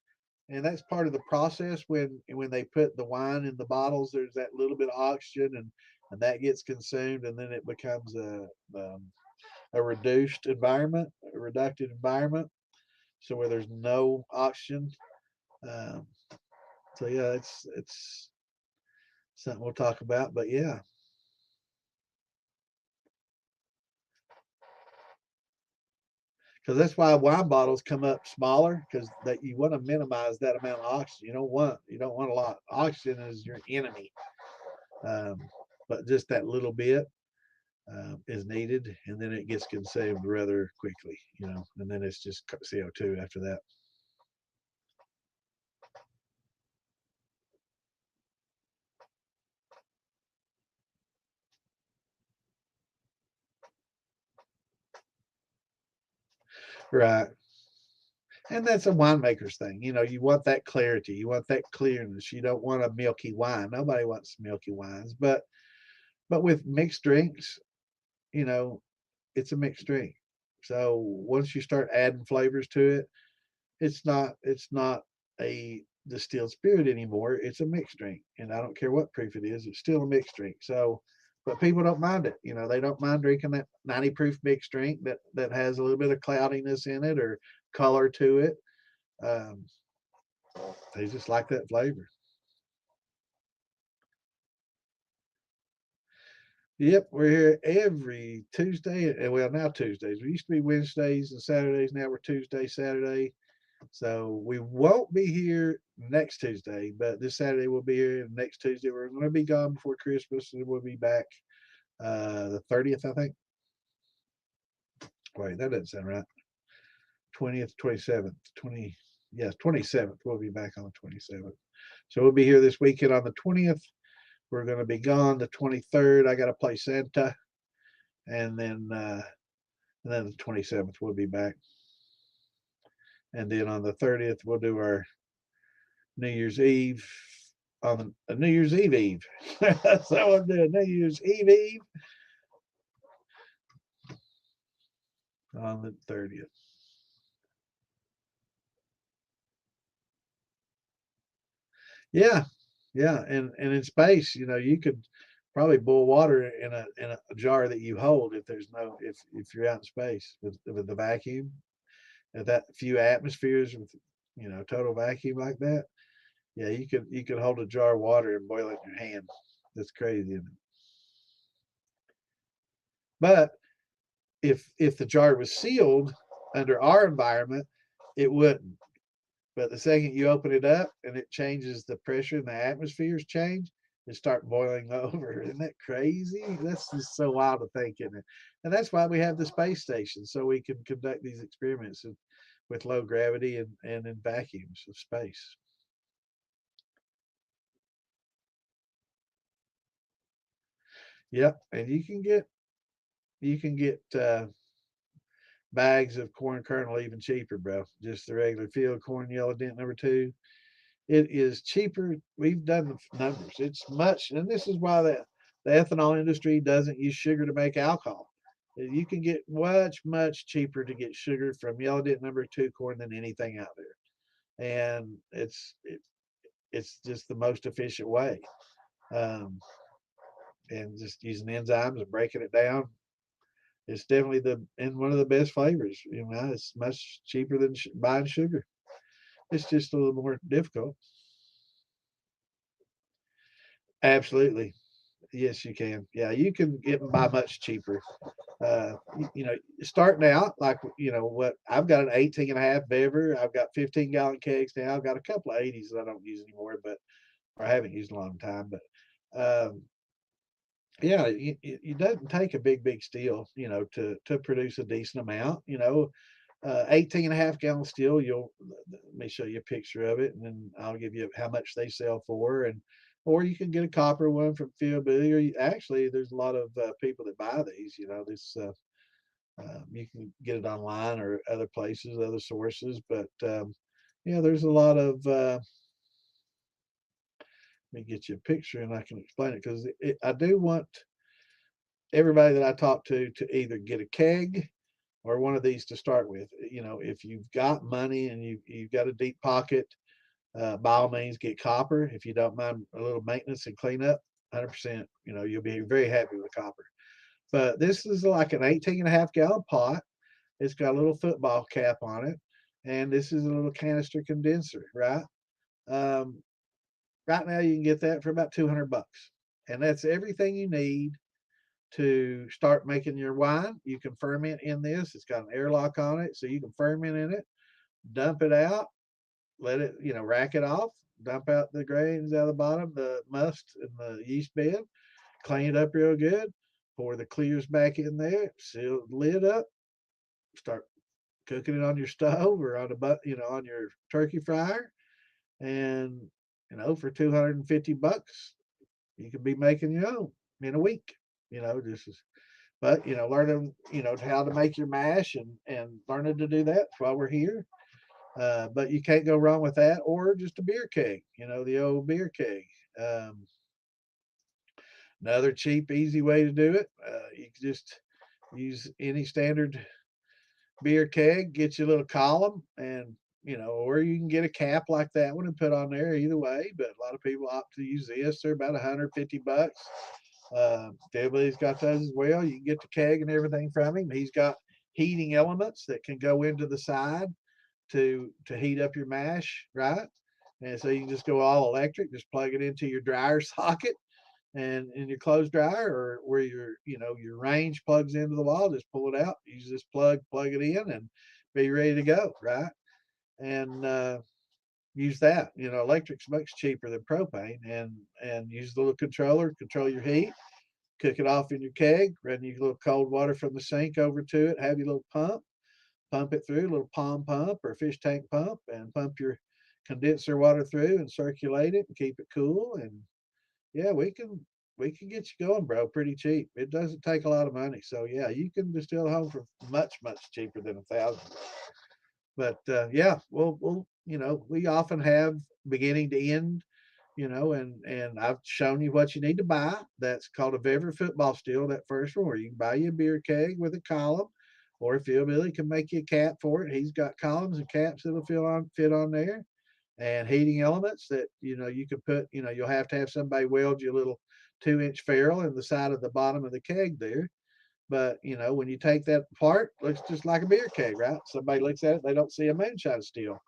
and that's part of the process. When they put the wine in the bottles, there's that little bit of oxygen, and that gets consumed, and then it becomes a reduced environment, a reducted environment, so where there's no oxygen. Um, so yeah, it's something we'll talk about. But yeah, because that's why wine bottles come up smaller, because that you want to minimize that amount of oxygen. You don't want a lot. Oxygen is your enemy, um, but just that little bit is needed, and then it gets consumed rather quickly. And then it's just CO2 after that. Right. And that's a winemaker's thing. You want that clarity. You want that clearness. You don't want a milky wine. Nobody wants milky wines. But with mixed drinks, you know, it's a mixed drink. So once you start adding flavors to it, it's not a distilled spirit anymore. It's a mixed drink. And I don't care what proof it is, it's still a mixed drink. So but people don't mind it. They don't mind drinking that 90 proof mixed drink that has a little bit of cloudiness in it or color to it. Um, they just like that flavor. Yep, we're here every Tuesday. Well, now Tuesdays. We used to be Wednesdays and Saturdays. Now we're Tuesday, Saturday. So we won't be here next Tuesday, but this Saturday we'll be here. And next Tuesday we're going to be gone before Christmas, and we'll be back the 30th, I think. Wait, that doesn't sound right. 20th, 27th, 20. Yes, 27th. We'll be back on the 27th. So we'll be here this weekend on the 20th. We're going to be gone the 23rd. I got to play Santa, and then the 27th we'll be back, and then on the 30th we'll do our New Year's Eve on New Year's Eve Eve. So we'll do a New Year's Eve Eve on the 30th. Yeah, yeah, and in space, you could probably boil water in a jar that you hold if there's no if you're out in space with the vacuum at that few atmospheres with total vacuum like that. Yeah, you could hold a jar of water and boil it in your hand. That's crazy, isn't it? But if the jar was sealed under our environment, it wouldn't. But the second you open it up and it changes the pressure and the atmospheres change, it start boiling over. Isn't that crazy? That's just so wild to think, isn't it? And that's why we have the space station, so we can conduct these experiments with low gravity and in vacuums of space. Yep, and you can get bags of corn kernel even cheaper, bro. Just the regular field corn yellow dent number 2. It is cheaper. We've done the numbers. It's much, and this is why the ethanol industry doesn't use sugar to make alcohol. You can get much cheaper to get sugar from yellow dent number 2 corn than anything out there, and it's just the most efficient way. Um, and just using enzymes and breaking it down, it's definitely one of the best flavors. It's much cheaper than buying sugar. It's just a little more difficult. Absolutely. Yes, you can. Yeah, you can get and buy much cheaper. Starting out like what I've got an 18 and a half beaver. I've got 15-gallon kegs now. I've got a couple of 80s that I don't use anymore, but or I haven't used in a long time. But yeah, it doesn't take a big steel, to produce a decent amount. 18 and a half gallon steel. Let me show you a picture of it, and then I'll give you how much they sell for, and or you can get a copper one from Phil Billy, or actually there's a lot of people that buy these. You can get it online or other places, other sources, but yeah, there's a lot of. Let me get you a picture, and I can explain it because I do want everybody that I talk to either get a keg or one of these to start with. If you've got money and you've got a deep pocket, by all means get copper. If you don't mind a little maintenance and cleanup, 100%, you'll be very happy with copper. But this is like an 18 and a half gallon pot. It's got a little football cap on it, and this is a little canister condenser, right? Um, right now you can get that for about 200 bucks, and that's everything you need to start making your wine. You can ferment in this. It's got an airlock on it, so you can ferment in it, dump it out, let it, rack it off, dump out the grains out of the bottom, the must and the yeast bed, clean it up real good, pour the clears back in there, seal the lid up, start cooking it on your stove or on on your turkey fryer, and for 250 bucks, you could be making your own in a week. This is but learning how to make your mash and learning to do that while we're here. But you can't go wrong with that, or just a beer keg, the old beer keg. um, Another cheap easy way to do it, you can just use any standard beer keg, get you a little column, and or you can get a cap like that one and put on there, either way. But a lot of people opt to use this. They're about 150 bucks. Everybody's got those as well. You can get the keg and everything from him. He's got heating elements that can go into the side to heat up your mash, right? And so you can just go all electric, just plug it into your dryer socket and in your clothes dryer, or where your range plugs into the wall, just pull it out, use this plug it in, and be ready to go, right? And use that. Electric's much cheaper than propane, and use the little controller, control your heat, cook it off in your keg, run your little cold water from the sink over to it, have your little pump it through, a little palm pump or fish tank pump, and pump your condenser water through and circulate it and keep it cool. And yeah, we can get you going, bro, pretty cheap. It doesn't take a lot of money. So yeah, you can distill home for much cheaper than 1,000. But yeah, we often have beginning to end, and I've shown you what you need to buy. That's called a Bever football steel, that first one, where you can buy you a beer keg with a column, or if Billy can make you a cap for it. He's got columns and caps that'll fit on there, and heating elements that you can put. You'll have to have somebody weld you a little 2-inch ferrule in the side of the bottom of the keg there. But when you take that apart, it looks just like a beer keg, right? Somebody looks at it, they don't see a moonshine steel.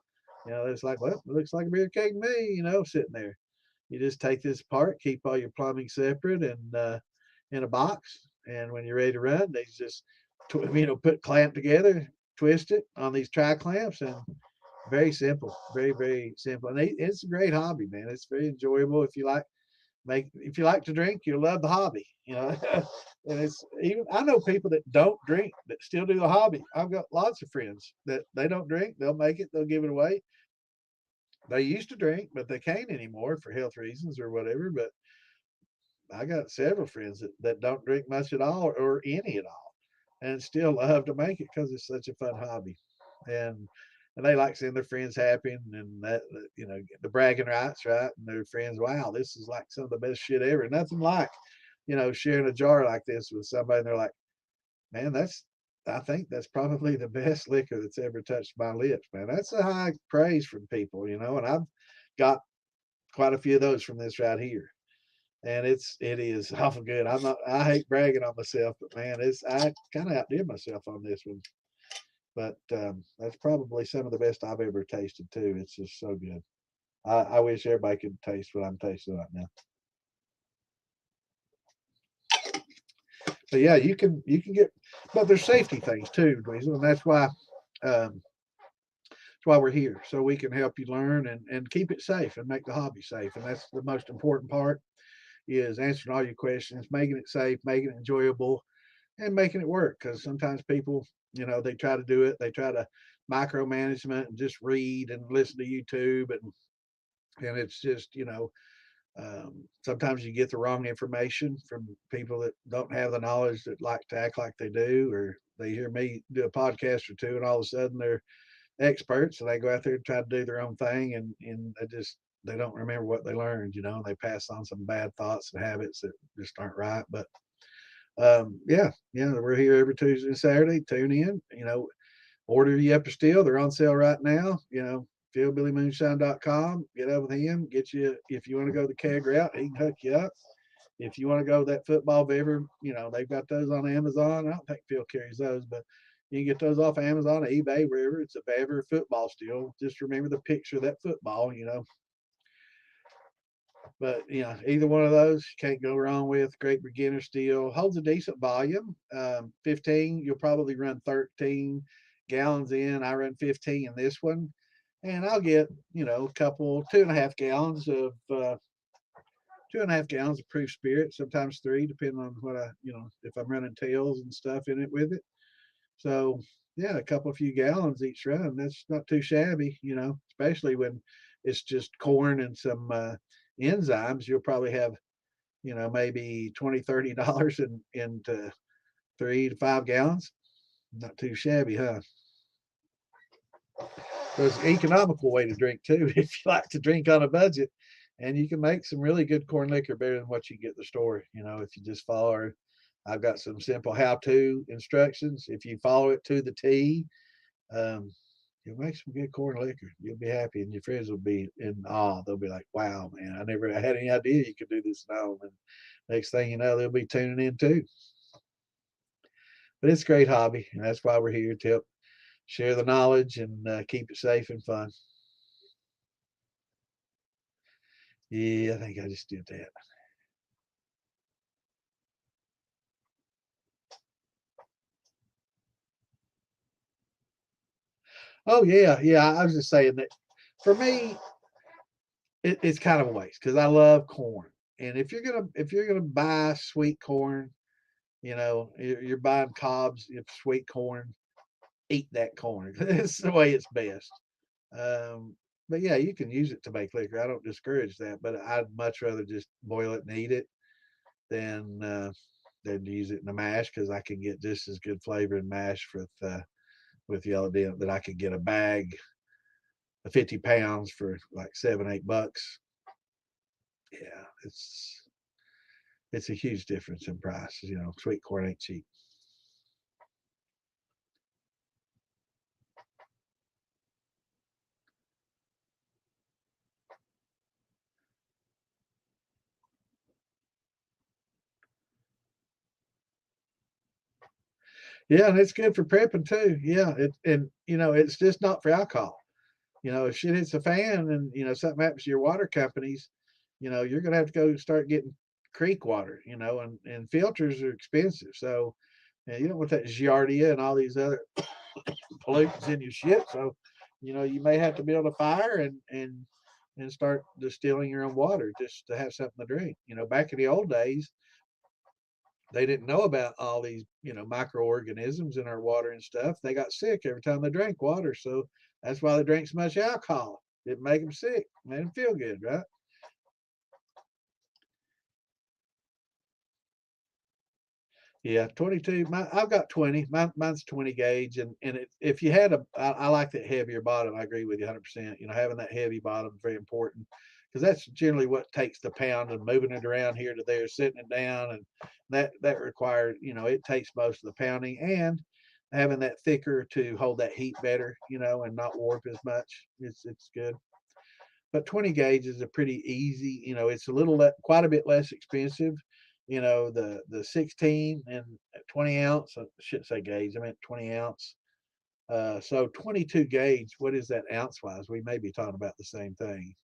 It's like, well, it looks like a beer keg to me, sitting there. You just take this apart, keep all your plumbing separate and in a box, and when you're ready to run, they just put clamp together, twist it on these tri clamps, and very simple, very simple. And it's a great hobby, man. It's very enjoyable. If you like to drink, you'll love the hobby. And it's even I know people that don't drink that still do the hobby. I've got lots of friends that they don't drink. They'll make it. They'll give it away. They used to drink, but they can't anymore for health reasons or whatever. But I got several friends that don't drink much at all or any at all, and still love to make it because it's such a fun hobby. And and they like seeing their friends happy and that the bragging rights, right? And their friends, wow, this is like some of the best shit ever. Nothing like sharing a jar like this with somebody. And they're like, man, I think that's probably the best liquor that's ever touched my lips, man. That's a high praise from people, and I've got quite a few of those from this right here. And it is awful good. I hate bragging on myself, but man, I kind of outdid myself on this one. But that's probably some of the best I've ever tasted too. It's just so good. I wish everybody could taste what I'm tasting right now. So yeah, you can get, but there's safety things too, Dweezil, and um, that's why we're here, so we can help you learn and keep it safe and make the hobby safe. And that's the most important part, is answering all your questions, making it safe, making it enjoyable, and making it work. Because sometimes people, they try to do it, they try to micromanagement and just read and listen to YouTube, and it's just, sometimes you get the wrong information from people that don't have the knowledge, that like to act like they do, or they hear me do a podcast or two, and all of a sudden they're experts, and they go out there and try to do their own thing, and they don't remember what they learned. They pass on some bad thoughts and habits that just aren't right. But yeah, we're here every Tuesday and Saturday. Tune in. Order you up a still. They're on sale right now. PhilBillyMoonshine.com. Get up with him. Get you, if you want to go the keg route, he can hook you up. If you want to go that football beaver, they've got those on Amazon. I don't think Phil carries those, but you can get those off Amazon, eBay, wherever. It's a beaver football still. Just remember the picture of that football. But either one of those can't go wrong with. Great beginner steel. Holds a decent volume. 15. You'll probably run 13 gallons in. I run 15 in this one, and I'll get a couple 2.5 gallons of 2.5 gallons of proof spirit. Sometimes 3, depending on what if I'm running tails and stuff in it with it. So yeah, a couple of few gallons each run. That's not too shabby. Especially when it's just corn and some enzymes. You'll probably have maybe $20-$30 into 3 to 5 gallons. Not too shabby, huh? So it's an economical way to drink too, if you like to drink on a budget. And you can make some really good corn liquor better than what you get at the store. If you just follow. I've got some simple how-to instructions. If you follow it to the T, um, you'll make some good corn liquor. You'll be happy, and your friends will be in awe. They'll be like, "Wow, man! I never had any idea you could do this at home." And next thing you know, they'll be tuning in too. But it's a great hobby, and that's why we're here to help share the knowledge and keep it safe and fun. Yeah, I think I just did that. Oh yeah, yeah. I was just saying that for me, it's kind of a waste because I love corn. And if you're gonna buy sweet corn, you're buying cobs of sweet corn. Eat that corn. It's the way it's best. Um, but yeah, you can use it to make liquor. I don't discourage that, but I'd much rather just boil it and eat it than than use it in a mash, because I can get just as good flavor in mash with yellow dip that I could get a bag of 50 pounds for like $7-8. Yeah, it's a huge difference in price. Sweet corn ain't cheap. Yeah, and it's good for prepping too. Yeah, and it's just not for alcohol. If shit hits a fan and something happens to your water companies, you're gonna have to go start getting creek water. And filters are expensive. So you don't want that giardia and all these other pollutants in your shit. So you may have to build a fire and start distilling your own water just to have something to drink. Back in the old days, they didn't know about all these, microorganisms in our water and stuff. They got sick every time they drank water. So that's why they drank so much alcohol. Didn't make them sick, made them feel good, right? Yeah, 22. I've got 20. Mine's 20 gauge, and if you had I like that heavier bottom. I agree with you 100%. Having that heavy bottom is very important, because that's generally what takes the pound and moving it around here to there, sitting it down, and that requires, it takes most of the pounding, and having that thicker to hold that heat better, and not warp as much. It's good. But 20 gauge is a pretty easy, it's a quite a bit less expensive. The 16 and 20 ounce, I shouldn't say gauge, I meant 20 ounce. So 22 gauge, what is that ounce wise? We may be talking about the same thing.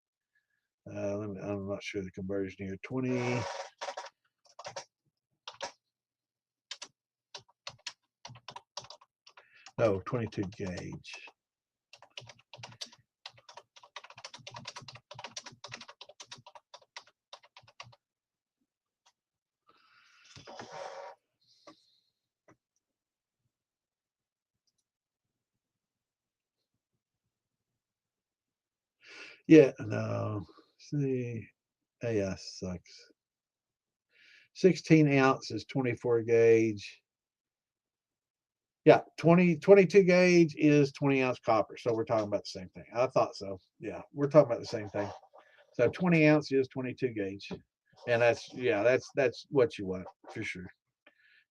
I'm not sure the conversion here. 20, No, 22 gauge. Yeah, no. See, yeah, sucks. 16 ounce is 24 gauge. Yeah, 22 gauge is 20-ounce copper. So we're talking about the same thing. I thought so. Yeah, we're talking about the same thing. So 20 ounce is 22 gauge. And that's what you want for sure.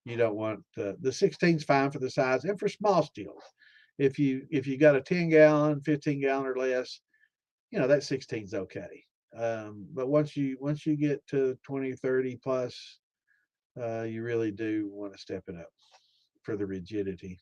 You don't want the 16 is fine for the size and for small stills. If you got a 10-gallon, 15-gallon or less, that 16 is okay. But once you get to 20, 30 plus, you really do want to step it up for the rigidity.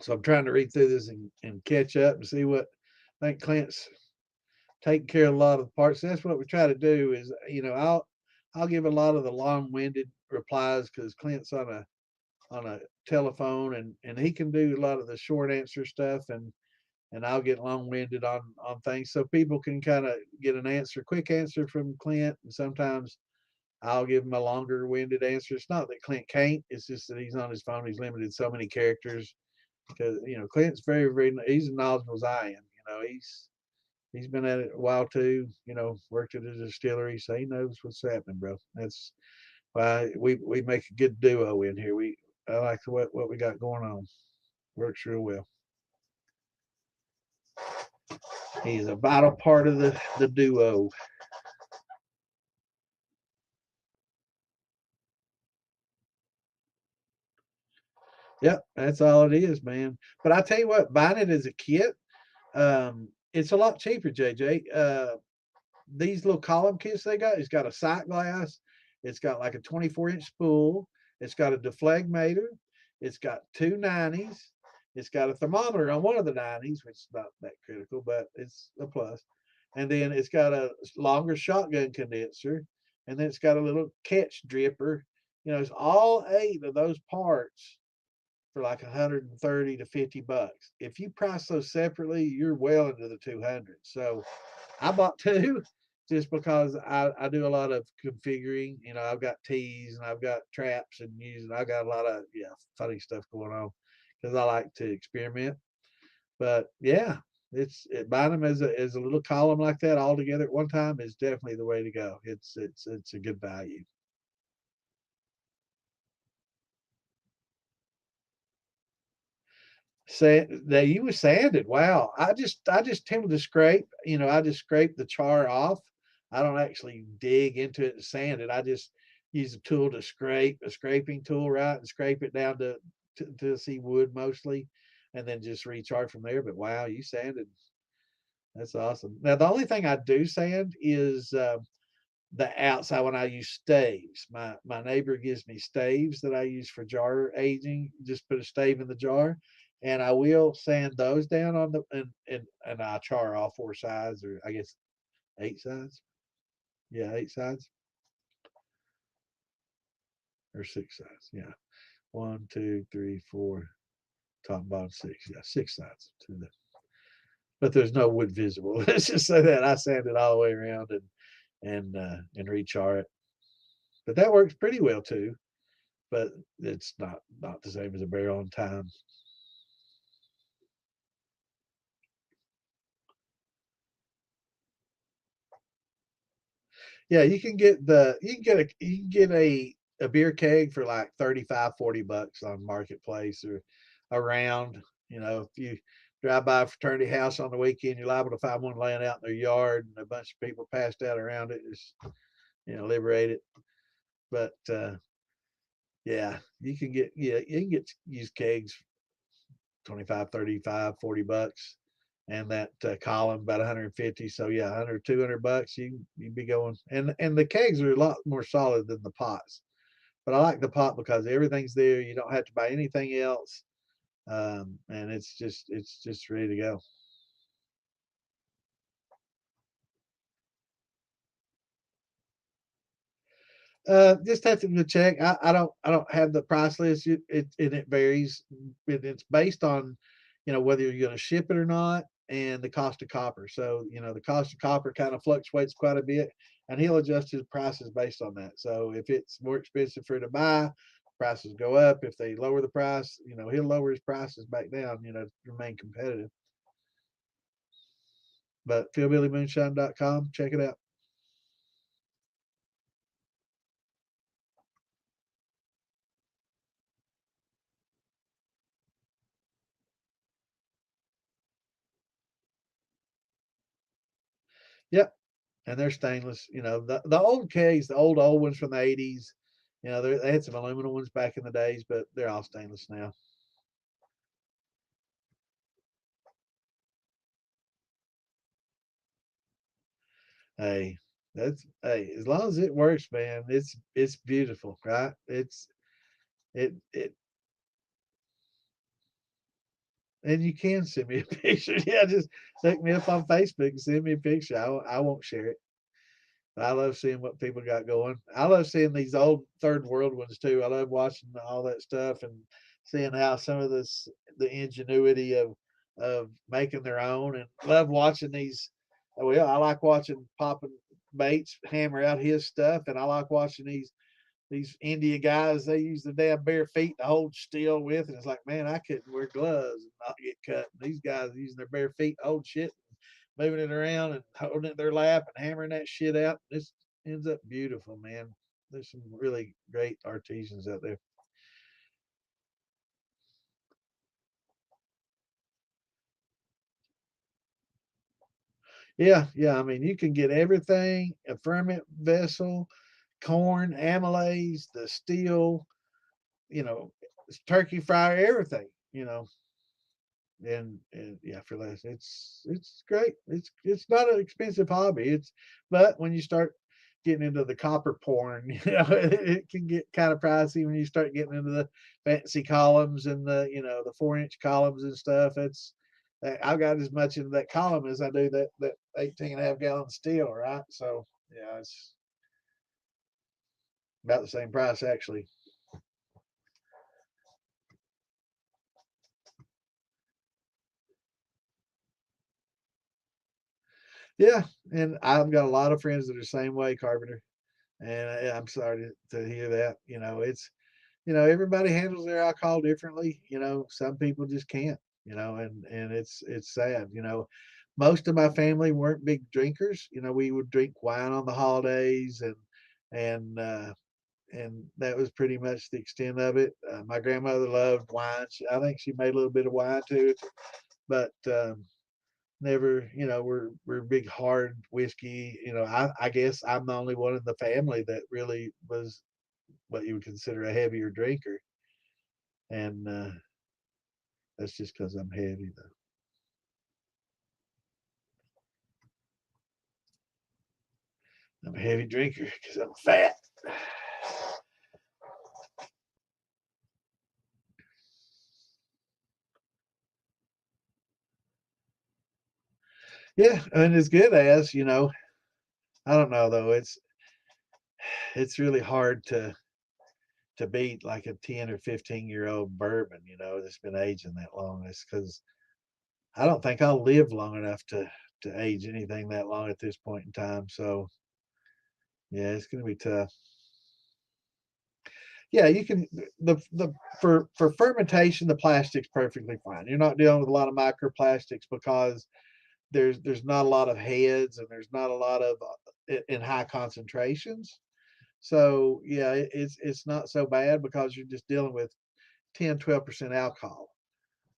So I'm trying to read through this and catch up and see what I think Clint's taking care of a lot of the parts. That's what we try to do is, I'll give a lot of the long-winded replies because Clint's on a telephone and he can do a lot of the short answer stuff and I'll get long-winded on things so people can kind of get quick answer from Clint. And sometimes I'll give him a longer-winded answer. It's not that Clint can't, it's just that he's on his phone. He's limited so many characters because Clint's very, very, he's as knowledgeable as I am. He's been at it a while too. Worked at a distillery, so he knows what's happening, bro. That's why we make a good duo in here. I like what we got going on. Works real well. He's a vital part of the duo. Yep, that's all it is, man. But I tell you what, buying it as a kit, it's a lot cheaper, JJ. These little column kits they got, it's got a sight glass, it's got like a 24-inch spool, it's got a deflagmator, it's got two 90s, it's got a thermometer on one of the 90s, which is not that critical, but it's a plus. And then it's got a longer shotgun condenser, and then it's got a little catch dripper. It's all 8 of those parts for like 130 to 50 bucks. If you price those separately, you're well into the 200. So I bought two just because I do a lot of configuring. I've got teas and I've got traps and using. I got a lot of funny stuff going on because I like to experiment. But yeah, buying them as a little column like that all together at one time is definitely the way to go. It's a good value. That you were sanded. Wow. I just tend to scrape, I just scrape the char off. I don't actually dig into it and sand it. I just use a tool to scrape, a scraping tool, right? And scrape it down to see wood mostly and then just recharge from there. But wow, you sanded. That's awesome. Now the only thing I do sand is the outside when I use staves. My neighbor gives me staves that I use for jar aging. Just put a stave in the jar, and I will sand those down on the and I char all 4 sides, or I guess 8 sides. Yeah, 8 sides or 6 sides. Yeah, 1, 2, 3, 4, top and bottom 6. Yeah, 6 sides to the. But there's no wood visible. Let's just say that I sand it all the way around and rechar it. But that works pretty well too. But it's not the same as a barrel on time. Yeah, you can get a beer keg for like 35, 40 bucks on marketplace or around. If you drive by a fraternity house on the weekend, you're liable to find one laying out in their yard and a bunch of people passed out around it. Just liberate it. But yeah, you can get used kegs 25, 35, 40 bucks and that column about 150. So yeah, 100, $200, you'd be going. And the kegs are a lot more solid than the pots. But I like the pot because everything's there. You don't have to buy anything else, and it's just ready to go. Just have to check. I don't have the price list. It varies. It's based on, whether you're going to ship it or not, and the cost of copper. So the cost of copper kind of fluctuates quite a bit, and he'll adjust his prices based on that. So if it's more expensive for you to buy, prices go up. If they lower the price, he'll lower his prices back down. To remain competitive. But philbillymoonshine.com, check it out. Yep. And they're stainless. The old kegs, the old ones from the 80s. They had some aluminum ones back in the days, but they're all stainless now. Hey, as long as it works, man, it's beautiful, right? It and you can send me a picture. Yeah, just look me up on Facebook and send me a picture. I won't share it. I love seeing what people got going. I love seeing these old third world ones too. I love watching all that stuff and seeing how some of the ingenuity of making their own, and love watching these. Well, I like watching Popping Bates hammer out his stuff, and I like watching these India guys. They use the damn bare feet to hold still with, and it's like, man, I couldn't wear gloves and not get cut. And these guys using their bare feet to hold shit, moving it around and holding it in their lap and hammering that shit out. This ends up beautiful, man. There's some really great artisans out there. Yeah, yeah. I mean, you can get everything: a ferment vessel, corn, amylase, the steel, you know, turkey fryer, everything. And yeah, for less, it's great. It's not an expensive hobby. But when you start getting into the copper porn, it can get kind of pricey when you start getting into the fancy columns and the 4-inch columns and stuff. I've got as much into that column as I do that 18 and a half gallon steel, right? So yeah, it's about the same price actually. Yeah, and I've got a lot of friends that are the same way, Carpenter. And I'm sorry to hear that. Everybody handles their alcohol differently. Some people just can't. And it's sad. Most of my family weren't big drinkers. We would drink wine on the holidays, and and that was pretty much the extent of it. My grandmother loved wine. I think she made a little bit of wine too, but never, we're big hard whiskey. I guess I'm the only one in the family that really was what you would consider a heavier drinker, and that's just because I'm heavy, though. I'm a heavy drinker because I'm fat. Yeah, and as good as I don't know though. It's really hard to beat like a 10 or 15-year-old bourbon. That's been aging that long. It's because I don't think I'll live long enough to age anything that long at this point in time. So yeah, it's going to be tough. Yeah, you can the for fermentation, the plastic's perfectly fine. You're not dealing with a lot of microplastics because there's not a lot of heads and there's not a lot of in high concentrations. So yeah, it's not so bad because you're just dealing with 10-12% alcohol.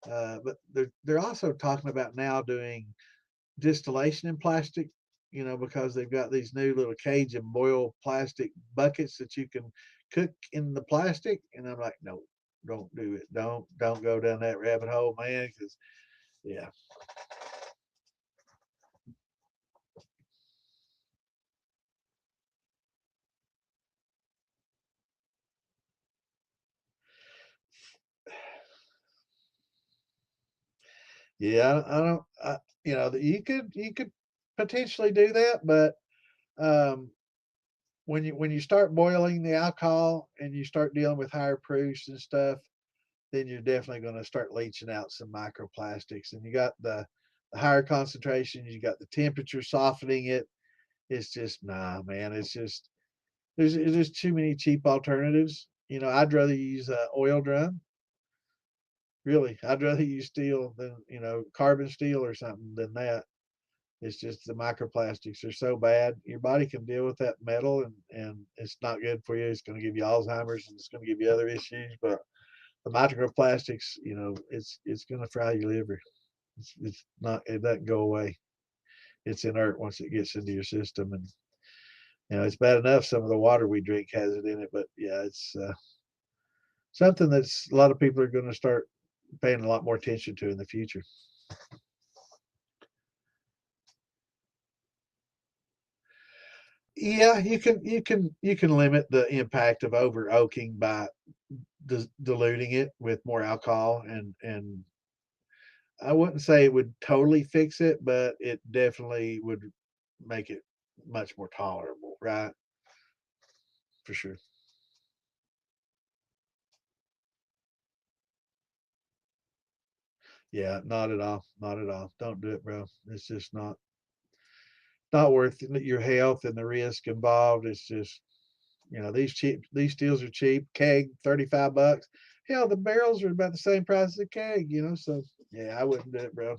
But they're also talking about now doing distillation in plastic, because they've got these new little cage and boil plastic buckets that you can cook in the plastic. And I'm like, no, don't do it. Don't go down that rabbit hole, man. Because yeah, Yeah, I don't, you know, you could potentially do that, but um, when you start boiling the alcohol and you start dealing with higher proofs and stuff, then you're definitely going to start leaching out some microplastics. And you got the higher concentrations, you got the temperature softening it. It's just nah, man. It's just there's too many cheap alternatives. You know, I'd rather use a oil drum. Really, I'd rather use steel than carbon steel or something than that. It's just the microplastics are so bad. Your body can deal with that metal, and it's not good for you. It's going to give you Alzheimer's, and it's going to give you other issues. But the microplastics, it's going to fry your liver. It's not. It doesn't go away. It's inert once it gets into your system, and it's bad enough some of the water we drink has it in it. But yeah, it's something that's a lot of people are going to start paying a lot more attention to in the future. Yeah, you can limit the impact of over oaking by diluting it with more alcohol, and I wouldn't say it would totally fix it, but it definitely would make it much more tolerable, right? For sure. Yeah, not at all. Not at all. Don't do it, bro. It's just not worth your health and the risk involved. It's just these steels are cheap. Keg, $35. Hell, the barrels are about the same price as a keg, so yeah, I wouldn't do it, bro.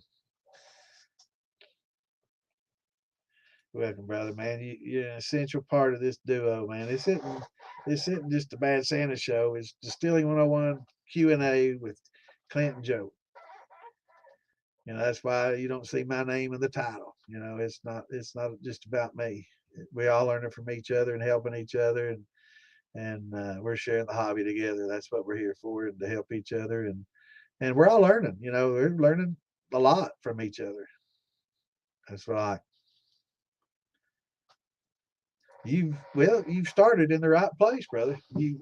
Welcome, brother, man. You're an essential part of this duo, man. It's isn't just a bad Santa show. It's Distilling 101 Q&A with Clint and Joe. That's why you don't see my name in the title. It's not just about me. We all learning from each other and helping each other, and we're sharing the hobby together. That's what we're here for, and to help each other, and we're all learning. We're learning a lot from each other. That's what I. You've started in the right place, brother. You've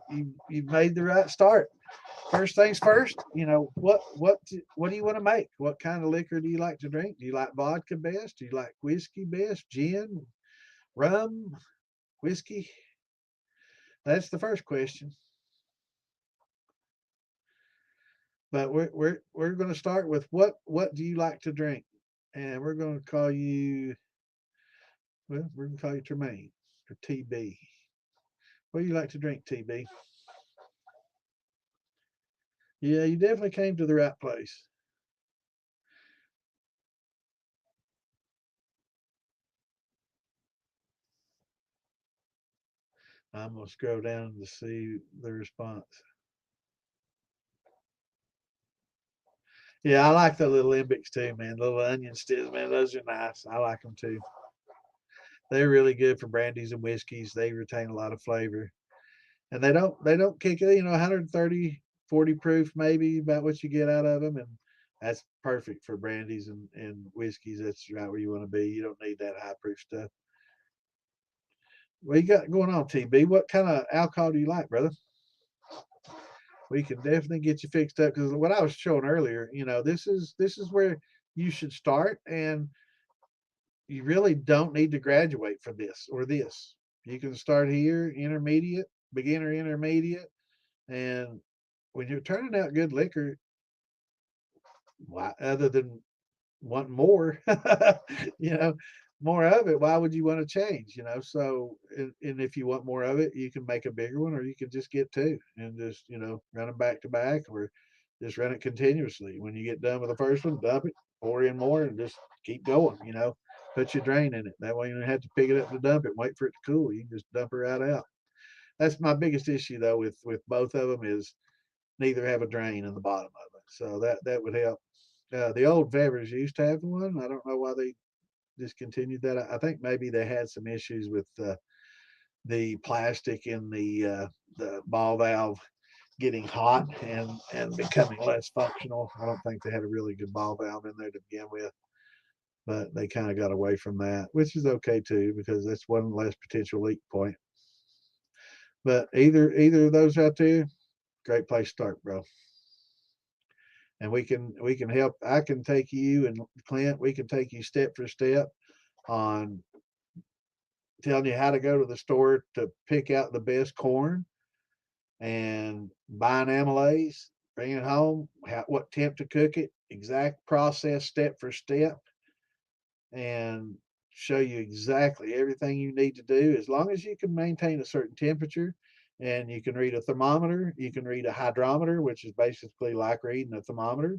made the right start. First things first. What do you want to make? What kind of liquor do you like to drink? Do you like vodka best? Do you like whiskey best? Gin, rum, whiskey? That's the first question. But we're going to start with what do you like to drink, and we're going to call you. Well, we're going to call you Tremaine or TB. What do you like to drink, TB? Yeah, you definitely came to the right place. I'm gonna scroll down to see the response. Yeah, I like the little limbics too, man. Little onion sticks, man. Those are nice. I like them too. They're really good for brandies and whiskeys. They retain a lot of flavor, and they don't kick it. 130, 40 proof, maybe about what you get out of them, and that's perfect for brandies and whiskeys. That's right where you want to be. You don't need that high proof stuff. What you got going on, TB? What kind of alcohol do you like, brother? We can definitely get you fixed up because what I was showing earlier, this is where you should start, and you really don't need to graduate for this or this. You can start here, intermediate, beginner, intermediate, and when you're turning out good liquor, why, other than want more, you know, more of it, why would you want to change? So and if you want more of it, you can make a bigger one, or you can just get two and just run them back to back, or just run it continuously. When you get done with the first one, dump it, pour in more, and just keep going. Put your drain in it. That way you don't have to pick it up to dump it and wait for it to cool. You can just dump it right out. That's my biggest issue though with both of them is neither have a drain in the bottom of it. So that would help. The old Vevers used to have one. I don't know why they discontinued that. I think maybe they had some issues with the plastic in the ball valve getting hot and becoming less functional. I don't think they had a really good ball valve in there to begin with, but they kind of got away from that, which is okay too because that's one less potential leak point. But either of those out there, great place to start, bro. and we can help. I can take you and Clint. We can take you step for step on telling you how to go to the store to pick out the best corn and buy an amylase, bring it home, what temp to cook it, exact process step for step, and show you exactly everything you need to do as long as you can maintain a certain temperature. And you can read a thermometer, you can read a hydrometer, which is basically like reading a thermometer.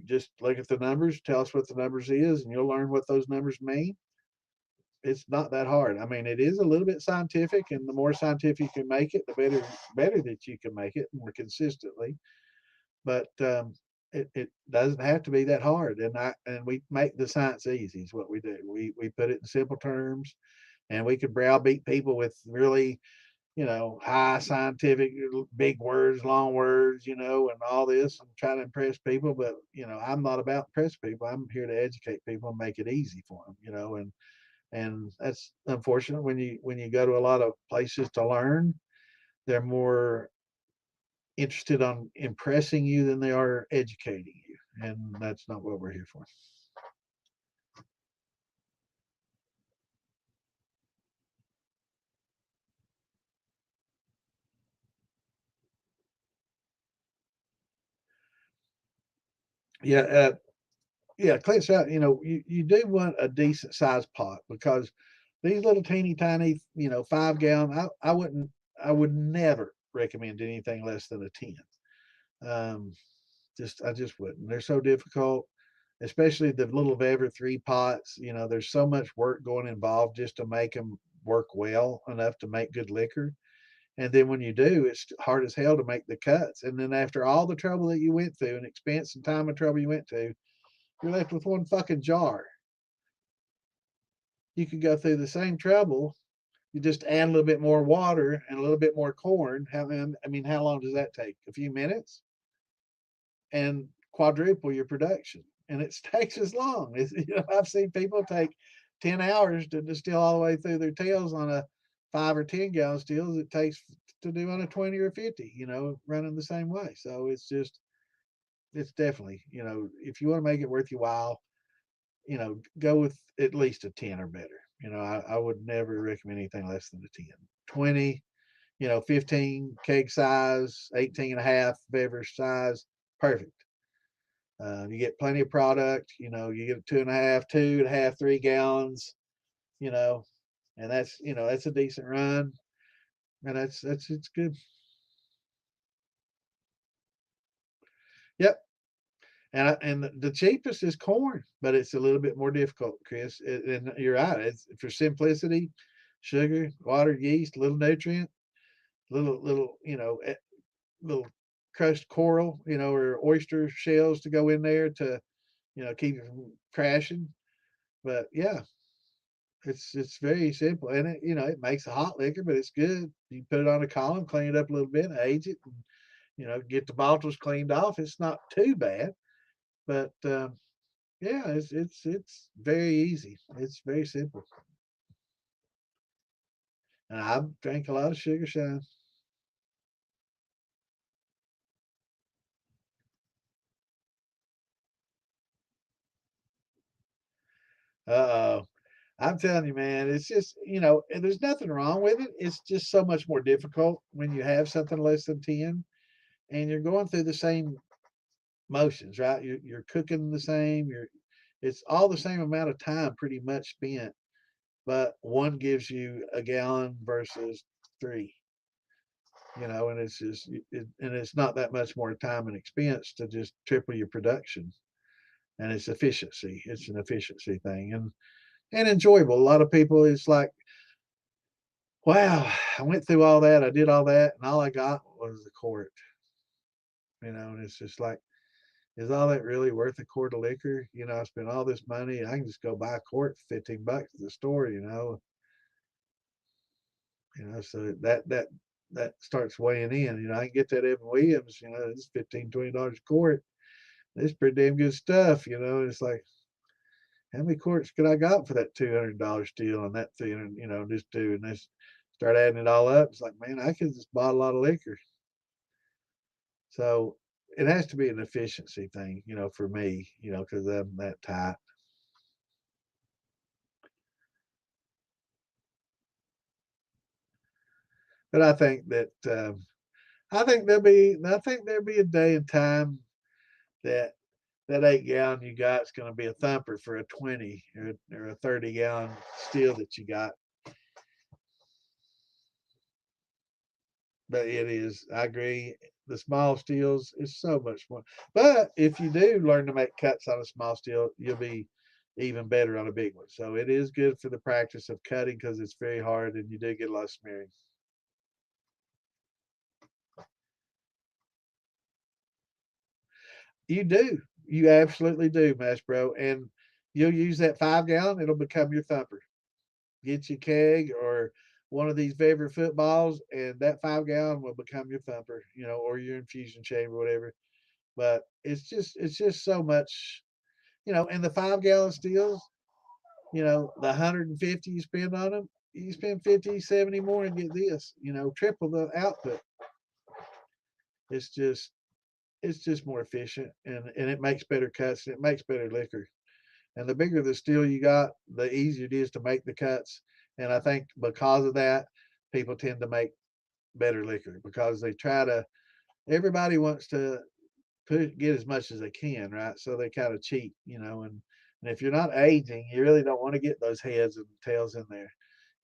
Just look at the numbers, tell us what the numbers is, and you'll learn what those numbers mean. It's not that hard. I mean, it is a little bit scientific, and the more scientific you can make it, the better that you can make it more consistently. But it doesn't have to be that hard, and we make the science easy. Is what we do. We put it in simple terms, and we could browbeat people with really high scientific, big words, long words, and all this, and try to impress people. But I'm not about impress people. I'm here to educate people and make it easy for them. And that's unfortunate when you go to a lot of places to learn. They're more interested on impressing you than they are educating you, and that's not what we're here for. Yeah, yeah, Clint's out. You do want a decent sized pot because these little teeny tiny, 5 gallon. I would never recommend anything less than a 10. Um, I just wouldn't. They're so difficult, especially the little Vever 3 pots. There's so much work going involved just to make them work well enough to make good liquor. And then when you do, it's hard as hell to make the cuts. And then after all the trouble that you went through and expense and time and trouble you went to, you're left with one fucking jar. You could go through the same trouble. You just add a little bit more water and a little bit more corn. How long does that take? A few minutes, and quadruple your production. And it takes as long. I've seen people take 10 hours to distill all the way through their tails on a 5 or 10 gallon stills. It takes to do on a 20 or 50. Running the same way. So it's definitely, if you want to make it worth your while, go with at least a 10 or better. I would never recommend anything less than a 10. 20, 15 keg size, 18 and a half beverage size, perfect. You get plenty of product, you get 2.5, 2.5, 3 gallons, you know, and that's a decent run, and it's good. Yep. And the cheapest is corn, but it's a little bit more difficult, Chris. And you're right. It's for simplicity, sugar, water, yeast, little nutrient, little little crushed coral, or oyster shells to go in there to keep it from crashing. But yeah, it's very simple, and it makes a hot liquor, but it's good. You put it on a column, clean it up a little bit, age it, and get the bottles cleaned off. It's not too bad, but yeah, it's very easy. It's very simple, and I've drank a lot of sugar shine. Uh oh. I'm telling you, man, it's just, and there's nothing wrong with it. It's just so much more difficult when you have something less than 10 and you're going through the same motions, right? You're cooking the same, it's all the same amount of time pretty much spent, but one gives you a gallon versus three, and it's just, and it's not that much more time and expense to just triple your production. And it's efficiency. It's an efficiency thing, and enjoyable. A lot of people, it's like, wow, I went through all that, I did all that, and all I got was the quart. And it's just like, is all that really worth a quart of liquor? I spent all this money. I can just go buy a quart for $15 at the store. So that starts weighing in. I can get that Evan Williams. It's $15-$20 a quart. It's pretty damn good stuff. It's like, how many quarts could I got for that $200 steel and that 300? Just do, and this start adding it all up. It's like, man, I could just buy a lot of liquor. So it has to be an efficiency thing, for me, because I'm that tight. But I think there'll be a day and time that that 8 gallon you got is going to be a thumper for a 20 or a 30 gallon still that you got. But it is, I agree. The small steels is so much more. But if you do learn to make cuts on a small steel, you'll be even better on a big one. So it is good for the practice of cutting because it's very hard and you do get a lot of smearing. You do. You absolutely do, Mash Bro. And you'll use that 5 gallon, it'll become your thumper. Get your keg or one of these favorite footballs, and that 5 gallon will become your thumper, or your infusion chamber, whatever. But it's just so much, and the 5 gallon steels, the 150 you spend on them, you spend 50, 70 more and get this, triple the output. It's just it's just more efficient and it makes better cuts and it makes better liquor. And the bigger the steel you got, the easier it is to make the cuts. And I think because of that, people tend to make better liquor because they try to. Everybody wants to get as much as they can, right? So they kind of cheat, and if you're not aging, you really don't want to get those heads and tails in there.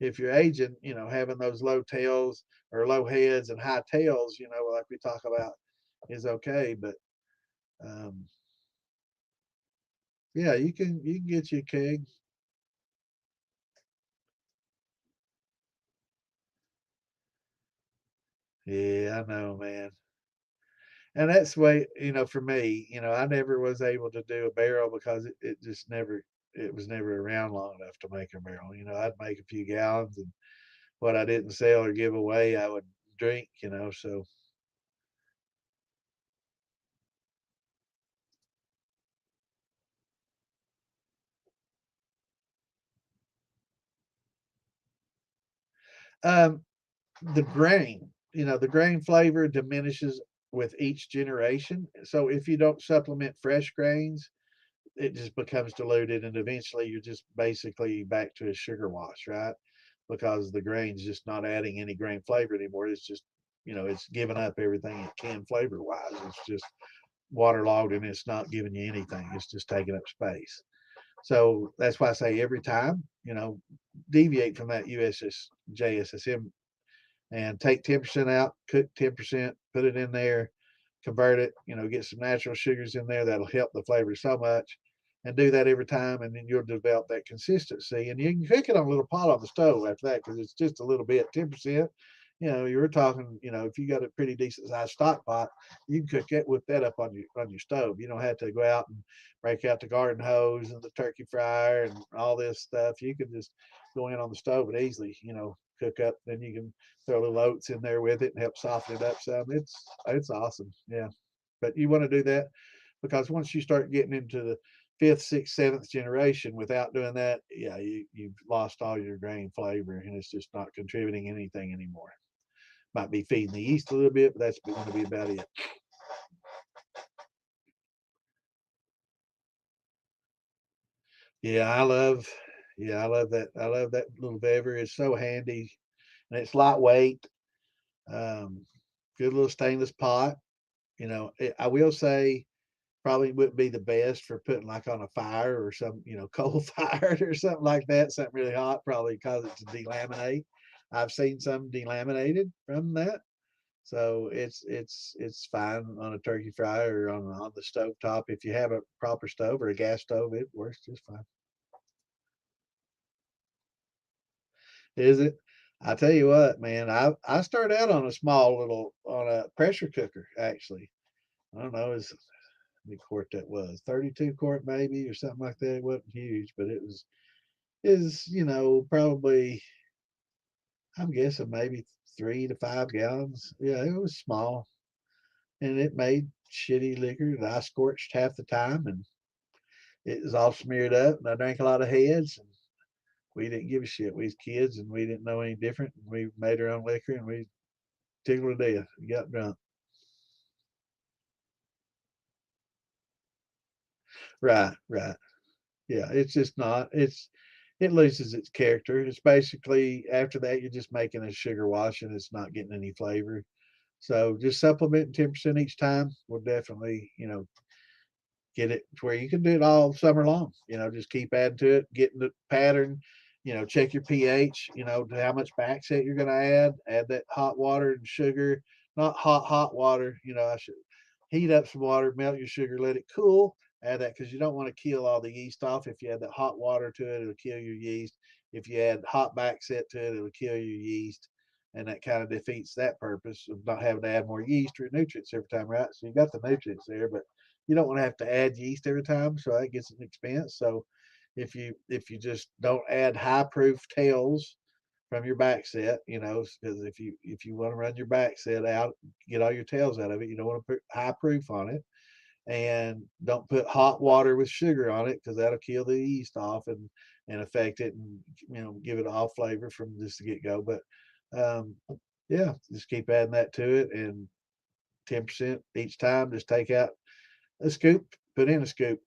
If you're aging, having those low tails or low heads and high tails, like we talk about, is okay. But um, yeah, you can get your keg. Yeah, I know, man. And that's the way, for me, I never was able to do a barrel because it just never, it was never around long enough to make a barrel. I'd make a few gallons and what I didn't sell or give away, I would drink, so. Um, the grain, the grain flavor diminishes with each generation. So if you don't supplement fresh grains, it just becomes diluted and eventually you're just basically back to a sugar wash, right? Because the grain's just not adding any grain flavor anymore. It's just, it's giving up everything it can flavor wise. It's just waterlogged and it's not giving you anything. It's just taking up space. So that's why I say every time, deviate from that USS JSSM and take 10% out, cook 10%, put it in there, convert it, get some natural sugars in there. That'll help the flavor so much. And do that every time, and then you'll develop that consistency. And you can cook it on a little pot on the stove after that because it's just a little bit, 10%. You were talking, if you got a pretty decent sized stock pot, you can cook it, whip that up on your stove. You don't have to go out and break out the garden hose and the turkey fryer and all this stuff. You can just go in on the stove and easily, cook up. Then you can throw a little oats in there with it and help soften it up some. It's awesome. Yeah. But you want to do that because once you start getting into the fifth, sixth, seventh generation without doing that, yeah, you've lost all your grain flavor and it's just not contributing anything anymore. Might be feeding the yeast a little bit, but that's going to be about it. Yeah, I love that. I love that little bever. It's so handy and it's lightweight. Um, Good little stainless pot. I will say probably wouldn't be the best for putting like on a fire or some, coal fired or something like that, something really hot, probably cause it to delaminate. I've seen some delaminated from that. So it's fine on a turkey fryer or on the stove top. If you have a proper stove or a gas stove, it works just fine. Is it? I tell you what, man, I started out on a small little on a pressure cooker actually. I don't know, is many quart that was 32 quart maybe or something like that. It wasn't huge, but it was is probably I'm guessing maybe 3 to 5 gallons. Yeah, it was small and it made shitty liquor that I scorched half the time and it was all smeared up and I drank a lot of heads and we didn't give a shit. We was kids and we didn't know any different and we made our own liquor and we tickled to death. We got drunk. Right, right. Yeah, it's just not. It loses its character. It's basically after that you're just making a sugar wash and it's not getting any flavor. So just supplementing 10% each time will definitely, get it to where you can do it all summer long. Just keep adding to it, getting the pattern. Check your pH. To how much back set you're going to add. Add that hot water and sugar, not hot water. I should heat up some water, melt your sugar, let it cool. Add that because you don't want to kill all the yeast off. If you add that hot water to it, it'll kill your yeast. If you add hot back set to it, it'll kill your yeast. And that kind of defeats that purpose of not having to add more yeast or nutrients every time, right? So you got the nutrients there, but you don't want to have to add yeast every time, so that gets an expense. So if you just don't add high proof tails from your back set, because if you want to run your back set out, get all your tails out of it, you don't want to put high proof on it, and don't put hot water with sugar on it because that'll kill the yeast off and affect it and give it off flavor from just the get go. But um, yeah, just keep adding that to it and 10% each time. Just take out a scoop, put in a scoop.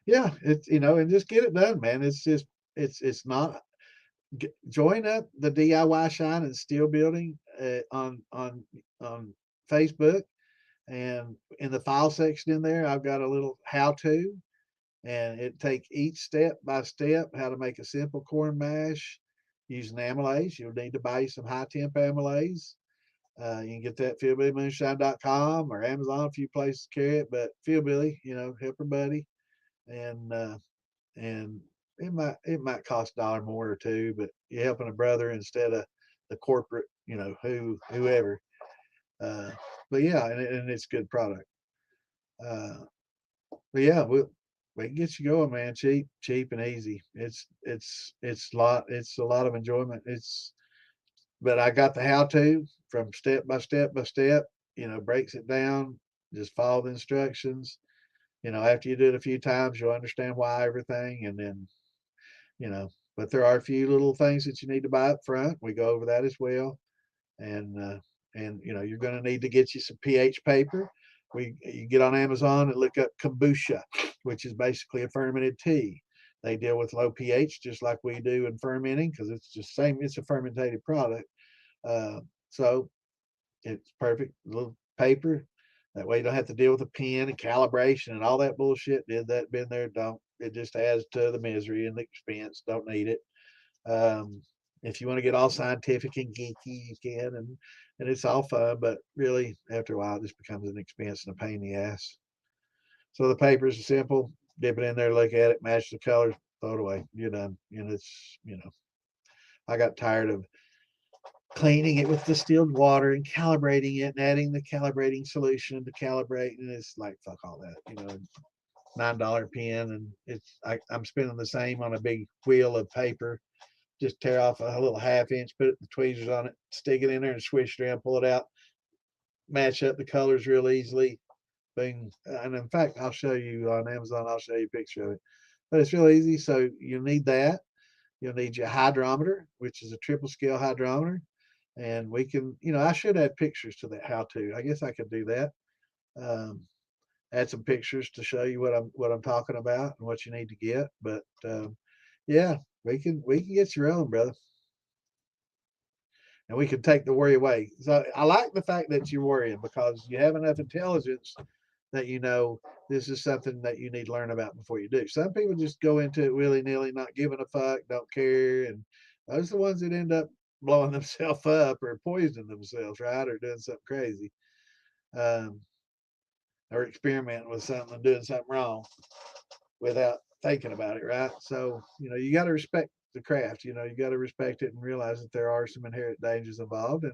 Yeah, and just get it done, man. It's just it's not join up the DIY Shine and Steel Building on Facebook, and in the file section in there, I've got a little how to, and it take each step by step how to make a simple corn mash using amylase. You'll need to buy you some high temp amylase. You can get that at fieldbillymoonshine.com or Amazon. A few places carry it, but Fieldbilly, help her buddy, and and it might cost a dollar more or two, but you're helping a brother instead of the corporate, whoever. Uh, but yeah, and it's a good product. Uh, but yeah, we can get you going, man. Cheap and easy. It's a lot of enjoyment. But I got the how to from step by step by step. Breaks it down. Just follow the instructions. After you do it a few times, you'll understand why everything, and then you know. But there are a few little things that you need to buy up front. We go over that as well, and you're going to need to get you some pH paper. You get on Amazon and look up kombucha, which is basically a fermented tea. They deal with low pH just like we do in fermenting because it's just same. It's a fermented product, so it's perfect. Little paper. That way you don't have to deal with a pen and calibration and all that bullshit. Did that, been there, don't. It just adds to the misery and the expense. Don't need it. Um, if you want to get all scientific and geeky, you can, and it's all fun. But really, after a while, it just becomes an expense and a pain in the ass. So the papers are simple. Dip it in there, look at it, match the colors, throw it away. You're done. And I got tired of cleaning it with distilled water and calibrating it and adding the calibrating solution to calibrate. And it's like, fuck all that, $9 pen. And I'm spending the same on a big wheel of paper. Just tear off a little half inch, put the tweezers on it, stick it in there and swish it around, pull it out, match up the colors real easily. Boom. And in fact, I'll show you on Amazon, I'll show you a picture of it. But it's real easy. So you'll need that. You'll need your hydrometer, which is a triple scale hydrometer. And we can, I should add pictures to that how to. I guess I could do that. Um, Add some pictures to show you what I'm talking about and what you need to get. But yeah, we can get you rolling, brother, and we can take the worry away. So I like the fact that you're worrying because you have enough intelligence that this is something that you need to learn about before you do. Some people just go into it willy nilly, not giving a fuck, don't care, and those are the ones that end up blowing themselves up or poisoning themselves, right, or doing something crazy, um, or experimenting with something and doing something wrong without thinking about it, right? So you got to respect the craft. You got to respect it and realize that there are some inherent dangers involved, and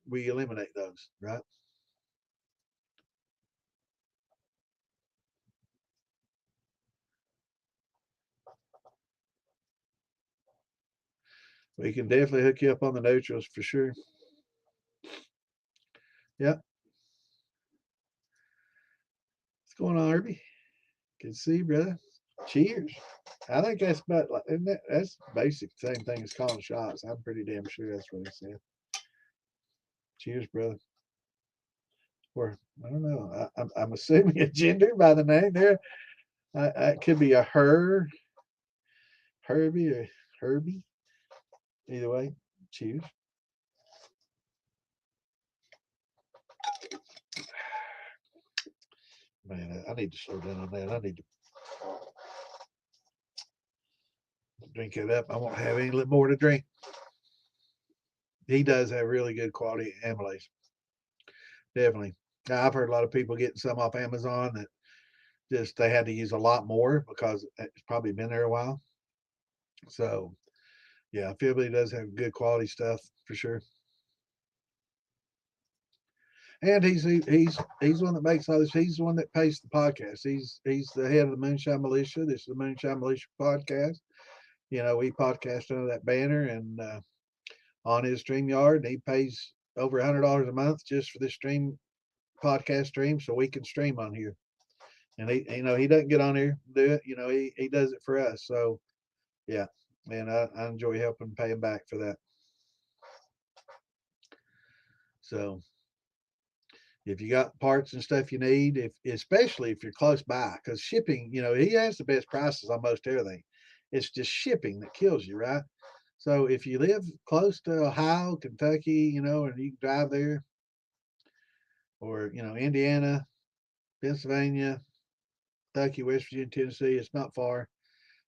we eliminate those, right? We can definitely hook you up on the neutrals for sure. Yeah. What's going on, Irby? Good to see you, brother. Cheers. I think that's about like, isn't that's basic same thing as calling shots. I'm pretty damn sure that's what he said. Cheers, brother. or I don't know. I'm assuming a gender by the name there. It could be a Herbie, or Herbie. Either way, choose. Man, I need to slow down on that. I need to drink it up. I won't have any more to drink. He does have really good quality amylase. Definitely. Now, I've heard a lot of people getting some off Amazon that just they had to use a lot more because it's probably been there a while. So yeah, Philby does have good quality stuff for sure. And he's the one that makes all this. He's the one that pays the podcast. He's the head of the Moonshine Militia. This is the Moonshine Militia podcast. You know, we podcast under that banner and on his StreamYard. And he pays over $100 a month just for this podcast stream, so we can stream on here. And he doesn't get on here and do it. He does it for us. So yeah, man, I enjoy helping pay him back for that. So if you got parts and stuff you need, especially if you're close by, because shipping, he has the best prices on most everything. It's just shipping that kills you, right? So if you live close to Ohio, Kentucky, and you can drive there, or Indiana, Pennsylvania, Kentucky, West Virginia, Tennessee, it's not far.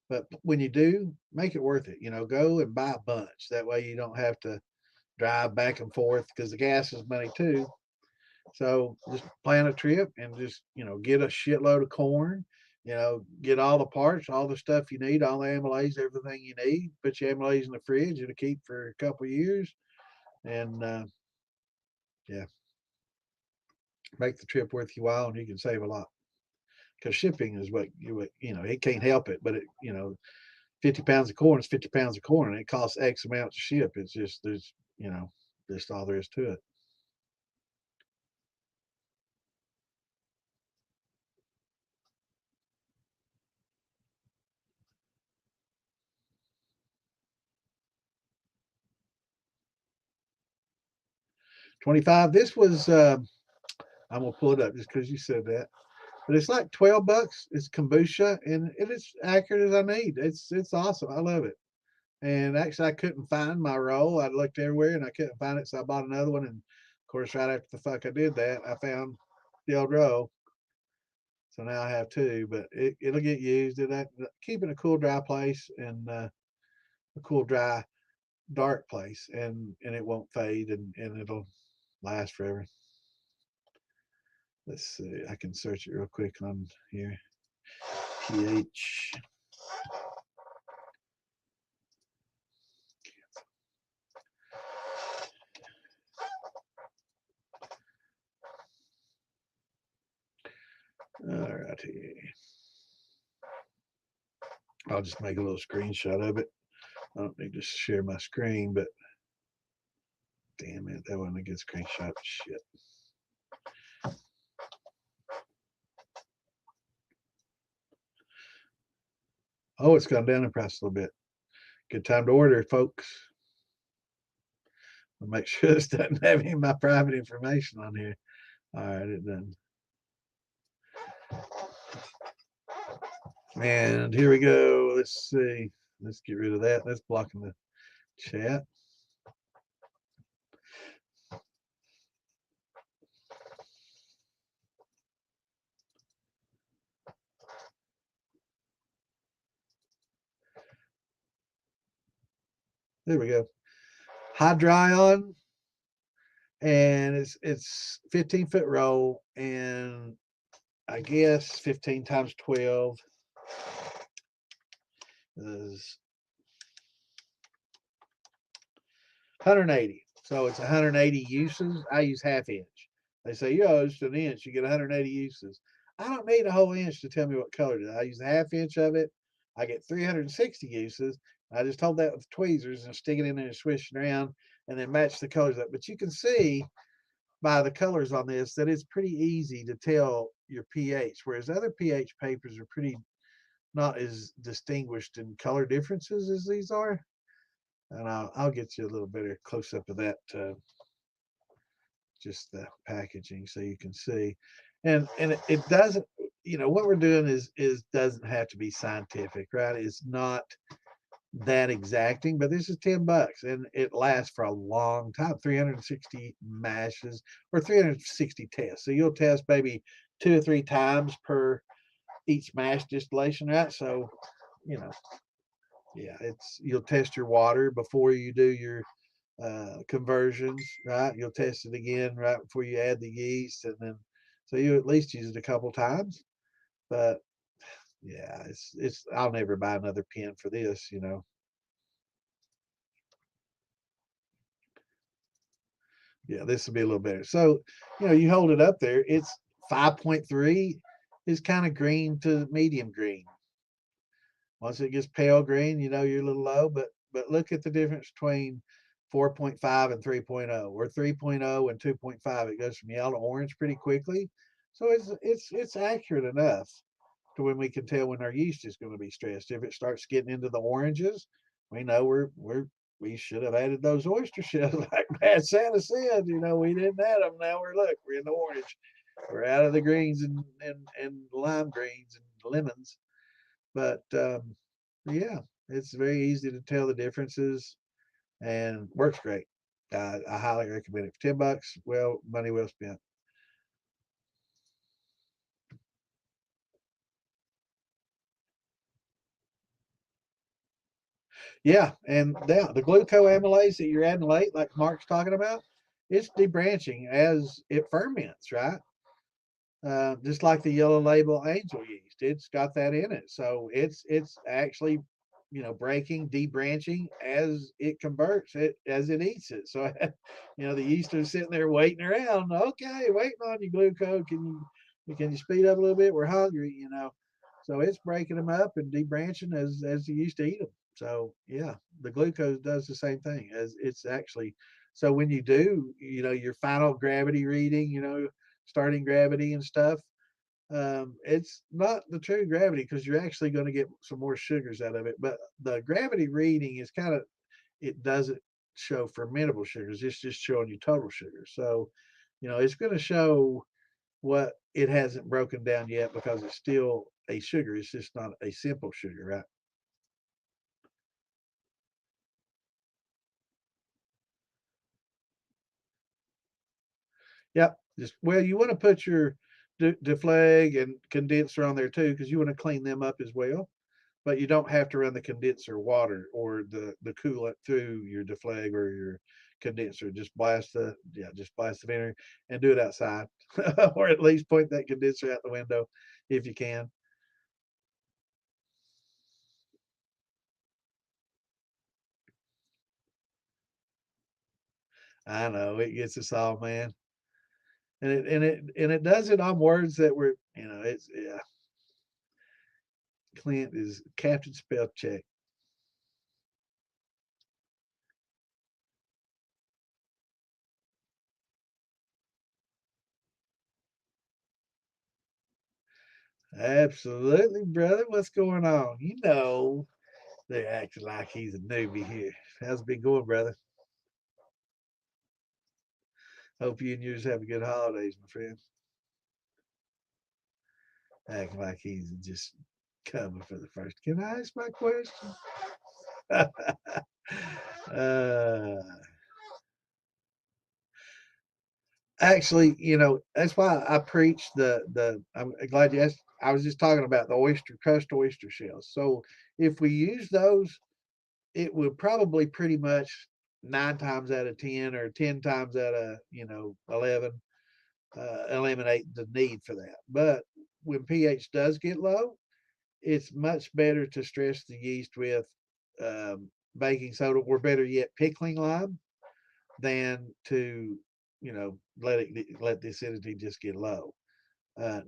But when you do, make it worth it. Go and buy a bunch. That way you don't have to drive back and forth because the gas is money too. So just plan a trip and just, get a shitload of corn, get all the parts, all the stuff you need, all the amylase, everything you need. Put your amylase in the fridge. It'll keep for a couple of years. And yeah, make the trip worth your while and you can save a lot. Because shipping is what it can't help it, but 50 pounds of corn is 50 pounds of corn and it costs X amount to ship. It's just, just all there is to it. $25. This was I'm gonna pull it up just because you said that. But it's like $12. It's kombucha and it is accurate as I need. It's awesome. I love it. And actually I couldn't find my roll. I looked everywhere and I couldn't find it, so I bought another one. And of course, right after the fuck I did that, I found the old roll. So now I have two, but it'll get used. Keep in a cool, dry place and a cool, dry, dark place, and it won't fade and it'll last forever. Let's see. I can search it real quick on here. pH. All righty. I'll just make a little screenshot of it. I don't need to share my screen, but damn it, that wasn't a good screenshot. Shit. Oh, it's gone down in price a little bit. Good time to order, folks. I'll make sure this doesn't have any of my private information on here. All right, it doesn't. And here we go. Let's see. Let's get rid of that. That's blocking the chat. There we go. Hydrion, and it's 15-foot roll, and I guess 15 times 12 is 180. So it's 180 uses. I use half inch. They say, it's an inch, you get 180 uses. I don't need a whole inch to tell me what color it is. I use a half inch of it. I get 360 uses. I just hold that with tweezers and stick it in there and swish it around and then match the colors up. But you can see by the colors on this that it's pretty easy to tell your pH, whereas other pH papers are pretty not as distinguished in color differences as these are. And I'll get you a little better close up of that just the packaging so you can see. And it doesn't, what we're doing is doesn't have to be scientific, right? It's not that exacting, but this is $10 and it lasts for a long time, 360 mashes or 360 tests. So you'll test maybe 2 or 3 times per each mash distillation, right? So, you know, yeah, you'll test your water before you do your conversions, right? You'll test it again right before you add the yeast, and then so you at least use it a couple times. But yeah, it's I'll never buy another pen for this. Yeah, this will be a little better. So, you hold it up there, it's 5.3 is kind of green to medium green. Once it gets pale green, you're a little low, but look at the difference between 4.5 and 3.0 or 3.0 and 2.5. It goes from yellow to orange pretty quickly. So it's accurate enough to when we can tell when our yeast is going to be stressed. If it starts getting into the oranges, we know we should have added those oyster shells like Bad Santa said. We didn't add them. Now we're in the orange. We're out of the greens and lime greens and lemons. But yeah, it's very easy to tell the differences and works great. I highly recommend it for $10. Well, money well spent. Yeah, and the glucoamylase that you're adding late, like Mark's talking about, it's debranching as it ferments, right? Just like the yellow label angel yeast, it's got that in it. So it's actually breaking, debranching as it converts it, as it eats it. So the yeast are sitting there waiting around. Okay, waiting on you, glucose. Can you speed up a little bit? We're hungry. So it's breaking them up and debranching as you used to eat them. So yeah, the glucose does the same thing as it's actually. So when you do, your final gravity reading, starting gravity and stuff, it's not the true gravity because you're actually going to get some more sugars out of it. But the gravity reading is it doesn't show fermentable sugars. It's just showing you total sugar. So, it's going to show what it hasn't broken down yet because it's still a sugar. It's just not a simple sugar, right? Yep. You want to put your deflag and condenser on there too because you want to clean them up as well. But you don't have to run the condenser water or the coolant through your deflag or your condenser. Just blast the vinegar and do it outside, or at least point that condenser out the window if you can. I know it gets us all, man, and it does it on words that were, it's yeah. Clint is Captain Spell Check. Absolutely, brother. What's going on? They're acting like he's a newbie here. How's it been going, brother? Hope you and yours have a good holidays, my friend. Acting like he's just coming for the first. Can I ask my question? uh, Actually, that's why I preach the. I'm glad you asked. I was just talking about the crushed oyster shells. So if we use those, it would probably pretty much 9 times out of 10 or 10 times out of 11 eliminate the need for that. But when pH does get low, it's much better to stress the yeast with baking soda or better yet pickling lime than to let the acidity just get low.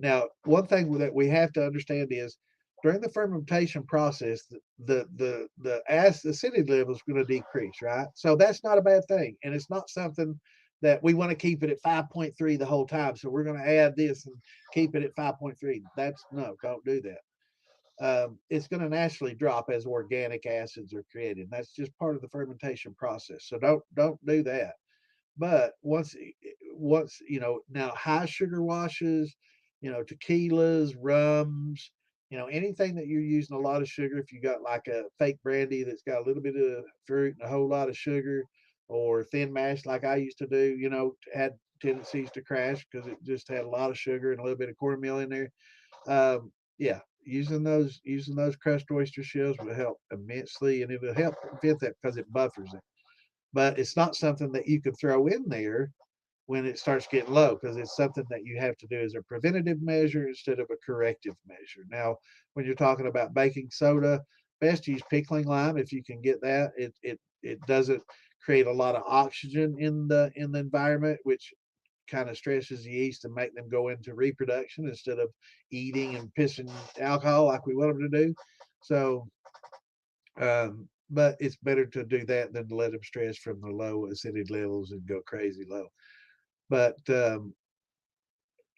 Now, one thing that we have to understand is during the fermentation process, the acidity level is going to decrease, right? So that's not a bad thing, and it's not something that we want to keep it at 5.3 the whole time. So we're going to add this and keep it at 5.3. That's no, don't do that. It's going to naturally drop as organic acids are created. That's just part of the fermentation process. So don't do that. But once now high sugar washes, tequilas, rums, anything that you're using a lot of sugar. If you got like a fake brandy that's got a little bit of fruit and a whole lot of sugar, or thin mash like I used to do, had tendencies to crash because it just had a lot of sugar and a little bit of cornmeal in there. Yeah, using those crushed oyster shells will help immensely, and it'll help prevent that because it buffers it. But it's not something that you can throw in there when it starts getting low, because it's something that you have to do as a preventative measure instead of a corrective measure. Now, when you're talking about baking soda, best use pickling lime if you can get that. It doesn't create a lot of oxygen in the environment, which kind of stresses the yeast and make them go into reproduction instead of eating and pissing alcohol like we want them to do. So, but it's better to do that than to let them stress from the low acidity levels and go crazy low. But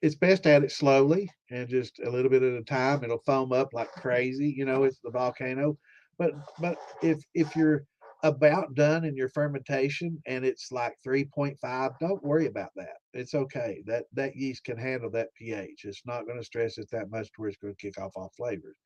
it's best to add it slowly and just a little bit at a time. It'll foam up like crazy. It's the volcano. But if you're about done in your fermentation and it's like 3.5, don't worry about that. It's okay. That yeast can handle that pH. It's not going to stress it that much to where it's going to kick off all flavors.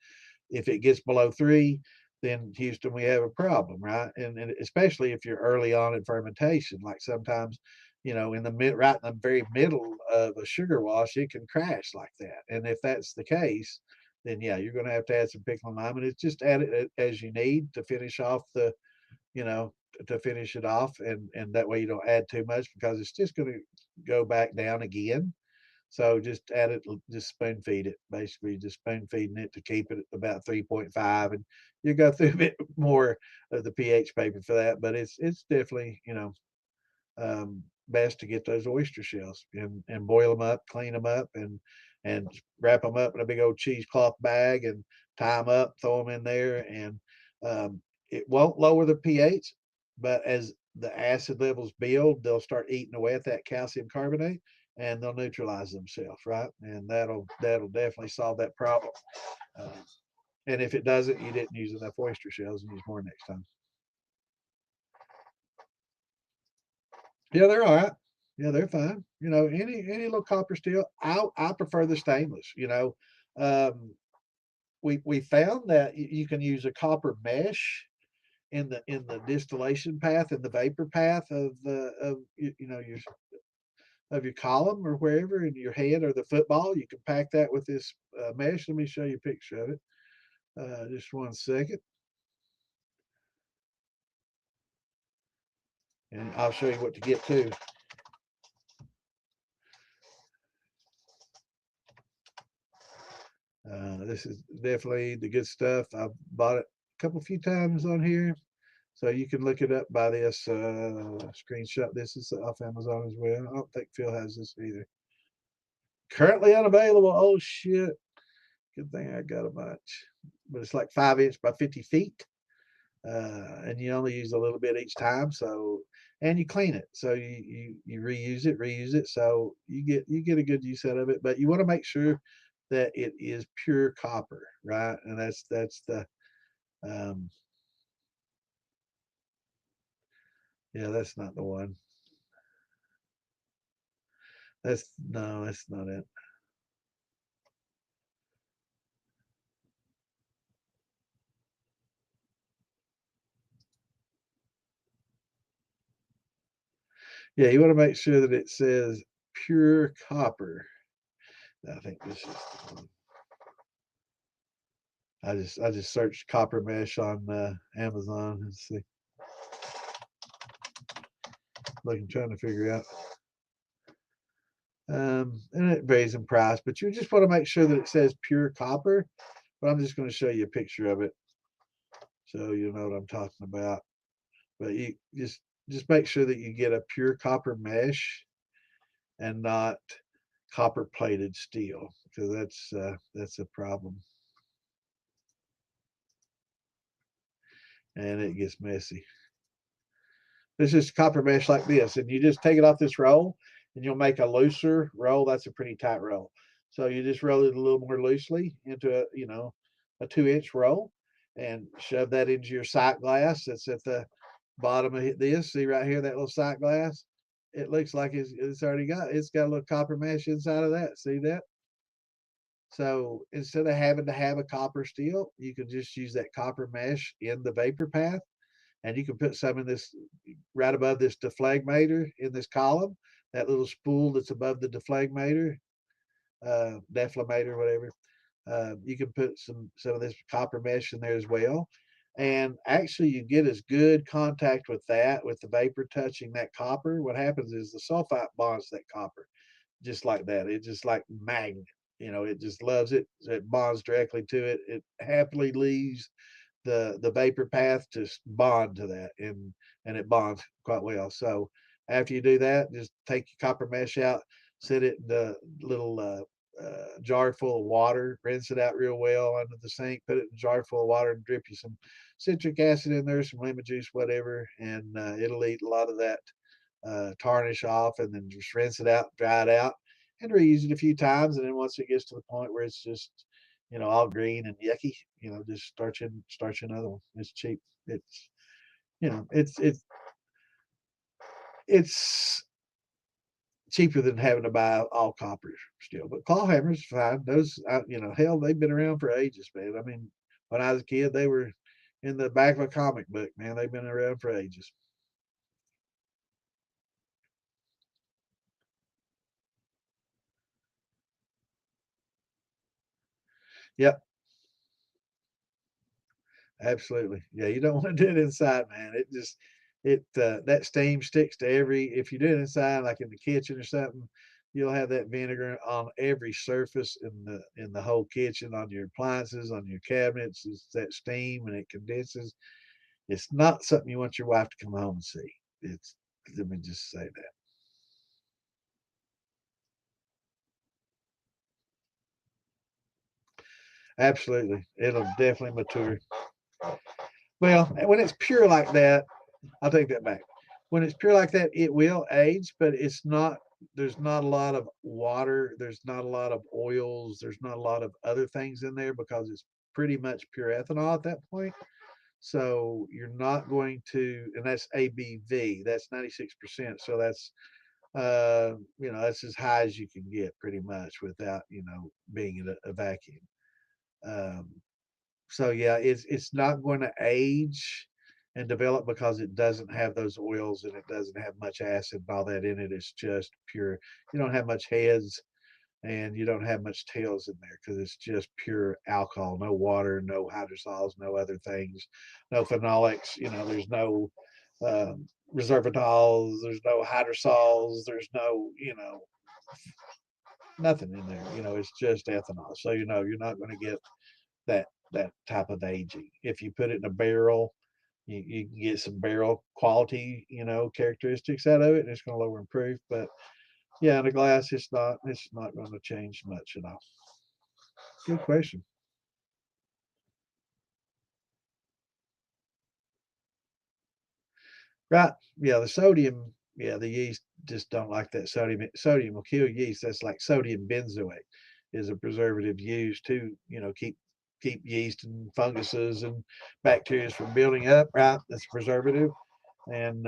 If it gets below 3, then Houston, we have a problem, right? And especially if you're early on in fermentation, like sometimes, in the right in the very middle of a sugar wash, it can crash like that. And if that's the case, then yeah, you're going to have to add some pickle lime, and it's just add it as you need to finish off you know, to finish it off, and that way you don't add too much because it's just going to go back down again. So just add it, just spoon feed it, basically just spoon feeding it to keep it at about 3.5, and you go through a bit more of the pH paper for that. But it's definitely best to get those oyster shells and boil them up, clean them up, and wrap them up in a big old cheesecloth bag and tie them up, throw them in there, and it won't lower the pH, but as the acid levels build, they'll start eating away at that calcium carbonate, and they'll neutralize themselves, right? And that'll definitely solve that problem. Uh, and if it doesn't, you didn't use enough oyster shells, and use more next time. Yeah, they're all right. Yeah, they're fine. Any little copper steel. I prefer the stainless. Um, we found that you can use a copper mesh in the distillation path, in the vapor path of the your column or wherever in your head or the football. You can pack that with this mesh. Let me show you a picture of it. Just one second, and I'll show you what to get too. This is definitely the good stuff. I've bought it a few times on here, so you can look it up by this screenshot. This is off Amazon as well. I don't think Phil has this either. Currently unavailable. Oh shit! Good thing I got a bunch, but it's like 5 inch by 50 feet, and you only use a little bit each time. So, and you clean it, so you reuse it, so you get a good use out of it. But you want to make sure that it is pure copper, right? And that's the um, yeah, that's not the one. That's no, that's not it. Yeah, you want to make sure that it says pure copper. I think this is the one. I just searched copper mesh on Amazon and see, like I'm trying to figure out. And it varies in price, but you just want to make sure that it says pure copper. But I'm just going to show you a picture of it so you know what I'm talking about. But you just make sure that you get a pure copper mesh and not copper plated steel, because that's a problem, and it gets messy. It's just copper mesh like this, and you just take it off this roll, and you'll make a looser roll. That's a pretty tight roll. So you just roll it a little more loosely into a 2 inch roll, and shove that into your sight glass that's at the bottom of this. See right here, that little sight glass. it looks like it's it's got a little copper mesh inside of that. See that? So instead of having to have a copper steel, you can just use that copper mesh in the vapor path, and you can put some in this right above this deflagmator in this column, that little spool that's above the deflagmator, deflamator, whatever. You can put some of this copper mesh in there as well. And actually, you get as good contact with that, with the vapor touching that copper. What happens is the sulfite bonds that copper just like that. It's just like magnet. It just loves it. It bonds directly to it. It happily leaves the vapor path to bond to that, and it bonds quite well. So after you do that, just take your copper mesh out, set it in the little jar full of water, rinse it out real well under the sink, put it in a jar full of water, and drip you some citric acid in there, some lemon juice, whatever, and it'll eat a lot of that tarnish off, and then just rinse it out, dry it out, and reuse it a few times. And then once it gets to the point where it's just, all green and yucky, just starch another one. It's cheap. It's, you know, it's cheaper than having to buy all copper steel. But claw hammers, fine. Those, hell, they've been around for ages, man. I mean, when I was a kid, they were in the back of a comic book, man. They've been around for ages. Yep, absolutely. Yeah, you don't want to do it inside, man. That steam sticks to every. If you do it inside, like in the kitchen or something, you'll have that vinegar on every surface in the whole kitchen, on your appliances, on your cabinets. It's that steam, and it condenses. It's not something you want your wife to come home and see. It's Let me just say that. Absolutely, it'll definitely mature. Well, when it's pure like that, I'll take that back. When it's pure like that, it will age, but it's not. There's not a lot of water. There's not a lot of oils. There's not a lot of other things in there because it's pretty much pure ethanol at that point. So you're not going to, and that's ABV. That's 96%. So that's as high as you can get pretty much without being in a vacuum. Um, so yeah, it's not going to age and develop because it doesn't have those oils, and it doesn't have much acid and all that in it. It's just pure. You don't have much heads, and you don't have much tails in there because it's just pure alcohol. No water, no hydrosols, no other things, no phenolics. There's no reservatols. There's no hydrosols. There's no nothing in there. It's just ethanol. So you're not going to get that type of aging. If you put it in a barrel, you can get some barrel quality, characteristics out of it, and it's going to lower and proof. But yeah, in a glass, it's not going to change much at all. Good question. Right. Yeah, the sodium, yeah, the yeast just don't like that sodium. Sodium will kill yeast. That's like sodium benzoate is a preservative used to, keep yeast and funguses and bacteria from building up, right? That's a preservative. And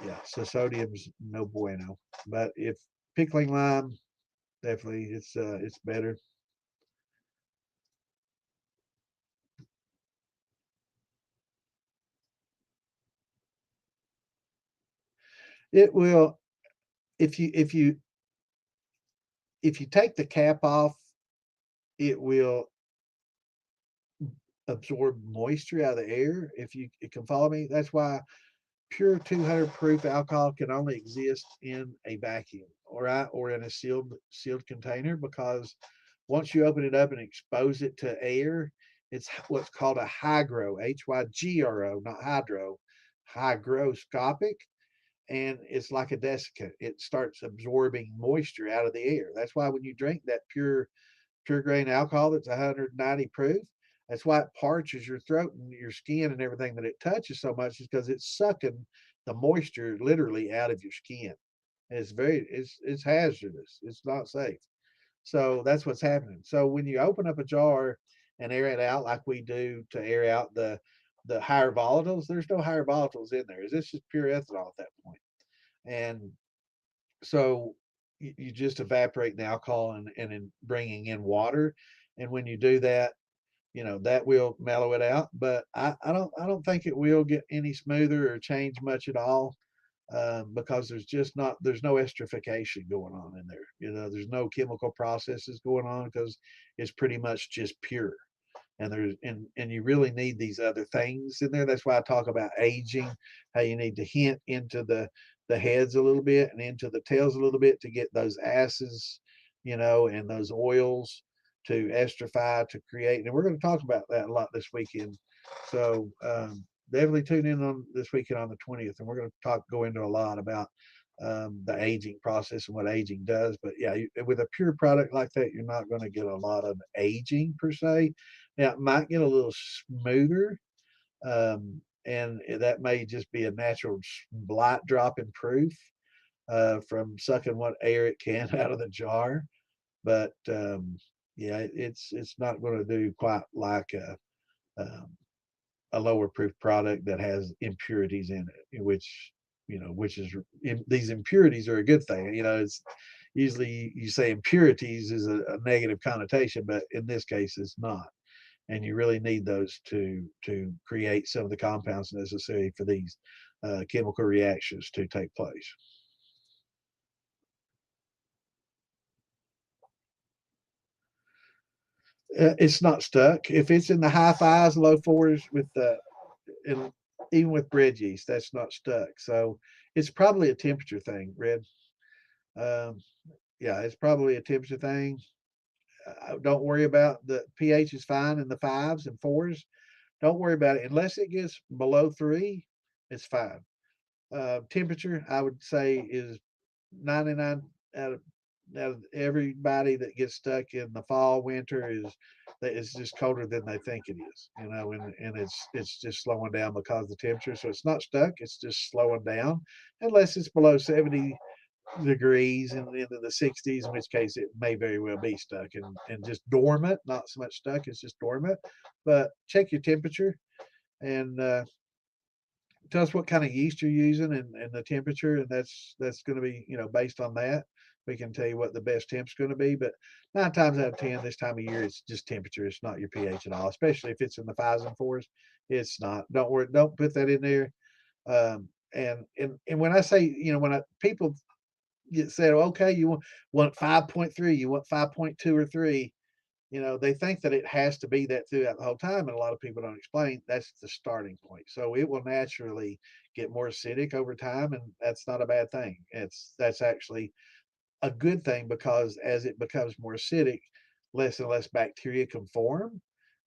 yeah, so sodium's no bueno. But if pickling lime, definitely it's better. It will if you take the cap off, it will absorb moisture out of the air. If you can follow me, that's why pure 200 proof alcohol can only exist in a vacuum, all right, or in a sealed container, because once you open it up and expose it to air, it's what's called a hygro, hygro, not hydro, hygroscopic, and it's like a desiccant. It starts absorbing moisture out of the air. That's why when you drink that pure grain alcohol that's 190 proof, that's why it parches your throat and your skin and everything that it touches so much, is because it's sucking the moisture literally out of your skin. And it's hazardous. It's not safe. So that's what's happening. So when you open up a jar and air it out like we do to air out the higher volatiles, there's no higher volatiles in there. This is pure ethanol at that point. And So you just evaporate the alcohol and in bringing in water. And when you do that, that will mellow it out. But I don't think it will get any smoother or change much at all, because there's no esterification going on in there. There's no chemical processes going on because it's pretty much just pure. And you really need these other things in there. That's why I talk about aging, how you need to hint into the heads a little bit and into the tails a little bit to get those acids, and those oils to esterify to create. And we're going to talk about that a lot this weekend. So definitely tune in on this weekend on the 20th, and we're going to go into a lot about the aging process and what aging does. But yeah, with a pure product like that, you're not going to get a lot of aging per se. Now, it might get a little smoother, and that may just be a natural light drop in proof from sucking what air it can out of the jar. But yeah, it's not going to do quite like a lower proof product that has impurities in it, which is these impurities are a good thing. It's usually you say impurities is a negative connotation, but in this case, it's not. And you really need those to create some of the compounds necessary for these chemical reactions to take place. It's not stuck. If it's in the high fives, low fours with and even with bread yeast, that's not stuck. So it's probably a temperature thing, Red. Um, yeah, it's probably a temperature thing. Don't worry about the pH is fine in the fives and fours. Don't worry about it unless it gets below 3. It's fine. Temperature, I would say, is 99 out of everybody that gets stuck in the fall, winter is that it's just colder than they think it is, and it's just slowing down because of the temperature. So it's not stuck, it's just slowing down unless it's below 70 degrees and into the 60s, in which case it may very well be stuck and just dormant, not so much stuck, it's just dormant. But check your temperature and tell us what kind of yeast you're using and the temperature, and that's going to be based on that. We can tell you what the best temp's going to be, but 9 times out of 10 this time of year it's just temperature. It's not your pH at all, especially if it's in the fives and fours. It's not. Don't worry. Don't put that in there. And when I say when people get said, okay, you want 5.3, you want 5.2 or 3, they think that it has to be that throughout the whole time, and a lot of people don't explain that's the starting point. So it will naturally get more acidic over time, and that's not a bad thing. That's actually a good thing because as it becomes more acidic, less and less bacteria can form,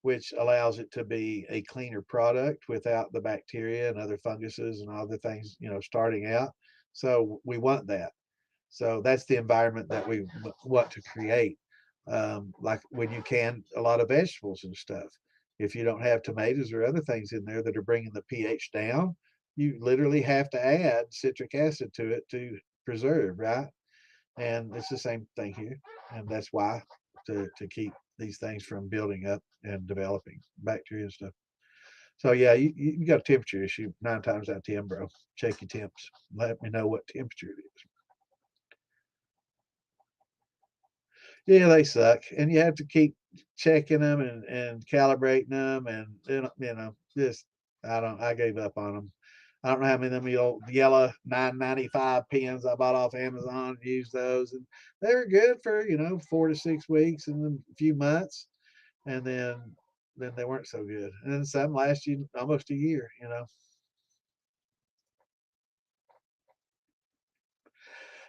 which allows it to be a cleaner product without the bacteria and other funguses and other things, starting out. So we want that. So that's the environment that we want to create. Like when you can a lot of vegetables and stuff, if you don't have tomatoes or other things in there that are bringing the pH down, you literally have to add citric acid to it to preserve, right? And it's the same thing here. And that's why to keep these things from building up and developing bacteria and stuff. So yeah, you got a temperature issue 9 times out of 10, bro. Check your temps. Let me know what temperature it is. Yeah, they suck, and you have to keep checking them and calibrating them, and just I gave up on them. I don't know how many of them old yellow 995 pens I bought off Amazon and used those, and they were good for 4 to 6 weeks and then a few months, and then they weren't so good, and then some last you almost a year.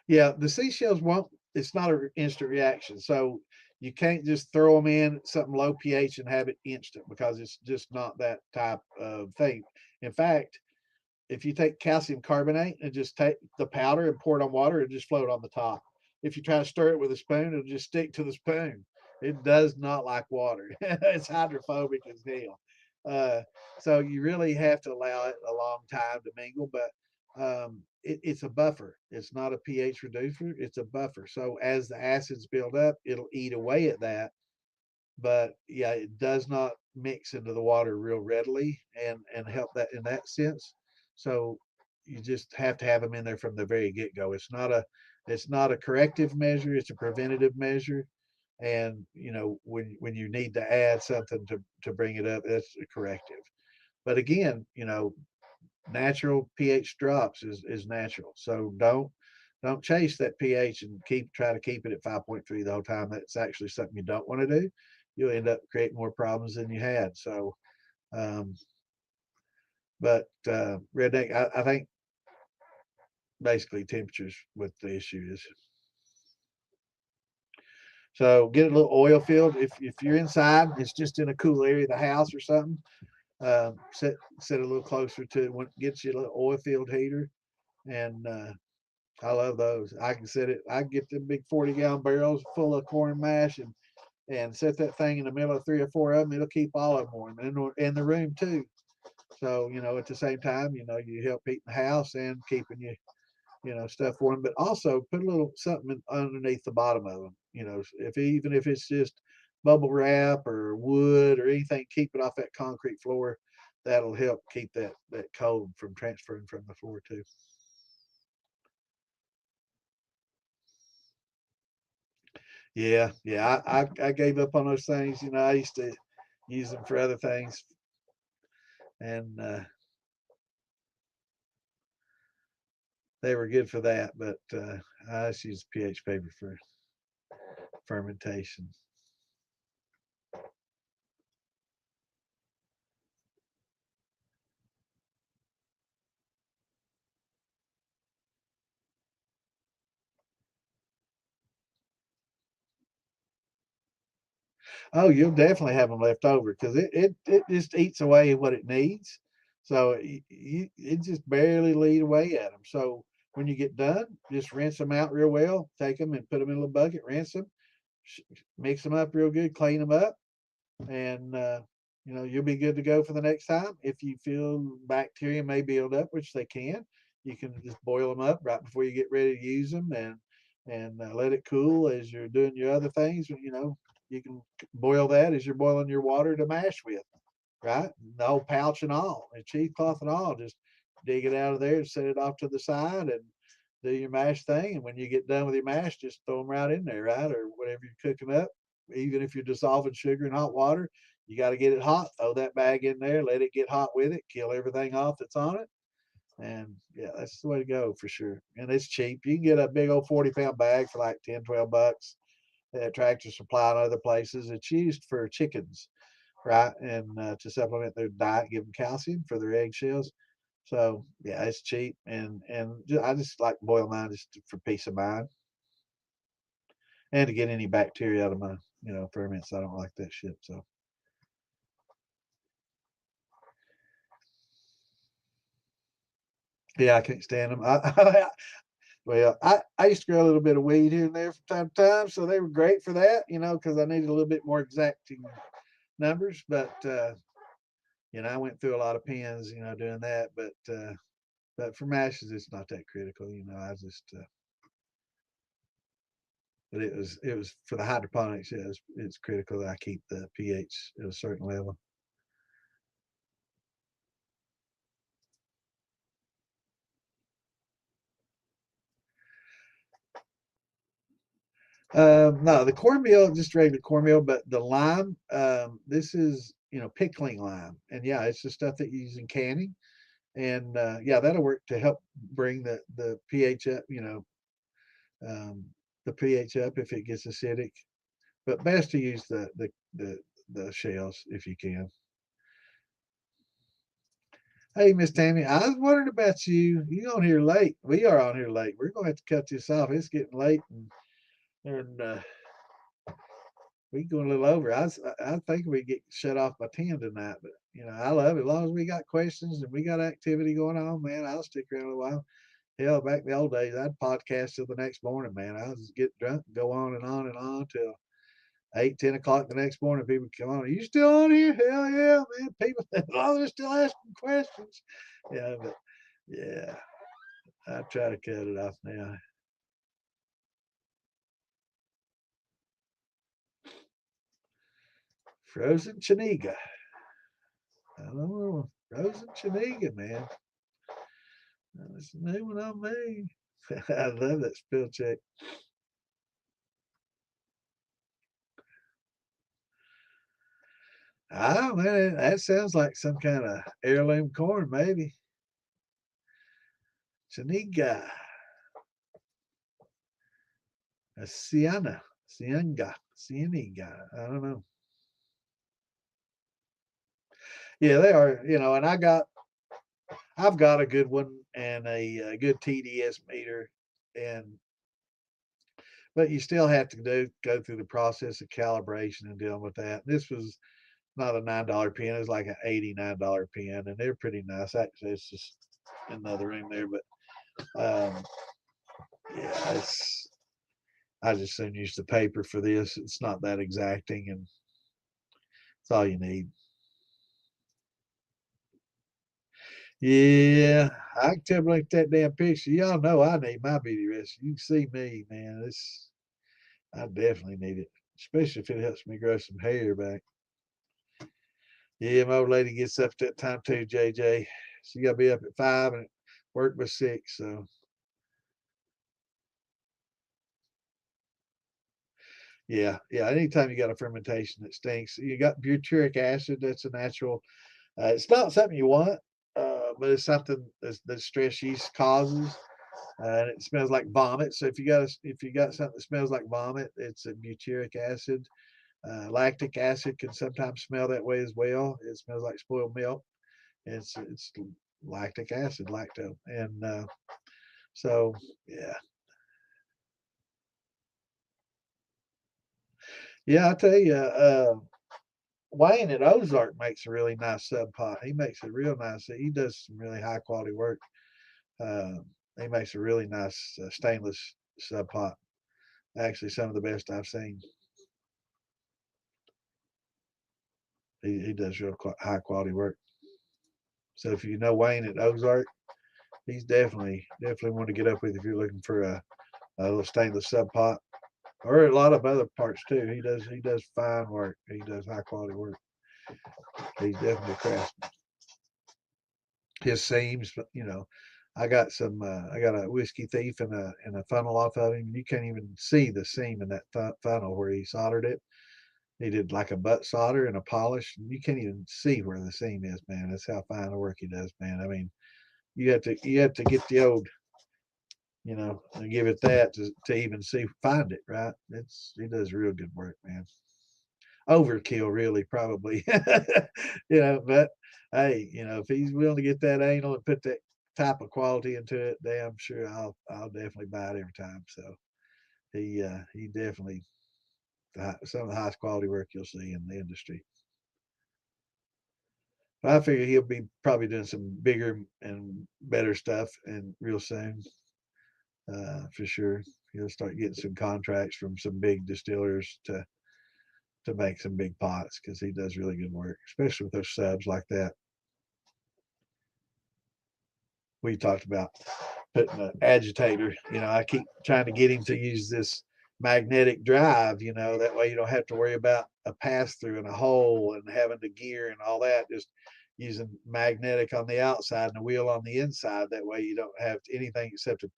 Yeah, the seashells won't. It's not an instant reaction, so you can't just throw them in something low pH and have it instant because it's just not that type of thing. In fact, if you take calcium carbonate and just take the powder and pour it on water, it just float on the top. If you try to stir it with a spoon, it'll just stick to the spoon. It does not like water. It's hydrophobic as hell. Uh, so you really have to allow it a long time to mingle, but it's a buffer. It's not a pH reducer. It's a buffer. So as the acids build up, it'll eat away at that. But yeah, it does not mix into the water real readily and help that in that sense. So you just have to have them in there from the very get go. It's not a corrective measure, it's a preventative measure. And when you need to add something to bring it up, that's a corrective. But again, natural pH drops is natural. So don't chase that pH and try to keep it at 5.3 the whole time. That's actually something you don't want to do. You'll end up creating more problems than you had. So um, but redneck, I think basically temperatures what the issue is. So get a little oil field. If you're inside, it's just in a cool area of the house or something. Sit a little closer to it. When it gets you a little oil field heater, and I love those. I can set it. I can get them big 40-gallon barrels full of corn mash and set that thing in the middle of 3 or 4 of them. It'll keep all of them warm in the room too. So at the same time, you help heat the house and keeping stuff warm, but also put a little something underneath the bottom of them. Even if it's just bubble wrap or wood or anything, keep it off that concrete floor. That'll help keep that cold from transferring from the floor too. Yeah. I gave up on those things. I used to use them for other things, and they were good for that. But I just use pH paper for fermentation. Oh, you'll definitely have them left over because it just eats away what it needs. So it just barely lead away at them. So when you get done, just rinse them out real well. Take them and put them in a little bucket, rinse them, mix them up real good, clean them up, and you'll be good to go for the next time. If you feel bacteria may build up, which they can, you can just boil them up right before you get ready to use them, and let it cool as you're doing your other things. You can boil that as you're boiling your water to mash with, right? The whole pouch and all, and cheesecloth and all. Just dig it out of there and set it off to the side and do your mash thing. And when you get done with your mash, just throw them right in there, right? Or whatever you're cooking up. Even if you're dissolving sugar in hot water, you got to get it hot. Throw that bag in there, let it get hot with it, kill everything off that's on it. And yeah, that's the way to go for sure. And it's cheap. You can get a big old 40-pound bag for like 10, $12 at Tractor Supply and other places. It's used for chickens, right? And to supplement their diet, give them calcium for their eggshells. So yeah, it's cheap, and I just like to boil mine just for peace of mind and to get any bacteria out of my ferments. I don't like that shit. So yeah, I can't stand them. Well, I used to grow a little bit of weed here and there from time to time, so they were great for that, because I needed a little bit more exacting numbers. But I went through a lot of pens, doing that. But for mashes, it's not that critical, I just but it was for the hydroponics. Yeah, it's critical that I keep the pH at a certain level. No, the cornmeal, just regular cornmeal, but the lime, this is pickling lime, and yeah, it's the stuff that you use in canning, and yeah, that'll work to help bring the pH up. Um, the pH up if it gets acidic, but best to use the shells if you can. Hey, Miss Tammy, I was wondering about you. You on here late? We are on here late. We're gonna have to cut this off. It's getting late, and we going a little over. I think we get shut off by 10 tonight, but I love it. As long as we got questions and we got activity going on, man, I'll stick around a while. Hell, back in the old days, I'd podcast till the next morning, man. I was just get drunk, go on and on and on till 8, 10 o'clock the next morning. People come on, are you still on here? Hell yeah, man. People, oh, they're still asking questions. Yeah, but yeah, I try to cut it off now. Frozen Chaniga. I don't know. Frozen Chaniga, man. That's a new one on me. I love that spill check. Oh man, that sounds like some kind of heirloom corn, maybe. Chaniga, a Cienega. I don't know. Yeah, they are. And I've got a good one and a good TDS meter, and but you still have to go through the process of calibration and dealing with that. This was not a $9 pen; it was like an $89 pen, and they're pretty nice. Actually, it's just in another room there, but yeah, I just soon use the paper for this. It's not that exacting, and it's all you need. Yeah, I can tell by that damn picture. Y'all know I need my beauty rest. You can see me, man. I definitely need it, especially if it helps me grow some hair back. Yeah, my old lady gets up at that time too, JJ. She got to be up at 5 and work by 6. So yeah, yeah. Anytime you got a fermentation that stinks, you got butyric acid. That's a natural. It's not something you want, but it's something that stress yeast causes, and it smells like vomit. So if you got something that smells like vomit, it's a butyric acid. Lactic acid can sometimes smell that way as well. It smells like spoiled milk. It's lactic acid, lacto, and so yeah, yeah. I tell you, Wayne at Ozark makes a really nice sub pot. He makes a real nice. He does some really high quality work. Uh, he makes a really nice stainless sub pot. Actually, some of the best I've seen. He does real high quality work. So if you know Wayne at Ozark, he's definitely want to get up with if you're looking for a little stainless sub pot, or a lot of other parts too. He does fine work. He does high quality work. He's definitely a craftsman. His seams, I got a whiskey thief and a funnel off of him. You can't even see the seam in that funnel where he soldered it. He did like a butt solder and a polish. You can't even see where the seam is, man. That's how fine the work he does, man. I mean, you have to get the old, and give it that to even find it, right? He does real good work, man. Overkill, really, probably. But hey, if he's willing to get that anal and put that type of quality into it, damn sure I'll definitely buy it every time. So he definitely some of the highest quality work you'll see in the industry. But I figure he'll be probably doing some bigger and better stuff and real soon, for sure. He'll start getting some contracts from some big distillers to make some big pots because he does really good work, especially with those subs like that. We talked about putting an agitator. I keep trying to get him to use this magnetic drive. That way you don't have to worry about a pass through and a hole and having the gear and all that. Just using magnetic on the outside and a wheel on the inside. That way you don't have anything except of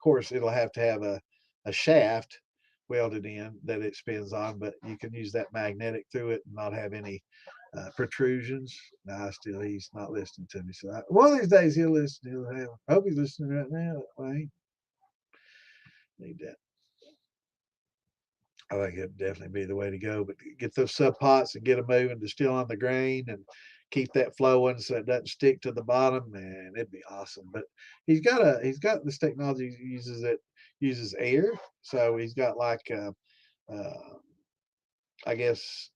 course it'll have to have a shaft welded in that it spins on, but you can use that magnetic through it and not have any protrusions. No, he's not listening to me. So one of these days he'll listen. I hope he's listening right now. I need that. I think it'd definitely be the way to go. But get those sub pots and get them moving to still on the grain and keep that flowing so it doesn't stick to the bottom. Man, it'd be awesome. But he's got this technology uses air. So he's got like uh, I guess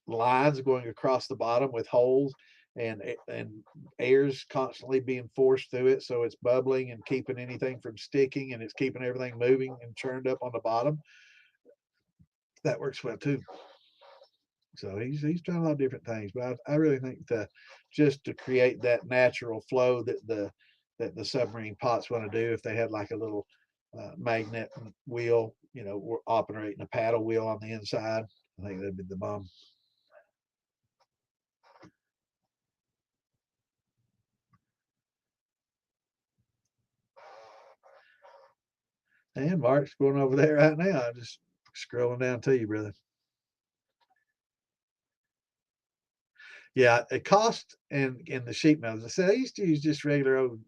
lines going across the bottom with holes and air's constantly being forced through it, so it's bubbling and keeping anything from sticking, and it's keeping everything moving and churned up on the bottom. That works well too. So he's trying a lot of different things, but I really think just to create that natural flow that the submarine pots want to do, if they had like a little magnet wheel, we're operating a paddle wheel on the inside, I think that'd be the bomb. And Mark's going over there right now. I'm just scrolling down to you, brother. Yeah, it cost and the sheet metals. I said I used to use just regular old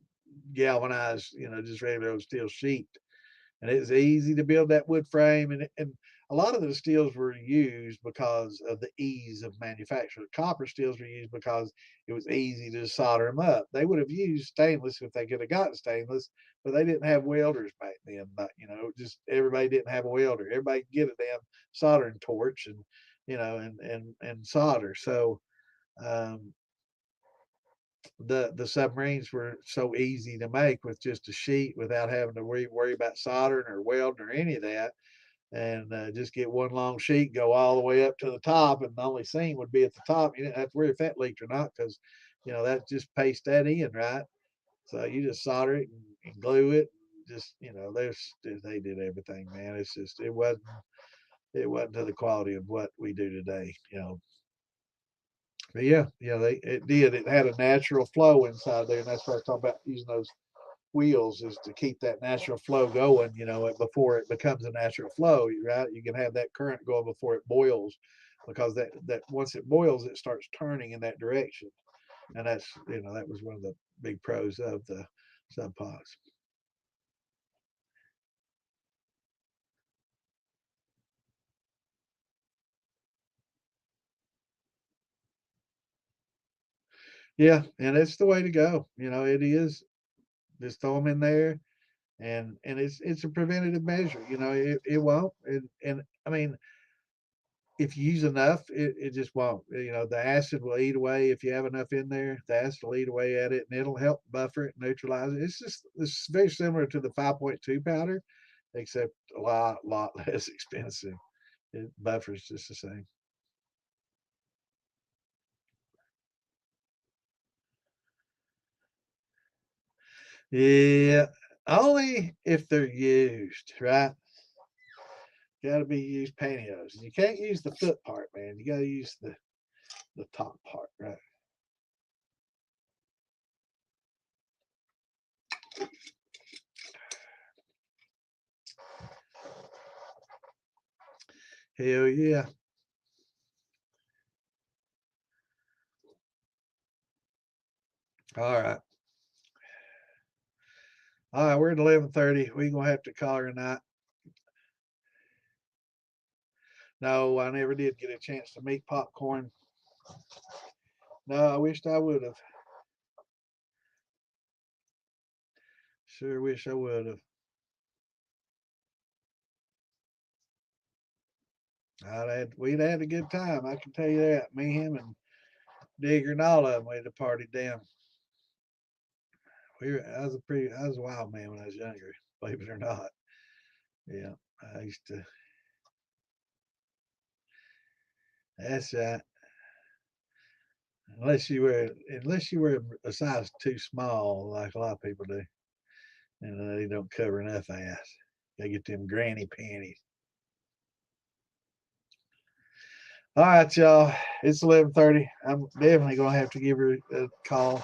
galvanized, just regular old steel sheet, and it was easy to build that wood frame. And a lot of the steels were used because of the ease of manufacture. Copper steels were used because it was easy to solder them up. They would have used stainless if they could have gotten stainless, but they didn't have welders back then. But just everybody didn't have a welder. Everybody could get a damn soldering torch and and solder. So um, the submarines were so easy to make with just a sheet without having to worry about soldering or welding or any of that, and just get one long sheet, go all the way up to the top, and the only seam would be at the top. You didn't have to worry if that leaked or not because that just paste that in, right? So you just solder it and glue it. Just they did everything, man. It's just it wasn't to the quality of what we do today. But yeah, it did. It had a natural flow inside there, and that's what I was talking about using those wheels is to keep that natural flow going. Before it becomes a natural flow, right? You can have that current going before it boils, because that once it boils, it starts turning in that direction, and that was one of the big pros of the sub pods. Yeah, and it's the way to go. It is. Just throw them in there, and it's a preventative measure. It won't. And I mean, if you use enough, it just won't. The acid will eat away if you have enough in there. The acid will eat away at it, and it'll help buffer it, neutralize it. It's very similar to the 5.2 powder, except a lot less expensive. It buffers just the same. Yeah, only if they're used right. Got to be used pantyhose. You can't use the foot part, man. You got to use the top part, right? Hell yeah. All right. All right, we're at 11:30. We're gonna have to call her a night. No, I never did get a chance to make popcorn. No, I wished I would have. Sure wish I would have. We'd had a good time. I can tell you that. Me, him, and Digger, and all of them. We'd have partied down. I was a wild man when I was younger. Believe it or not. Yeah, I used to. That's right. Unless you wear a size too small, like a lot of people do, and they don't cover enough ass. Gotta get them granny panties. All right, y'all. It's 11:30. I'm definitely gonna have to give her a call.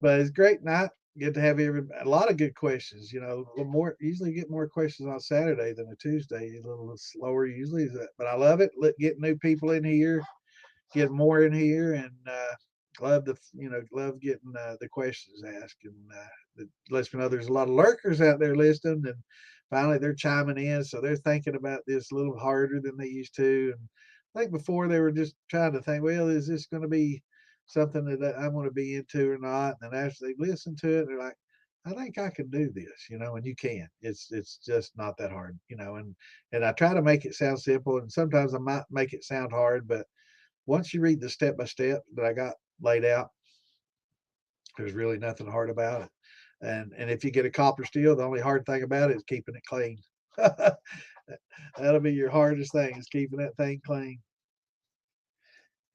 But it's a great night. Good to have a lot of good questions. A little more. Usually get more questions on Saturday than a Tuesday. A little slower usually, but I love it. Get new people in here, get more in here, and love getting the questions asked, and it lets me know there's a lot of lurkers out there listening, and finally they're chiming in, so they're thinking about this a little harder than they used to. And I think before they were just trying to think, well, is this going to be something that I want to be into or not? And after they listen to it, they're like, I think I can do this, and you can. It's just not that hard, and I try to make it sound simple, and sometimes I might make it sound hard, but once you read the step by step that I got laid out, there's really nothing hard about it. And if you get a copper steel, the only hard thing about it is keeping it clean. That'll be your hardest thing, is keeping that thing clean.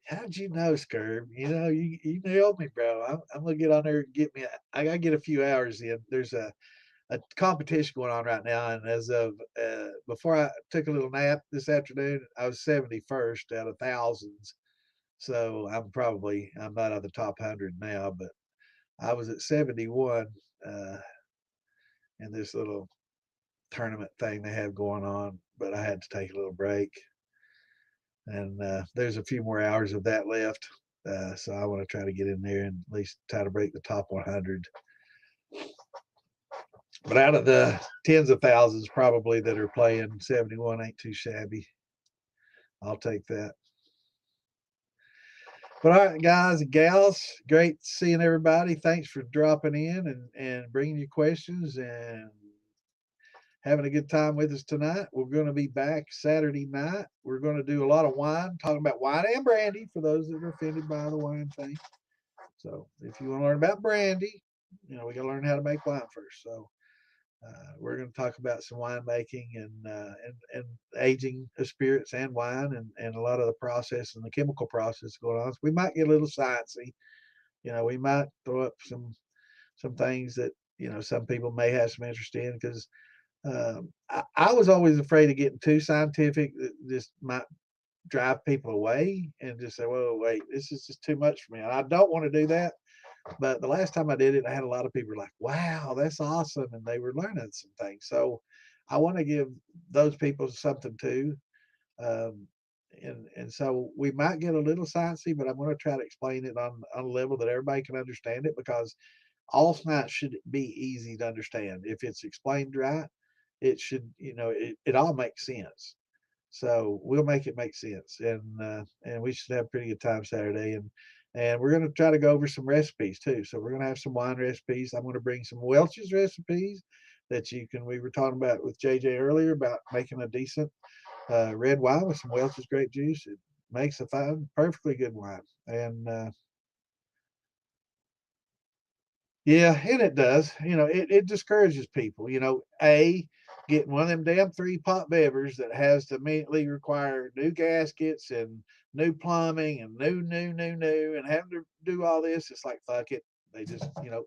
How'd you know, Scurb? You nailed me, bro. I'm gonna get on there and get me. I gotta get a few hours in. There's a competition going on right now, and as of before I took a little nap this afternoon, I was 71st out of thousands. So I'm not on the top 100 now, but I was at 71 uh, in this little tournament thing they have going on, but I had to take a little break. And there's a few more hours of that left. So I want to try to get in there and at least try to break the top 100. But out of the tens of thousands probably that are playing, 71 ain't too shabby. I'll take that. But all right, guys and gals, great seeing everybody. Thanks for dropping in and bringing your questions and having a good time with us tonight. We're going to be back Saturday night. We're going to do a lot of wine, talking about wine and brandy for those that are offended by the wine thing. So if you want to learn about brandy, we got to learn how to make wine first. So we're going to talk about some winemaking and aging of spirits and wine and a lot of the process and the chemical process going on. So we might get a little sciencey. We might throw up some things that some people may have some interest in because I was always afraid of getting too scientific. This might drive people away and just say, "Well, wait, this is just too much for me." And I don't want to do that. But the last time I did it, I had a lot of people like, "Wow, that's awesome," and they were learning some things. So I want to give those people something too. Um, and so we might get a little sciencey, but I'm going to try to explain it on a level that everybody can understand it because all science should be easy to understand. If it's explained right, it should, it all makes sense. So we'll make it make sense, and we should have a pretty good time Saturday, and we're going to try to go over some recipes too. So we're going to have some wine recipes. I'm going to bring some Welch's recipes that you can. We were talking about with JJ earlier about making a decent red wine with some Welch's grape juice. It makes a fine, perfectly good wine, and yeah, and it does. It discourages people. Getting one of them damn 3-pot bevers that has to immediately require new gaskets and new plumbing and new, and having to do all this. It's like, fuck it. They just, about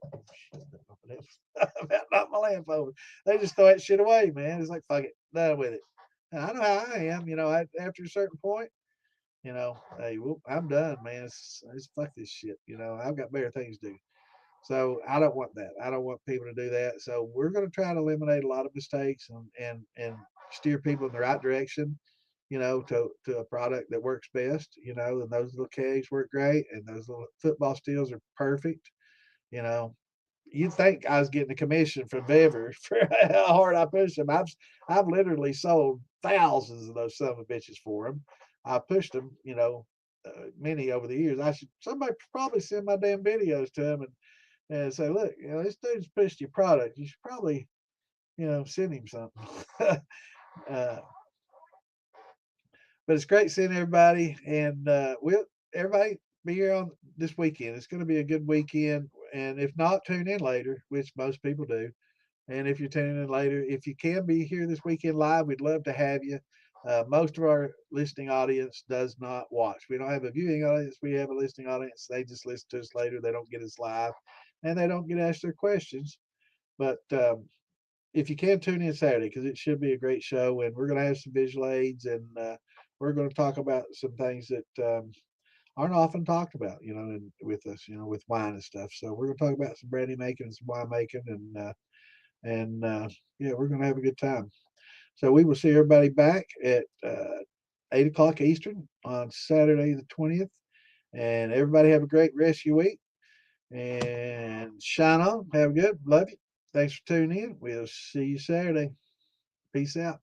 knocked my lamp over. They just throw that shit away, man. It's like, fuck it, done with it. And I know how I am. After a certain point, hey, I'm done, man. It's fuck this shit. I've got better things to do. So I don't want that. I don't want people to do that. So we're going to try to eliminate a lot of mistakes and steer people in the right direction, to a product that works best, and those little kegs work great and those little football steels are perfect. You know, you'd think I was getting a commission from Bever for how hard I push them. I've literally sold thousands of those son of bitches for them. I pushed them, many over the years. Somebody probably send my damn videos to them and say, look, this dude's pushed your product. You should probably, send him something. uh, but it's great seeing everybody, and everybody be here on this weekend. It's going to be a good weekend, and if not, tune in later, which most people do. And if you're tuning in later, if you can be here this weekend live, we'd love to have you. Most of our listening audience does not watch. We don't have a viewing audience. We have a listening audience. They just listen to us later. They don't get us live, and they don't get asked their questions. But if you can tune in Saturday, because it should be a great show, and we're going to have some visual aids, and we're going to talk about some things that aren't often talked about, and with us, with wine and stuff. So we're going to talk about some brandy making and some wine making, and yeah, we're going to have a good time. So we will see everybody back at 8 o'clock Eastern on Saturday the 20th. And everybody have a great rest of your week. And shine on. Have a good. Love you. Thanks for tuning in. We'll see you Saturday. Peace out.